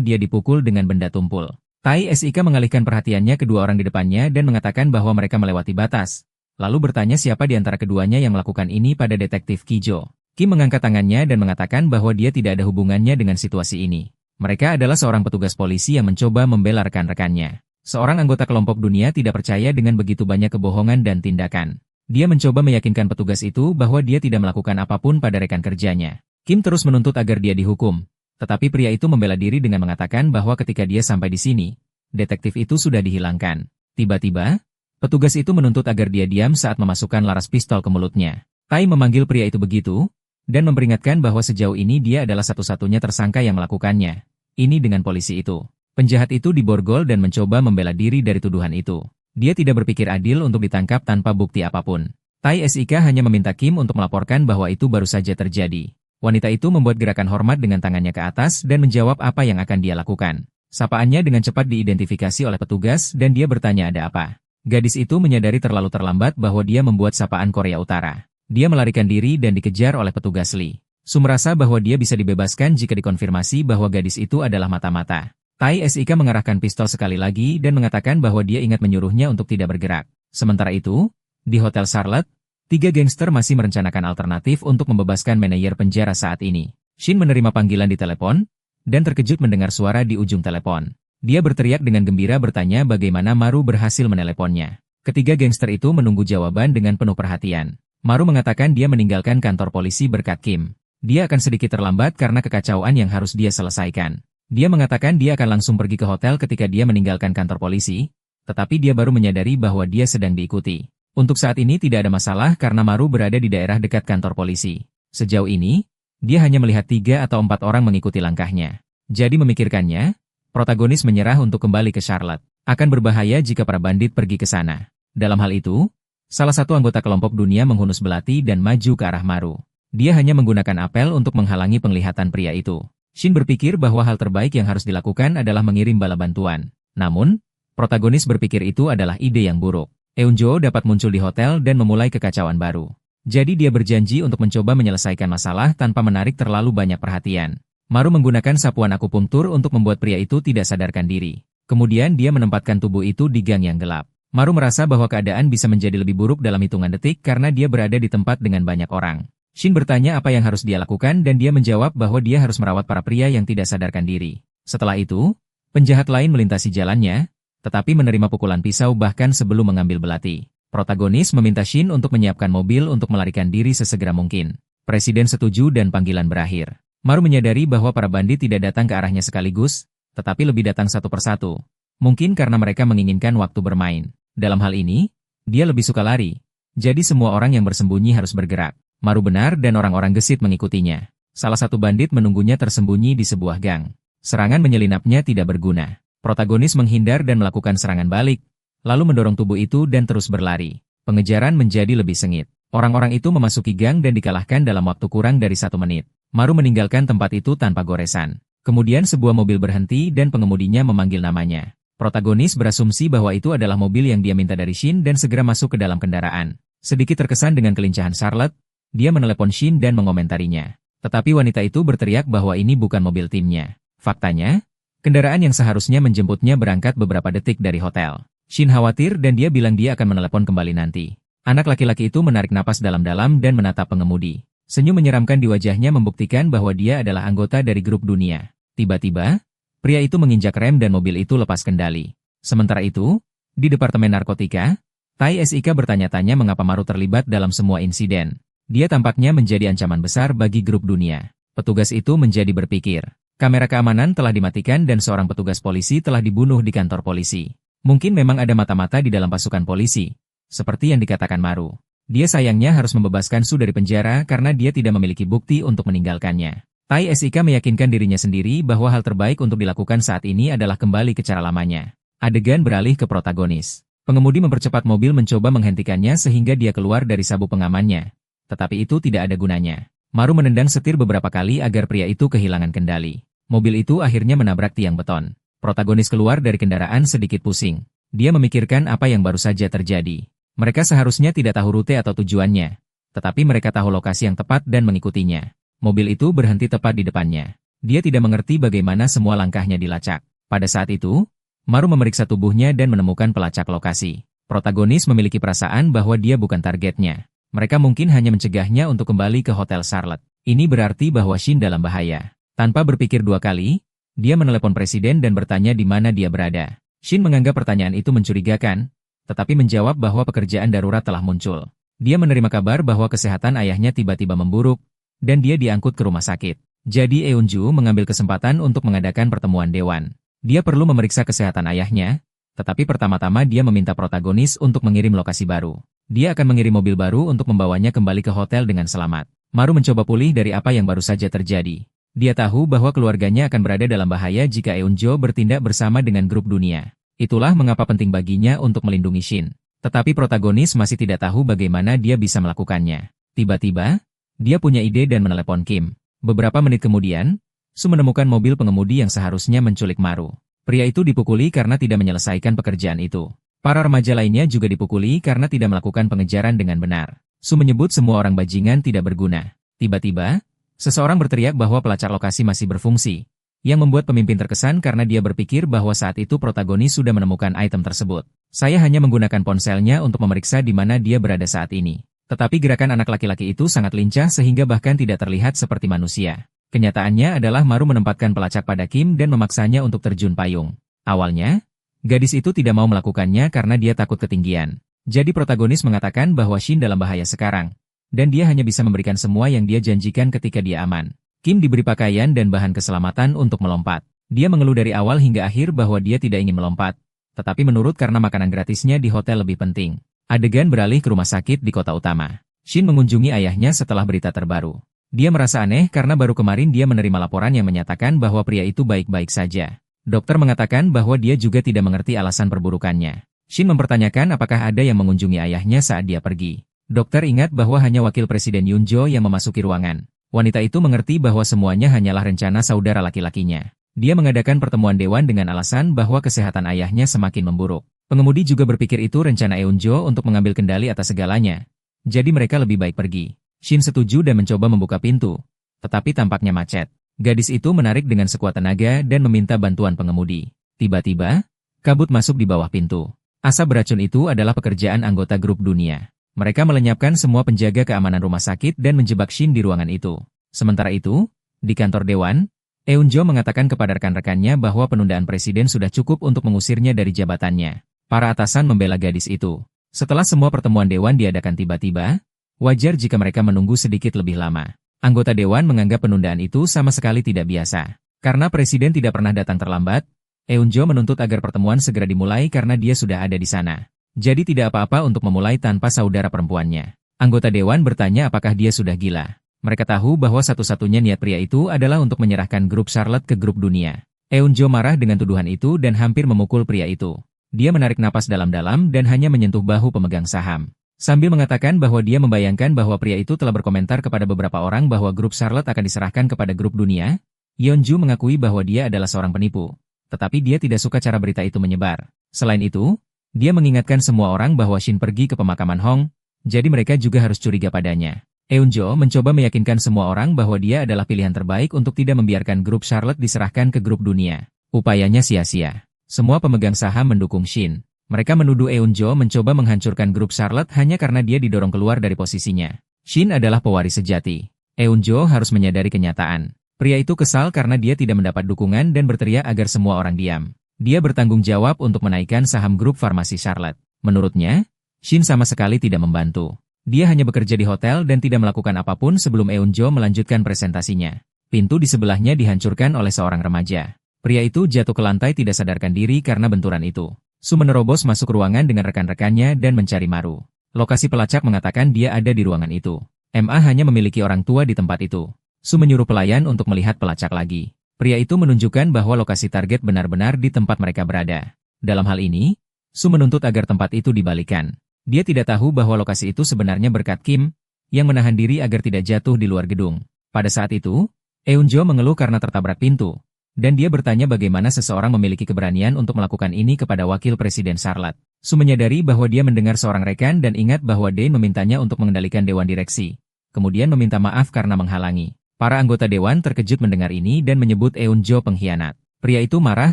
dia dipukul dengan benda tumpul. Tai Sik mengalihkan perhatiannya kedua orang di depannya dan mengatakan bahwa mereka melewati batas. Lalu bertanya siapa di antara keduanya yang melakukan ini pada detektif Kijo. Kim mengangkat tangannya dan mengatakan bahwa dia tidak ada hubungannya dengan situasi ini. Mereka adalah seorang petugas polisi yang mencoba membela rekan-rekannya. Seorang anggota kelompok dunia tidak percaya dengan begitu banyak kebohongan dan tindakan. Dia mencoba meyakinkan petugas itu bahwa dia tidak melakukan apapun pada rekan kerjanya. Kim terus menuntut agar dia dihukum. Tetapi pria itu membela diri dengan mengatakan bahwa ketika dia sampai di sini, detektif itu sudah dihilangkan. Tiba-tiba, petugas itu menuntut agar dia diam saat memasukkan laras pistol ke mulutnya. Tai memanggil pria itu begitu, dan memperingatkan bahwa sejauh ini dia adalah satu-satunya tersangka yang melakukannya. Ini dengan polisi itu. Penjahat itu diborgol dan mencoba membela diri dari tuduhan itu. Dia tidak berpikir adil untuk ditangkap tanpa bukti apapun. Tai Sik hanya meminta Kim untuk melaporkan bahwa itu baru saja terjadi. Wanita itu membuat gerakan hormat dengan tangannya ke atas dan menjawab apa yang akan dia lakukan. Sapaannya dengan cepat diidentifikasi oleh petugas dan dia bertanya ada apa. Gadis itu menyadari terlalu terlambat bahwa dia membuat sapaan Korea Utara. Dia melarikan diri dan dikejar oleh petugas Lee. Su merasa bahwa dia bisa dibebaskan jika dikonfirmasi bahwa gadis itu adalah mata-mata. Tai Sik mengarahkan pistol sekali lagi dan mengatakan bahwa dia ingat menyuruhnya untuk tidak bergerak. Sementara itu, di Hotel Charlotte, 3 gangster masih merencanakan alternatif untuk membebaskan manajer penjara saat ini. Shin menerima panggilan di telepon, dan terkejut mendengar suara di ujung telepon. Dia berteriak dengan gembira bertanya bagaimana Maru berhasil meneleponnya. Ketiga gangster itu menunggu jawaban dengan penuh perhatian. Maru mengatakan dia meninggalkan kantor polisi berkat Kim. Dia akan sedikit terlambat karena kekacauan yang harus dia selesaikan. Dia mengatakan dia akan langsung pergi ke hotel ketika dia meninggalkan kantor polisi, tetapi dia baru menyadari bahwa dia sedang diikuti. Untuk saat ini tidak ada masalah karena Maru berada di daerah dekat kantor polisi. Sejauh ini, dia hanya melihat 3 atau 4 orang mengikuti langkahnya. Jadi memikirkannya, protagonis menyerah untuk kembali ke Charlotte. Akan berbahaya jika para bandit pergi ke sana. Dalam hal itu, salah satu anggota kelompok dunia menghunus belati dan maju ke arah Maru. Dia hanya menggunakan apel untuk menghalangi penglihatan pria itu. Shin berpikir bahwa hal terbaik yang harus dilakukan adalah mengirim bala bantuan. Namun, protagonis berpikir itu adalah ide yang buruk. Eunjo dapat muncul di hotel dan memulai kekacauan baru. Jadi dia berjanji untuk mencoba menyelesaikan masalah tanpa menarik terlalu banyak perhatian. Maru menggunakan sapuan akupunktur untuk membuat pria itu tidak sadarkan diri. Kemudian dia menempatkan tubuh itu di gang yang gelap. Maru merasa bahwa keadaan bisa menjadi lebih buruk dalam hitungan detik karena dia berada di tempat dengan banyak orang. Shin bertanya apa yang harus dia lakukan dan dia menjawab bahwa dia harus merawat para pria yang tidak sadarkan diri. Setelah itu, penjahat lain melintasi jalannya, tetapi menerima pukulan pisau bahkan sebelum mengambil belati. Protagonis meminta Shin untuk menyiapkan mobil untuk melarikan diri sesegera mungkin. Presiden setuju dan panggilan berakhir. Maru menyadari bahwa para bandit tidak datang ke arahnya sekaligus, tetapi lebih datang satu persatu. Mungkin karena mereka menginginkan waktu bermain. Dalam hal ini, dia lebih suka lari. Jadi semua orang yang bersembunyi harus bergerak. Maru benar dan orang-orang gesit mengikutinya. Salah satu bandit menunggunya tersembunyi di sebuah gang. Serangan menyelinapnya tidak berguna. Protagonis menghindar dan melakukan serangan balik, lalu mendorong tubuh itu dan terus berlari. Pengejaran menjadi lebih sengit. Orang-orang itu memasuki gang dan dikalahkan dalam waktu kurang dari 1 menit. Maru meninggalkan tempat itu tanpa goresan. Kemudian sebuah mobil berhenti dan pengemudinya memanggil namanya. Protagonis berasumsi bahwa itu adalah mobil yang dia minta dari Shin dan segera masuk ke dalam kendaraan. Sedikit terkesan dengan kelincahan Charlotte, dia menelepon Shin dan mengomentarinya. Tetapi wanita itu berteriak bahwa ini bukan mobil timnya. Faktanya, kendaraan yang seharusnya menjemputnya berangkat beberapa detik dari hotel. Shin khawatir dan dia bilang dia akan menelepon kembali nanti. Anak laki-laki itu menarik napas dalam-dalam dan menatap pengemudi. Senyum menyeramkan di wajahnya membuktikan bahwa dia adalah anggota dari grup dunia. Tiba-tiba, pria itu menginjak rem dan mobil itu lepas kendali. Sementara itu, di Departemen Narkotika, Tai Sik bertanya-tanya mengapa Maru terlibat dalam semua insiden. Dia tampaknya menjadi ancaman besar bagi grup dunia. Petugas itu menjadi berpikir. Kamera keamanan telah dimatikan dan seorang petugas polisi telah dibunuh di kantor polisi. Mungkin memang ada mata-mata di dalam pasukan polisi. Seperti yang dikatakan Maru. Dia sayangnya harus membebaskan Su dari penjara karena dia tidak memiliki bukti untuk meninggalkannya. Tai Sik meyakinkan dirinya sendiri bahwa hal terbaik untuk dilakukan saat ini adalah kembali ke cara lamanya. Adegan beralih ke protagonis. Pengemudi mempercepat mobil mencoba menghentikannya sehingga dia keluar dari sabuk pengamannya. Tetapi itu tidak ada gunanya. Maru menendang setir beberapa kali agar pria itu kehilangan kendali. Mobil itu akhirnya menabrak tiang beton. Protagonis keluar dari kendaraan sedikit pusing. Dia memikirkan apa yang baru saja terjadi. Mereka seharusnya tidak tahu rute atau tujuannya, tetapi mereka tahu lokasi yang tepat dan mengikutinya. Mobil itu berhenti tepat di depannya. Dia tidak mengerti bagaimana semua langkahnya dilacak. Pada saat itu, Maru memeriksa tubuhnya dan menemukan pelacak lokasi. Protagonis memiliki perasaan bahwa dia bukan targetnya. Mereka mungkin hanya mencegahnya untuk kembali ke Hotel Charlotte. Ini berarti bahwa Shin dalam bahaya. Tanpa berpikir dua kali, dia menelepon presiden dan bertanya di mana dia berada. Shin menganggap pertanyaan itu mencurigakan, tetapi menjawab bahwa pekerjaan darurat telah muncul. Dia menerima kabar bahwa kesehatan ayahnya tiba-tiba memburuk, dan dia diangkut ke rumah sakit. Jadi Eunju mengambil kesempatan untuk mengadakan pertemuan dewan. Dia perlu memeriksa kesehatan ayahnya, tetapi pertama-tama dia meminta protagonis untuk mengirim lokasi baru. Dia akan mengirim mobil baru untuk membawanya kembali ke hotel dengan selamat. Maru mencoba pulih dari apa yang baru saja terjadi. Dia tahu bahwa keluarganya akan berada dalam bahaya jika Eunjo bertindak bersama dengan grup dunia. Itulah mengapa penting baginya untuk melindungi Shin. Tetapi protagonis masih tidak tahu bagaimana dia bisa melakukannya. Tiba-tiba, dia punya ide dan menelepon Kim. Beberapa menit kemudian, Su menemukan mobil pengemudi yang seharusnya menculik Maru. Pria itu dipukuli karena tidak menyelesaikan pekerjaan itu. Para remaja lainnya juga dipukuli karena tidak melakukan pengejaran dengan benar. Su menyebut semua orang bajingan tidak berguna. Tiba-tiba, seseorang berteriak bahwa pelacak lokasi masih berfungsi, yang membuat pemimpin terkesan karena dia berpikir bahwa saat itu protagonis sudah menemukan item tersebut. Saya hanya menggunakan ponselnya untuk memeriksa di mana dia berada saat ini. Tetapi gerakan anak laki-laki itu sangat lincah sehingga bahkan tidak terlihat seperti manusia. Kenyataannya adalah Maru menempatkan pelacak pada Kim dan memaksanya untuk terjun payung. Awalnya, gadis itu tidak mau melakukannya karena dia takut ketinggian. Jadi protagonis mengatakan bahwa Shin dalam bahaya sekarang, dan dia hanya bisa memberikan semua yang dia janjikan ketika dia aman. Kim diberi pakaian dan bahan keselamatan untuk melompat. Dia mengeluh dari awal hingga akhir bahwa dia tidak ingin melompat, tetapi menurut karena makanan gratisnya di hotel lebih penting. Adegan beralih ke rumah sakit di kota utama. Shin mengunjungi ayahnya setelah berita terbaru. Dia merasa aneh karena baru kemarin dia menerima laporan yang menyatakan bahwa pria itu baik-baik saja. Dokter mengatakan bahwa dia juga tidak mengerti alasan perburukannya. Shin mempertanyakan apakah ada yang mengunjungi ayahnya saat dia pergi. Dokter ingat bahwa hanya wakil presiden Yunjo yang memasuki ruangan. Wanita itu mengerti bahwa semuanya hanyalah rencana saudara laki-lakinya. Dia mengadakan pertemuan dewan dengan alasan bahwa kesehatan ayahnya semakin memburuk. Pengemudi juga berpikir itu rencana Eunjo untuk mengambil kendali atas segalanya. Jadi mereka lebih baik pergi. Shin setuju dan mencoba membuka pintu, tetapi tampaknya macet. Gadis itu menarik dengan sekuat tenaga dan meminta bantuan pengemudi. Tiba-tiba, kabut masuk di bawah pintu. Asap beracun itu adalah pekerjaan anggota grup dunia. Mereka melenyapkan semua penjaga keamanan rumah sakit dan menjebak Shin di ruangan itu. Sementara itu, di kantor dewan, Eunjo mengatakan kepada rekan-rekannya bahwa penundaan presiden sudah cukup untuk mengusirnya dari jabatannya. Para atasan membela gadis itu. Setelah semua pertemuan dewan diadakan tiba-tiba, wajar jika mereka menunggu sedikit lebih lama. Anggota dewan menganggap penundaan itu sama sekali tidak biasa. Karena presiden tidak pernah datang terlambat, Eunjo menuntut agar pertemuan segera dimulai karena dia sudah ada di sana. Jadi tidak apa-apa untuk memulai tanpa saudara perempuannya. Anggota dewan bertanya apakah dia sudah gila. Mereka tahu bahwa satu-satunya niat pria itu adalah untuk menyerahkan grup Charlotte ke grup dunia. Eunjo marah dengan tuduhan itu dan hampir memukul pria itu. Dia menarik napas dalam-dalam dan hanya menyentuh bahu pemegang saham. Sambil mengatakan bahwa dia membayangkan bahwa pria itu telah berkomentar kepada beberapa orang bahwa grup Charlotte akan diserahkan kepada grup dunia, Yeonju mengakui bahwa dia adalah seorang penipu. Tetapi dia tidak suka cara berita itu menyebar. Selain itu, dia mengingatkan semua orang bahwa Shin pergi ke pemakaman Hong, jadi mereka juga harus curiga padanya. Eunjo mencoba meyakinkan semua orang bahwa dia adalah pilihan terbaik untuk tidak membiarkan grup Charlotte diserahkan ke grup dunia. Upayanya sia-sia. Semua pemegang saham mendukung Shin. Mereka menuduh Eunjo mencoba menghancurkan grup Charlotte hanya karena dia didorong keluar dari posisinya. Shin adalah pewaris sejati. Eunjo harus menyadari kenyataan. Pria itu kesal karena dia tidak mendapat dukungan dan berteriak agar semua orang diam. Dia bertanggung jawab untuk menaikkan saham grup farmasi Charlotte. Menurutnya, Shin sama sekali tidak membantu. Dia hanya bekerja di hotel dan tidak melakukan apapun sebelum Eunjo melanjutkan presentasinya. Pintu di sebelahnya dihancurkan oleh seorang remaja. Pria itu jatuh ke lantai tidak sadarkan diri karena benturan itu. Su menerobos masuk ruangan dengan rekan-rekannya dan mencari Maru. Lokasi pelacak mengatakan dia ada di ruangan itu. MA hanya memiliki orang tua di tempat itu. Su menyuruh pelayan untuk melihat pelacak lagi. Pria itu menunjukkan bahwa lokasi target benar-benar di tempat mereka berada. Dalam hal ini, Su menuntut agar tempat itu dibalikan. Dia tidak tahu bahwa lokasi itu sebenarnya berkat Kim, yang menahan diri agar tidak jatuh di luar gedung. Pada saat itu, Eunjo mengeluh karena tertabrak pintu, Dan dia bertanya bagaimana seseorang memiliki keberanian untuk melakukan ini kepada Wakil Presiden Charlotte. Su menyadari bahwa dia mendengar seorang rekan dan ingat bahwa Dane memintanya untuk mengendalikan Dewan Direksi. Kemudian meminta maaf karena menghalangi. Para anggota Dewan terkejut mendengar ini dan menyebut Eun-jo pengkhianat. Pria itu marah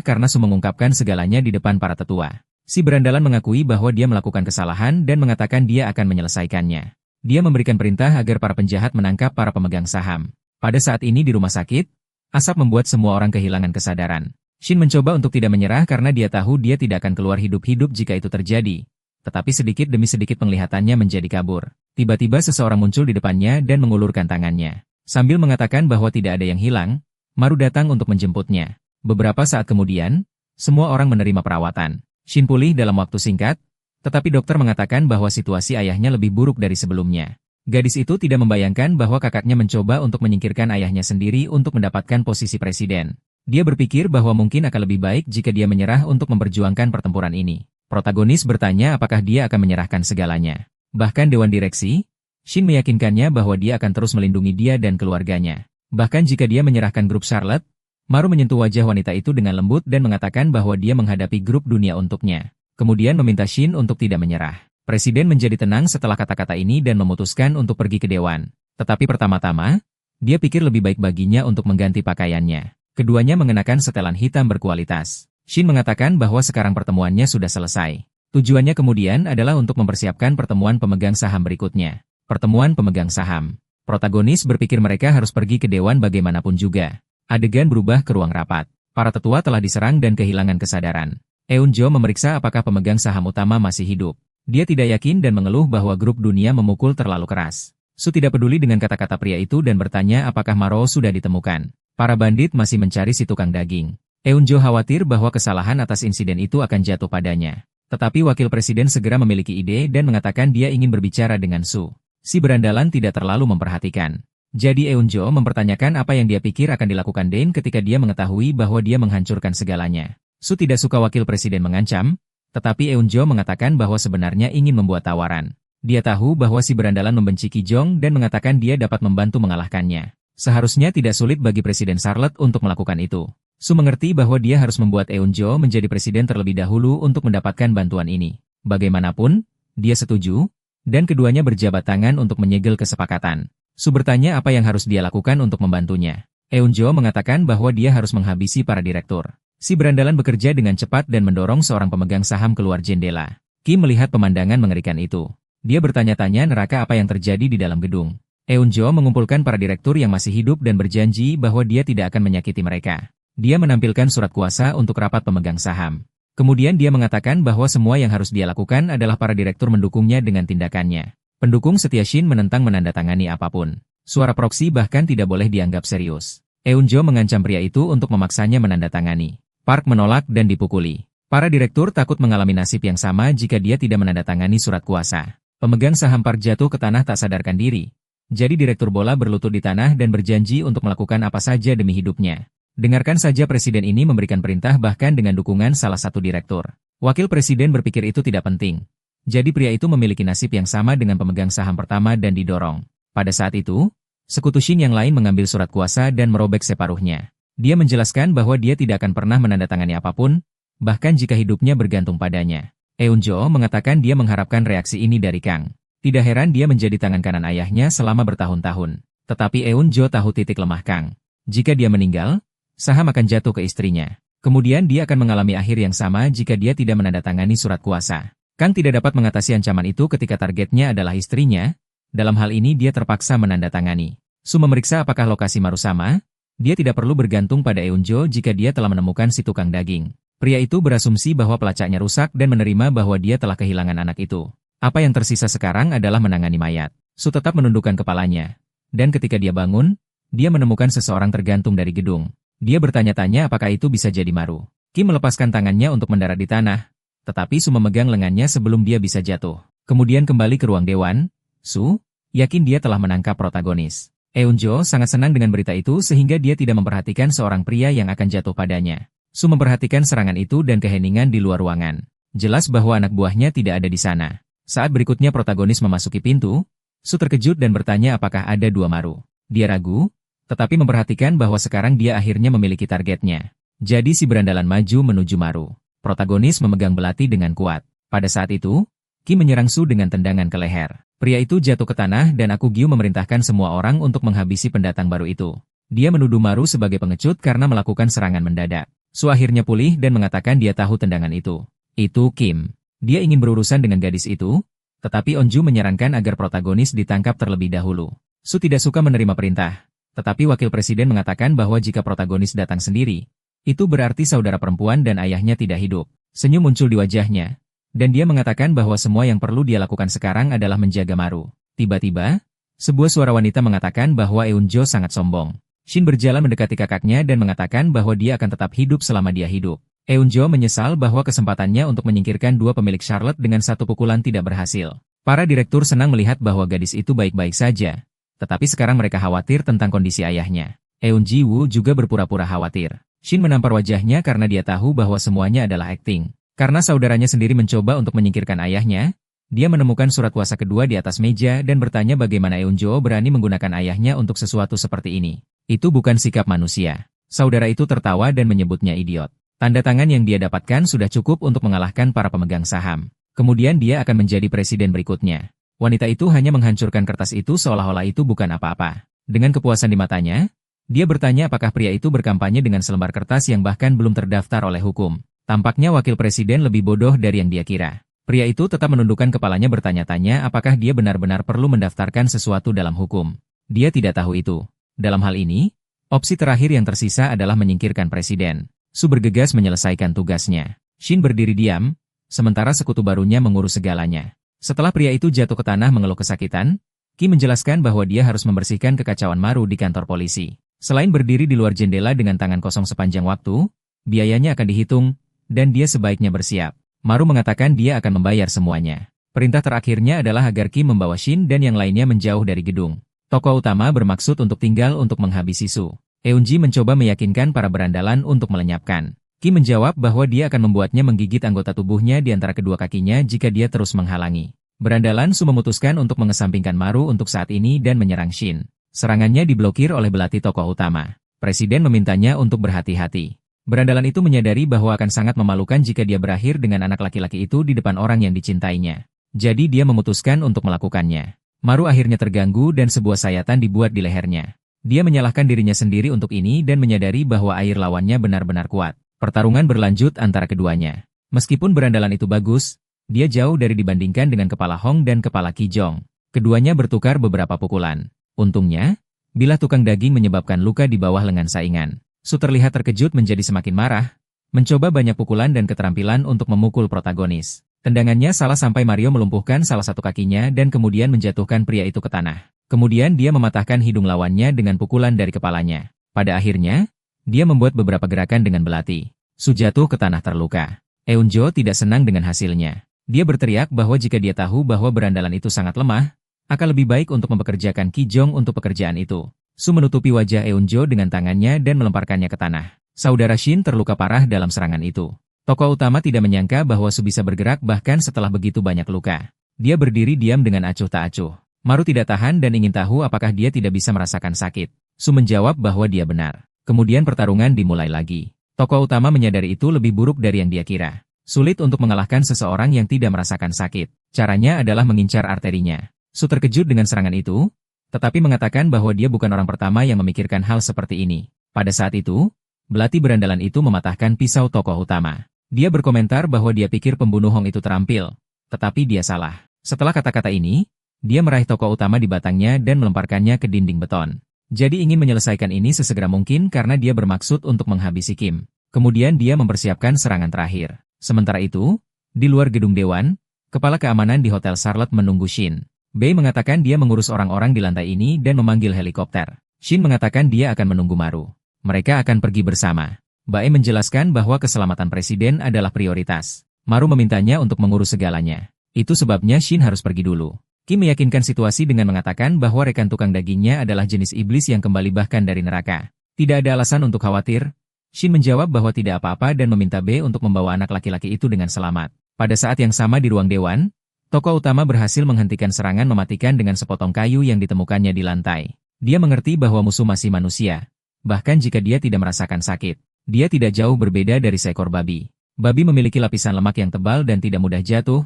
karena Su mengungkapkan segalanya di depan para tetua. Si berandalan mengakui bahwa dia melakukan kesalahan dan mengatakan dia akan menyelesaikannya. Dia memberikan perintah agar para penjahat menangkap para pemegang saham. Pada saat ini di rumah sakit, asap membuat semua orang kehilangan kesadaran. Shin mencoba untuk tidak menyerah karena dia tahu dia tidak akan keluar hidup-hidup jika itu terjadi. Tetapi sedikit demi sedikit penglihatannya menjadi kabur. Tiba-tiba seseorang muncul di depannya dan mengulurkan tangannya. Sambil mengatakan bahwa tidak ada yang hilang, Maru datang untuk menjemputnya. Beberapa saat kemudian, semua orang menerima perawatan. Shin pulih dalam waktu singkat, tetapi dokter mengatakan bahwa situasi ayahnya lebih buruk dari sebelumnya. Gadis itu tidak membayangkan bahwa kakaknya mencoba untuk menyingkirkan ayahnya sendiri untuk mendapatkan posisi presiden. Dia berpikir bahwa mungkin akan lebih baik jika dia menyerah untuk memperjuangkan pertempuran ini. Protagonis bertanya apakah dia akan menyerahkan segalanya. Bahkan Dewan Direksi, Shin meyakinkannya bahwa dia akan terus melindungi dia dan keluarganya. Bahkan jika dia menyerahkan grup Charlotte, Maru menyentuh wajah wanita itu dengan lembut dan mengatakan bahwa dia menghadapi grup dunia untuknya. Kemudian meminta Shin untuk tidak menyerah. Presiden menjadi tenang setelah kata-kata ini dan memutuskan untuk pergi ke Dewan. Tetapi pertama-tama, dia pikir lebih baik baginya untuk mengganti pakaiannya. Keduanya mengenakan setelan hitam berkualitas. Shin mengatakan bahwa sekarang pertemuannya sudah selesai. Tujuannya kemudian adalah untuk mempersiapkan pertemuan pemegang saham berikutnya. Pertemuan pemegang saham. Protagonis berpikir mereka harus pergi ke Dewan bagaimanapun juga. Adegan berubah ke ruang rapat. Para tetua telah diserang dan kehilangan kesadaran. Eun-jo memeriksa apakah pemegang saham utama masih hidup. Dia tidak yakin dan mengeluh bahwa grup dunia memukul terlalu keras. Su tidak peduli dengan kata-kata pria itu dan bertanya apakah Maro sudah ditemukan. Para bandit masih mencari si tukang daging. Eun-jo khawatir bahwa kesalahan atas insiden itu akan jatuh padanya. Tetapi wakil presiden segera memiliki ide dan mengatakan dia ingin berbicara dengan Su. Si berandalan tidak terlalu memperhatikan. Jadi Eun-jo mempertanyakan apa yang dia pikir akan dilakukan Dane ketika dia mengetahui bahwa dia menghancurkan segalanya. Su tidak suka wakil presiden mengancam, tetapi Eun-jo mengatakan bahwa sebenarnya ingin membuat tawaran. Dia tahu bahwa si berandalan membenci Ki Jong dan mengatakan dia dapat membantu mengalahkannya. Seharusnya tidak sulit bagi Presiden Charlotte untuk melakukan itu. Su mengerti bahwa dia harus membuat Eun-jo menjadi presiden terlebih dahulu untuk mendapatkan bantuan ini. Bagaimanapun, dia setuju, dan keduanya berjabat tangan untuk menyegel kesepakatan. Su bertanya apa yang harus dia lakukan untuk membantunya. Eun-jo mengatakan bahwa dia harus menghabisi para direktur. Si berandalan bekerja dengan cepat dan mendorong seorang pemegang saham keluar jendela. Kim melihat pemandangan mengerikan itu. Dia bertanya-tanya neraka apa yang terjadi di dalam gedung. Eun-jo mengumpulkan para direktur yang masih hidup dan berjanji bahwa dia tidak akan menyakiti mereka. Dia menampilkan surat kuasa untuk rapat pemegang saham. Kemudian dia mengatakan bahwa semua yang harus dia lakukan adalah para direktur mendukungnya dengan tindakannya. Pendukung setia Shin menentang menandatangani apapun. Suara proksi bahkan tidak boleh dianggap serius. Eun-jo mengancam pria itu untuk memaksanya menandatangani. Park menolak dan dipukuli. Para direktur takut mengalami nasib yang sama jika dia tidak menandatangani surat kuasa. Pemegang saham Park jatuh ke tanah tak sadarkan diri. Jadi direktur bola berlutut di tanah dan berjanji untuk melakukan apa saja demi hidupnya. Dengarkan saja presiden ini memberikan perintah bahkan dengan dukungan salah satu direktur. Wakil presiden berpikir itu tidak penting. Jadi pria itu memiliki nasib yang sama dengan pemegang saham pertama dan didorong. Pada saat itu, sekutu Shin yang lain mengambil surat kuasa dan merobek separuhnya. Dia menjelaskan bahwa dia tidak akan pernah menandatangani apapun, bahkan jika hidupnya bergantung padanya. Eun-jo mengatakan dia mengharapkan reaksi ini dari Kang. Tidak heran dia menjadi tangan kanan ayahnya selama bertahun-tahun. Tetapi Eun-jo tahu titik lemah Kang. Jika dia meninggal, saham akan jatuh ke istrinya. Kemudian dia akan mengalami akhir yang sama jika dia tidak menandatangani surat kuasa. Kang tidak dapat mengatasi ancaman itu ketika targetnya adalah istrinya. Dalam hal ini dia terpaksa menandatangani. Su memeriksa apakah lokasi Maru sama. Dia tidak perlu bergantung pada Eun-jo jika dia telah menemukan si tukang daging. Pria itu berasumsi bahwa pelacaknya rusak dan menerima bahwa dia telah kehilangan anak itu. Apa yang tersisa sekarang adalah menangani mayat. Su tetap menundukkan kepalanya. Dan ketika dia bangun, dia menemukan seseorang tergantung dari gedung. Dia bertanya-tanya apakah itu bisa jadi Maru. Kim melepaskan tangannya untuk mendarat di tanah. Tetapi Su memegang lengannya sebelum dia bisa jatuh. Kemudian kembali ke ruang dewan. Su, yakin dia telah menangkap protagonis. Eun-jo sangat senang dengan berita itu sehingga dia tidak memperhatikan seorang pria yang akan jatuh padanya. Su memperhatikan serangan itu dan keheningan di luar ruangan. Jelas bahwa anak buahnya tidak ada di sana. Saat berikutnya protagonis memasuki pintu, Su terkejut dan bertanya apakah ada dua Maru. Dia ragu, tetapi memperhatikan bahwa sekarang dia akhirnya memiliki targetnya. Jadi si berandalan maju menuju Maru. Protagonis memegang belati dengan kuat. Pada saat itu, Ki menyerang Su dengan tendangan ke leher. Pria itu jatuh ke tanah dan Akugyu memerintahkan semua orang untuk menghabisi pendatang baru itu. Dia menuduh Maru sebagai pengecut karena melakukan serangan mendadak. Su akhirnya pulih dan mengatakan dia tahu tendangan itu. Itu Kim. Dia ingin berurusan dengan gadis itu, tetapi Onju menyarankan agar protagonis ditangkap terlebih dahulu. Su tidak suka menerima perintah, tetapi wakil presiden mengatakan bahwa jika protagonis datang sendiri, itu berarti saudara perempuan dan ayahnya tidak hidup. Senyum muncul di wajahnya, dan dia mengatakan bahwa semua yang perlu dia lakukan sekarang adalah menjaga Maru. Tiba-tiba, sebuah suara wanita mengatakan bahwa Eunjo sangat sombong. Shin berjalan mendekati kakaknya dan mengatakan bahwa dia akan tetap hidup selama dia hidup. Eunjo menyesal bahwa kesempatannya untuk menyingkirkan dua pemilik Charlotte dengan satu pukulan tidak berhasil. Para direktur senang melihat bahwa gadis itu baik-baik saja, tetapi sekarang mereka khawatir tentang kondisi ayahnya. Eun Ji-woo juga berpura-pura khawatir. Shin menampar wajahnya karena dia tahu bahwa semuanya adalah akting. Karena saudaranya sendiri mencoba untuk menyingkirkan ayahnya, dia menemukan surat kuasa kedua di atas meja dan bertanya bagaimana Eunjo berani menggunakan ayahnya untuk sesuatu seperti ini. Itu bukan sikap manusia. Saudara itu tertawa dan menyebutnya idiot. Tanda tangan yang dia dapatkan sudah cukup untuk mengalahkan para pemegang saham. Kemudian dia akan menjadi presiden berikutnya. Wanita itu hanya menghancurkan kertas itu seolah-olah itu bukan apa-apa. Dengan kepuasan di matanya, dia bertanya apakah pria itu berkampanye dengan selembar kertas yang bahkan belum terdaftar oleh hukum. Tampaknya wakil presiden lebih bodoh dari yang dia kira. Pria itu tetap menundukkan kepalanya bertanya-tanya apakah dia benar-benar perlu mendaftarkan sesuatu dalam hukum. Dia tidak tahu itu. Dalam hal ini, opsi terakhir yang tersisa adalah menyingkirkan presiden. Su bergegas menyelesaikan tugasnya. Shin berdiri diam, sementara sekutu barunya mengurus segalanya. Setelah pria itu jatuh ke tanah mengeluh kesakitan, Ki menjelaskan bahwa dia harus membersihkan kekacauan Maru di kantor polisi. Selain berdiri di luar jendela dengan tangan kosong sepanjang waktu, biayanya akan dihitung, dan dia sebaiknya bersiap. Maru mengatakan dia akan membayar semuanya. Perintah terakhirnya adalah agar Ki membawa Shin dan yang lainnya menjauh dari gedung. Tokoh utama bermaksud untuk tinggal untuk menghabisi Su. Eunji mencoba meyakinkan para berandalan untuk melenyapkan. Ki menjawab bahwa dia akan membuatnya menggigit anggota tubuhnya di antara kedua kakinya jika dia terus menghalangi. Berandalan Su memutuskan untuk mengesampingkan Maru untuk saat ini dan menyerang Shin. Serangannya diblokir oleh belati tokoh utama. Presiden memintanya untuk berhati-hati. Berandalan itu menyadari bahwa akan sangat memalukan jika dia berakhir dengan anak laki-laki itu di depan orang yang dicintainya. Jadi dia memutuskan untuk melakukannya. Maru akhirnya terganggu dan sebuah sayatan dibuat di lehernya. Dia menyalahkan dirinya sendiri untuk ini dan menyadari bahwa air lawannya benar-benar kuat. Pertarungan berlanjut antara keduanya. Meskipun berandalan itu bagus, dia jauh dari dibandingkan dengan kepala Hong dan kepala Ki Jong. Keduanya bertukar beberapa pukulan. Untungnya, bilah tukang daging menyebabkan luka di bawah lengan saingan. Su terlihat terkejut menjadi semakin marah, mencoba banyak pukulan dan keterampilan untuk memukul protagonis. Tendangannya salah sampai Mario melumpuhkan salah satu kakinya dan kemudian menjatuhkan pria itu ke tanah. Kemudian dia mematahkan hidung lawannya dengan pukulan dari kepalanya. Pada akhirnya, dia membuat beberapa gerakan dengan belati. Su jatuh ke tanah terluka. Eunjo tidak senang dengan hasilnya. Dia berteriak bahwa jika dia tahu bahwa berandalan itu sangat lemah, akan lebih baik untuk mempekerjakan Ki Jong untuk pekerjaan itu. Su menutupi wajah Eunjo dengan tangannya dan melemparkannya ke tanah. Saudara Shin terluka parah dalam serangan itu. Tokoh utama tidak menyangka bahwa Su bisa bergerak bahkan setelah begitu banyak luka. Dia berdiri diam dengan acuh tak acuh. Maru tidak tahan dan ingin tahu apakah dia tidak bisa merasakan sakit. Su menjawab bahwa dia benar. Kemudian pertarungan dimulai lagi. Tokoh utama menyadari itu lebih buruk dari yang dia kira. Sulit untuk mengalahkan seseorang yang tidak merasakan sakit. Caranya adalah mengincar arterinya. Su terkejut dengan serangan itu, tetapi mengatakan bahwa dia bukan orang pertama yang memikirkan hal seperti ini. Pada saat itu, belati berandalan itu mematahkan pisau tokoh utama. Dia berkomentar bahwa dia pikir pembunuh Hong itu terampil, tetapi dia salah. Setelah kata-kata ini, dia meraih tokoh utama di batangnya dan melemparkannya ke dinding beton. Jadi ingin menyelesaikan ini sesegera mungkin karena dia bermaksud untuk menghabisi Kim. Kemudian dia mempersiapkan serangan terakhir. Sementara itu, di luar gedung dewan, kepala keamanan di Hotel Charlotte menunggu Shin. Bei mengatakan dia mengurus orang-orang di lantai ini dan memanggil helikopter. Shin mengatakan dia akan menunggu Maru. Mereka akan pergi bersama. Bae menjelaskan bahwa keselamatan presiden adalah prioritas. Maru memintanya untuk mengurus segalanya. Itu sebabnya Shin harus pergi dulu. Kim meyakinkan situasi dengan mengatakan bahwa rekan tukang dagingnya adalah jenis iblis yang kembali bahkan dari neraka. Tidak ada alasan untuk khawatir. Shin menjawab bahwa tidak apa-apa dan meminta Bae untuk membawa anak laki-laki itu dengan selamat. Pada saat yang sama di ruang dewan, tokoh utama berhasil menghentikan serangan mematikan dengan sepotong kayu yang ditemukannya di lantai. Dia mengerti bahwa musuh masih manusia. Bahkan jika dia tidak merasakan sakit, dia tidak jauh berbeda dari seekor babi. Babi memiliki lapisan lemak yang tebal dan tidak mudah jatuh.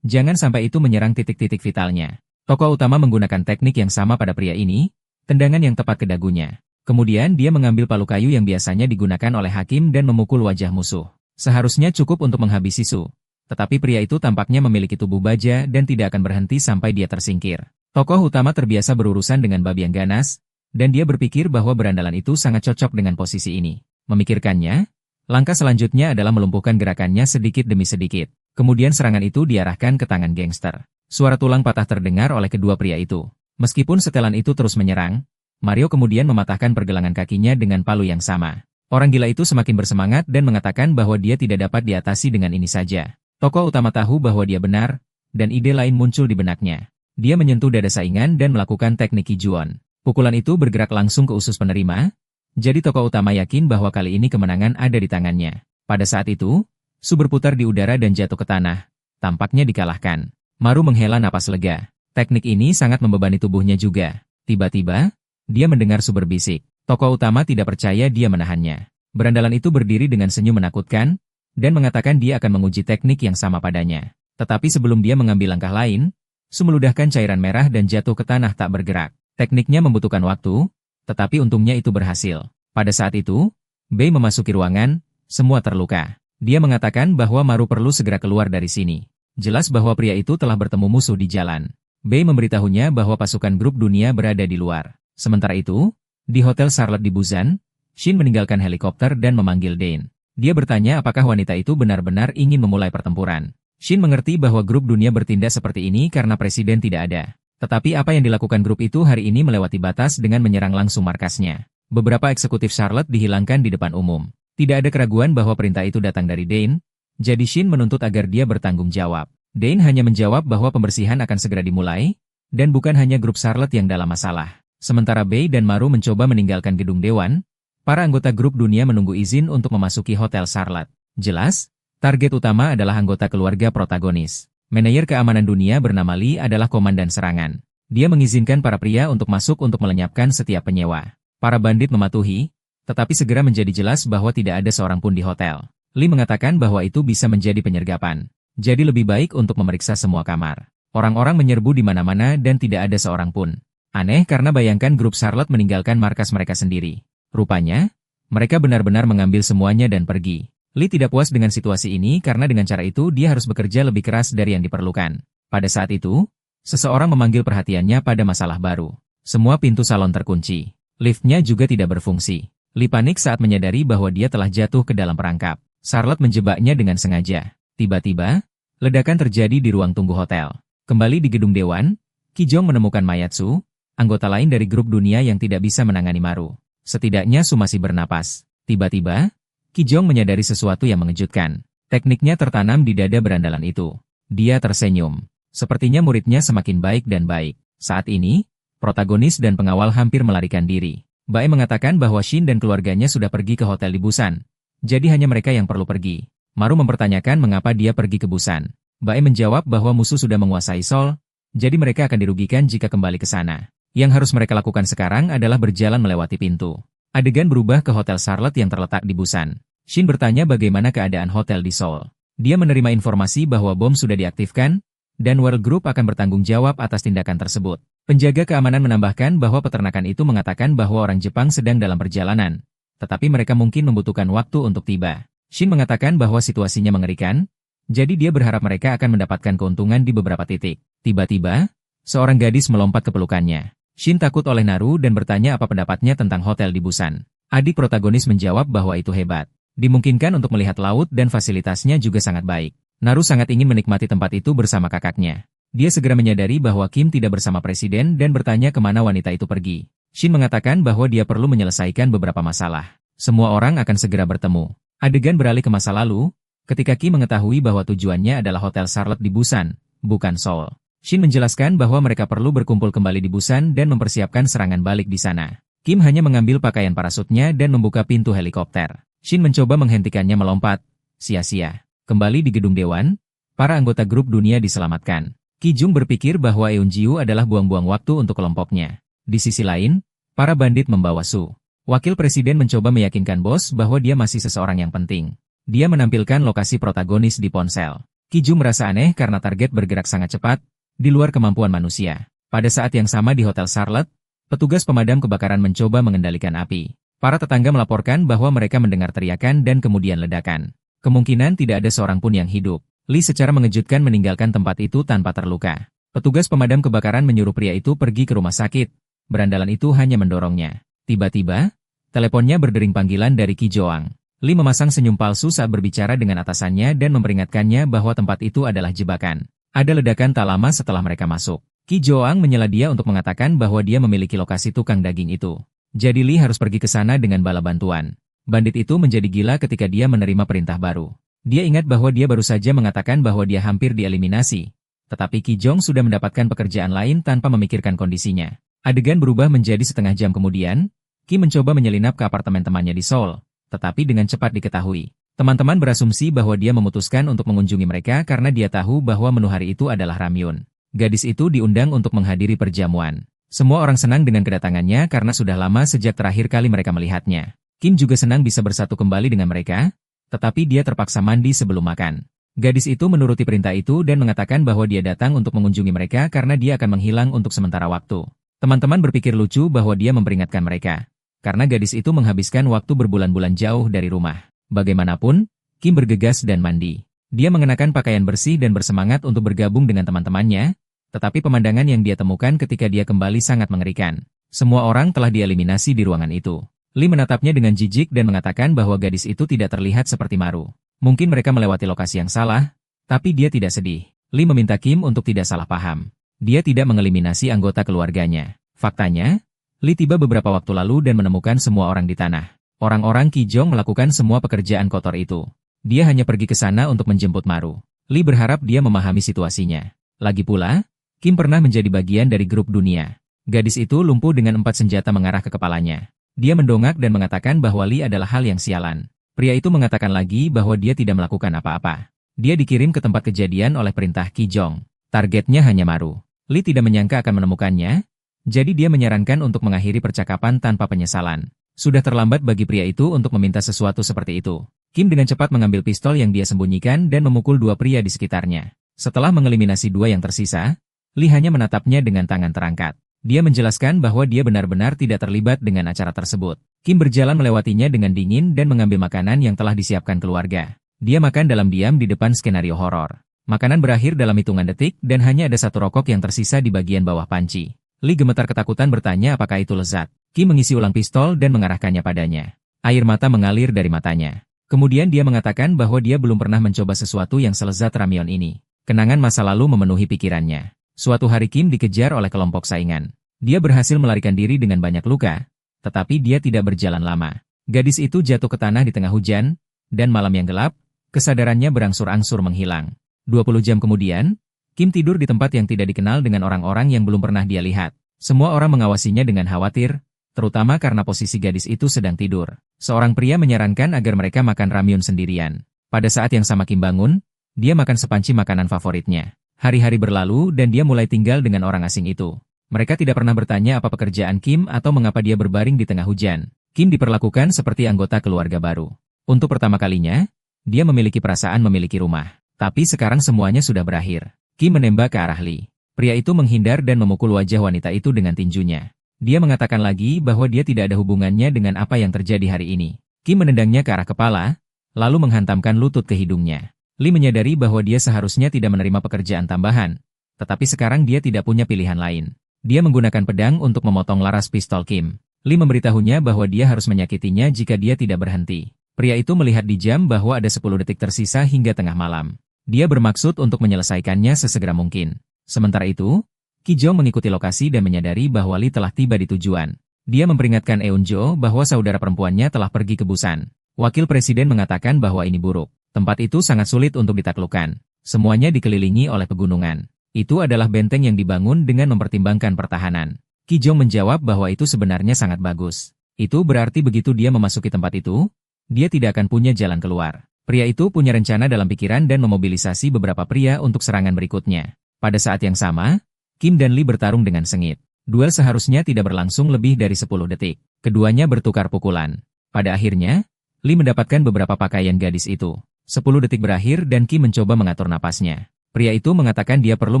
Jangan sampai itu menyerang titik-titik vitalnya. Tokoh utama menggunakan teknik yang sama pada pria ini, tendangan yang tepat ke dagunya. Kemudian dia mengambil palu kayu yang biasanya digunakan oleh hakim dan memukul wajah musuh. Seharusnya cukup untuk menghabisi Su. Tetapi pria itu tampaknya memiliki tubuh baja dan tidak akan berhenti sampai dia tersingkir. Tokoh utama terbiasa berurusan dengan babi yang ganas, dan dia berpikir bahwa berandalan itu sangat cocok dengan posisi ini. Memikirkannya, langkah selanjutnya adalah melumpuhkan gerakannya sedikit demi sedikit. Kemudian serangan itu diarahkan ke tangan gangster. Suara tulang patah terdengar oleh kedua pria itu. Meskipun setelan itu terus menyerang, Mario kemudian mematahkan pergelangan kakinya dengan palu yang sama. Orang gila itu semakin bersemangat dan mengatakan bahwa dia tidak dapat diatasi dengan ini saja. Tokoh utama tahu bahwa dia benar, dan ide lain muncul di benaknya. Dia menyentuh dada saingan dan melakukan teknik Kijuan. Pukulan itu bergerak langsung ke usus penerima, jadi tokoh utama yakin bahwa kali ini kemenangan ada di tangannya. Pada saat itu, Su berputar di udara dan jatuh ke tanah. Tampaknya dikalahkan. Maru menghela napas lega. Teknik ini sangat membebani tubuhnya juga. Tiba-tiba, dia mendengar Su berbisik. Tokoh utama tidak percaya dia menahannya. Berandalan itu berdiri dengan senyum menakutkan, dan mengatakan dia akan menguji teknik yang sama padanya. Tetapi sebelum dia mengambil langkah lain, Su meludahkan cairan merah dan jatuh ke tanah tak bergerak. Tekniknya membutuhkan waktu, tetapi untungnya itu berhasil. Pada saat itu, Bei memasuki ruangan, semua terluka. Dia mengatakan bahwa Maru perlu segera keluar dari sini. Jelas bahwa pria itu telah bertemu musuh di jalan. Bei memberitahunya bahwa pasukan grup dunia berada di luar. Sementara itu, di Hotel Charlotte di Busan, Shin meninggalkan helikopter dan memanggil Dane. Dia bertanya apakah wanita itu benar-benar ingin memulai pertempuran. Shin mengerti bahwa grup dunia bertindak seperti ini karena presiden tidak ada. Tetapi apa yang dilakukan grup itu hari ini melewati batas dengan menyerang langsung markasnya. Beberapa eksekutif Charlotte dihilangkan di depan umum. Tidak ada keraguan bahwa perintah itu datang dari Dane, jadi Shin menuntut agar dia bertanggung jawab. Dane hanya menjawab bahwa pembersihan akan segera dimulai, dan bukan hanya grup Charlotte yang dalam masalah. Sementara Bei dan Maru mencoba meninggalkan gedung dewan, para anggota grup dunia menunggu izin untuk memasuki Hotel Charlotte. Jelas, target utama adalah anggota keluarga protagonis. Manajer keamanan dunia bernama Lee adalah komandan serangan. Dia mengizinkan para pria untuk masuk untuk melenyapkan setiap penyewa. Para bandit mematuhi, tetapi segera menjadi jelas bahwa tidak ada seorang pun di hotel. Lee mengatakan bahwa itu bisa menjadi penyergapan. Jadi lebih baik untuk memeriksa semua kamar. Orang-orang menyerbu di mana-mana dan tidak ada seorang pun. Aneh karena bayangkan grup Charlotte meninggalkan markas mereka sendiri. Rupanya, mereka benar-benar mengambil semuanya dan pergi. Lee tidak puas dengan situasi ini karena dengan cara itu dia harus bekerja lebih keras dari yang diperlukan. Pada saat itu, seseorang memanggil perhatiannya pada masalah baru. Semua pintu salon terkunci. Liftnya juga tidak berfungsi. Lee panik saat menyadari bahwa dia telah jatuh ke dalam perangkap. Charlotte menjebaknya dengan sengaja. Tiba-tiba, ledakan terjadi di ruang tunggu hotel. Kembali di gedung dewan, Kijong menemukan mayat Su, anggota lain dari grup dunia yang tidak bisa menangani Maru. Setidaknya Su masih bernapas. Tiba-tiba, Kijong menyadari sesuatu yang mengejutkan. Tekniknya tertanam di dada berandalan itu. Dia tersenyum. Sepertinya muridnya semakin baik dan baik. Saat ini, protagonis dan pengawal hampir melarikan diri. Bai mengatakan bahwa Shin dan keluarganya sudah pergi ke hotel di Busan. Jadi hanya mereka yang perlu pergi. Maru mempertanyakan mengapa dia pergi ke Busan. Bai menjawab bahwa musuh sudah menguasai Seoul, jadi mereka akan dirugikan jika kembali ke sana. Yang harus mereka lakukan sekarang adalah berjalan melewati pintu. Adegan berubah ke Hotel Charlotte yang terletak di Busan. Shin bertanya bagaimana keadaan hotel di Seoul. Dia menerima informasi bahwa bom sudah diaktifkan, dan World Group akan bertanggung jawab atas tindakan tersebut. Penjaga keamanan menambahkan bahwa peternakan itu mengatakan bahwa orang Jepang sedang dalam perjalanan, tetapi mereka mungkin membutuhkan waktu untuk tiba. Shin mengatakan bahwa situasinya mengerikan, jadi dia berharap mereka akan mendapatkan keuntungan di beberapa titik. Tiba-tiba, seorang gadis melompat ke pelukannya. Shin takut oleh Naru dan bertanya apa pendapatnya tentang hotel di Busan. Adik protagonis menjawab bahwa itu hebat. Dimungkinkan untuk melihat laut dan fasilitasnya juga sangat baik. Naru sangat ingin menikmati tempat itu bersama kakaknya. Dia segera menyadari bahwa Kim tidak bersama presiden dan bertanya kemana wanita itu pergi. Shin mengatakan bahwa dia perlu menyelesaikan beberapa masalah. Semua orang akan segera bertemu. Adegan beralih ke masa lalu, ketika Kim mengetahui bahwa tujuannya adalah Hotel Charlotte di Busan, bukan Seoul. Shin menjelaskan bahwa mereka perlu berkumpul kembali di Busan dan mempersiapkan serangan balik di sana. Kim hanya mengambil pakaian parasutnya dan membuka pintu helikopter. Shin mencoba menghentikannya melompat. Sia-sia. Kembali di gedung dewan, para anggota grup dunia diselamatkan. Kijung berpikir bahwa Eunjiu adalah buang-buang waktu untuk kelompoknya. Di sisi lain, Para bandit membawa Su. Wakil Presiden mencoba meyakinkan bos bahwa dia masih seseorang yang penting. Dia menampilkan lokasi protagonis di ponsel. Kiju merasa aneh karena target bergerak sangat cepat, di luar kemampuan manusia. Pada saat yang sama di Hotel Charlotte, petugas pemadam kebakaran mencoba mengendalikan api. Para tetangga melaporkan bahwa mereka mendengar teriakan dan kemudian ledakan. Kemungkinan tidak ada seorang pun yang hidup. Lee secara mengejutkan meninggalkan tempat itu tanpa terluka. Petugas pemadam kebakaran menyuruh pria itu pergi ke rumah sakit. Berandalan itu hanya mendorongnya. Tiba-tiba, teleponnya berdering panggilan dari Ki Joang. Lee memasang senyum palsu saat berbicara dengan atasannya dan memperingatkannya bahwa tempat itu adalah jebakan. Ada ledakan tak lama setelah mereka masuk. Ki Joang menyela dia untuk mengatakan bahwa dia memiliki lokasi tukang daging itu. Jadi Lee harus pergi ke sana dengan bala bantuan. Bandit itu menjadi gila ketika dia menerima perintah baru. Dia ingat bahwa dia baru saja mengatakan bahwa dia hampir dieliminasi. Tetapi Ki Jong sudah mendapatkan pekerjaan lain tanpa memikirkan kondisinya. Adegan berubah menjadi setengah jam kemudian, Ki mencoba menyelinap ke apartemen temannya di Seoul, tetapi dengan cepat diketahui. Teman-teman berasumsi bahwa dia memutuskan untuk mengunjungi mereka karena dia tahu bahwa menu hari itu adalah ramyun. Gadis itu diundang untuk menghadiri perjamuan. Semua orang senang dengan kedatangannya karena sudah lama sejak terakhir kali mereka melihatnya. Kim juga senang bisa bersatu kembali dengan mereka, tetapi dia terpaksa mandi sebelum makan. Gadis itu menuruti perintah itu dan mengatakan bahwa dia datang untuk mengunjungi mereka karena dia akan menghilang untuk sementara waktu. Teman-teman berpikir lucu bahwa dia memperingatkan mereka, karena gadis itu menghabiskan waktu berbulan-bulan jauh dari rumah. Bagaimanapun, Kim bergegas dan mandi. Dia mengenakan pakaian bersih dan bersemangat untuk bergabung dengan teman-temannya, tetapi pemandangan yang dia temukan ketika dia kembali sangat mengerikan. Semua orang telah dieliminasi di ruangan itu. Lee menatapnya dengan jijik dan mengatakan bahwa gadis itu tidak terlihat seperti Maru. Mungkin mereka melewati lokasi yang salah, tapi dia tidak sedih. Lee meminta Kim untuk tidak salah paham. Dia tidak mengeliminasi anggota keluarganya. Faktanya, Lee tiba beberapa waktu lalu dan menemukan semua orang di tanah. Orang-orang Ki Jong melakukan semua pekerjaan kotor itu. Dia hanya pergi ke sana untuk menjemput Maru. Lee berharap dia memahami situasinya. Lagi pula, Kim pernah menjadi bagian dari grup dunia. Gadis itu lumpuh dengan 4 senjata mengarah ke kepalanya. Dia mendongak dan mengatakan bahwa Lee adalah hal yang sialan. Pria itu mengatakan lagi bahwa dia tidak melakukan apa-apa. Dia dikirim ke tempat kejadian oleh perintah Ki Jong. Targetnya hanya Maru. Lee tidak menyangka akan menemukannya, jadi dia menyarankan untuk mengakhiri percakapan tanpa penyesalan. Sudah terlambat bagi pria itu untuk meminta sesuatu seperti itu. Kim dengan cepat mengambil pistol yang dia sembunyikan dan memukul 2 pria di sekitarnya. Setelah mengeliminasi 2 yang tersisa, Lee hanya menatapnya dengan tangan terangkat. Dia menjelaskan bahwa dia benar-benar tidak terlibat dengan acara tersebut. Kim berjalan melewatinya dengan dingin dan mengambil makanan yang telah disiapkan keluarga. Dia makan dalam diam di depan skenario horor. Makanan berakhir dalam hitungan detik dan hanya ada 1 rokok yang tersisa di bagian bawah panci. Lee gemetar ketakutan bertanya apakah itu lezat. Kim mengisi ulang pistol dan mengarahkannya padanya. Air mata mengalir dari matanya. Kemudian dia mengatakan bahwa dia belum pernah mencoba sesuatu yang selezat ramyeon ini. Kenangan masa lalu memenuhi pikirannya. Suatu hari Kim dikejar oleh kelompok saingan. Dia berhasil melarikan diri dengan banyak luka, tetapi dia tidak berjalan lama. Gadis itu jatuh ke tanah di tengah hujan, dan malam yang gelap, kesadarannya berangsur-angsur menghilang. 20 jam kemudian, Kim tidur di tempat yang tidak dikenal dengan orang-orang yang belum pernah dia lihat. Semua orang mengawasinya dengan khawatir, terutama karena posisi gadis itu sedang tidur. Seorang pria menyarankan agar mereka makan ramyun sendirian. Pada saat yang sama Kim bangun, dia makan sepanci makanan favoritnya. Hari-hari berlalu dan dia mulai tinggal dengan orang asing itu. Mereka tidak pernah bertanya apa pekerjaan Kim atau mengapa dia berbaring di tengah hujan. Kim diperlakukan seperti anggota keluarga baru. Untuk pertama kalinya, dia memiliki perasaan memiliki rumah. Tapi sekarang semuanya sudah berakhir. Kim menembak ke arah Lee. Pria itu menghindar dan memukul wajah wanita itu dengan tinjunya. Dia mengatakan lagi bahwa dia tidak ada hubungannya dengan apa yang terjadi hari ini. Kim menendangnya ke arah kepala, lalu menghantamkan lutut ke hidungnya. Lee menyadari bahwa dia seharusnya tidak menerima pekerjaan tambahan, tetapi sekarang dia tidak punya pilihan lain. Dia menggunakan pedang untuk memotong laras pistol Kim. Lee memberitahunya bahwa dia harus menyakitinya jika dia tidak berhenti. Pria itu melihat di jam bahwa ada 10 detik tersisa hingga tengah malam. Dia bermaksud untuk menyelesaikannya sesegera mungkin. Sementara itu, Ki Jong mengikuti lokasi dan menyadari bahwa Lee telah tiba di tujuan. Dia memperingatkan Eun-jo bahwa saudara perempuannya telah pergi ke Busan. Wakil Presiden mengatakan bahwa ini buruk. Tempat itu sangat sulit untuk ditaklukkan. Semuanya dikelilingi oleh pegunungan. Itu adalah benteng yang dibangun dengan mempertimbangkan pertahanan. Ki Jong menjawab bahwa itu sebenarnya sangat bagus. Itu berarti begitu dia memasuki tempat itu, dia tidak akan punya jalan keluar. Pria itu punya rencana dalam pikiran dan memobilisasi beberapa pria untuk serangan berikutnya. Pada saat yang sama, Kim dan Lee bertarung dengan sengit. Duel seharusnya tidak berlangsung lebih dari 10 detik. Keduanya bertukar pukulan. Pada akhirnya, Lee mendapatkan beberapa pakaian gadis itu. 10 detik berakhir dan Ki mencoba mengatur napasnya. Pria itu mengatakan dia perlu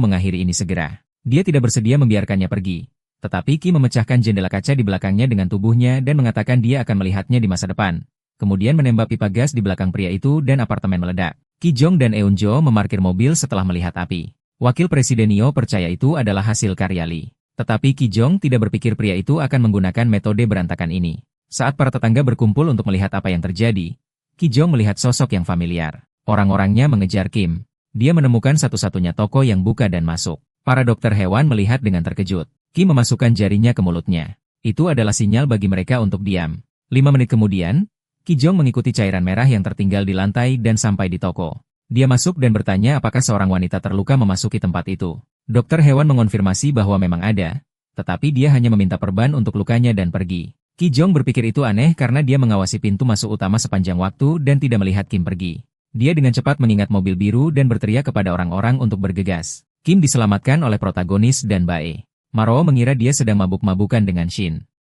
mengakhiri ini segera. Dia tidak bersedia membiarkannya pergi. Tetapi Ki memecahkan jendela kaca di belakangnya dengan tubuhnya dan mengatakan dia akan melihatnya di masa depan. Kemudian menembak pipa gas di belakang pria itu dan apartemen meledak. Ki Jong dan Eun Jo memarkir mobil setelah melihat api. Wakil Presiden Neo percaya itu adalah hasil karya Lee. Tetapi Ki Jong tidak berpikir pria itu akan menggunakan metode berantakan ini. Saat para tetangga berkumpul untuk melihat apa yang terjadi, Ki Jong melihat sosok yang familiar. Orang-orangnya mengejar Kim. Dia menemukan satu-satunya toko yang buka dan masuk. Para dokter hewan melihat dengan terkejut. Kim memasukkan jarinya ke mulutnya. Itu adalah sinyal bagi mereka untuk diam. 5 menit kemudian, Ki Jong mengikuti cairan merah yang tertinggal di lantai dan sampai di toko. Dia masuk dan bertanya apakah seorang wanita terluka memasuki tempat itu. Dokter hewan mengonfirmasi bahwa memang ada, tetapi dia hanya meminta perban untuk lukanya dan pergi. Ki Jong berpikir itu aneh karena dia mengawasi pintu masuk utama sepanjang waktu dan tidak melihat Kim pergi. Dia dengan cepat mengingat mobil biru dan berteriak kepada orang-orang untuk bergegas. Kim diselamatkan oleh protagonis dan Bae. Maro mengira dia sedang mabuk-mabukan dengan Shin.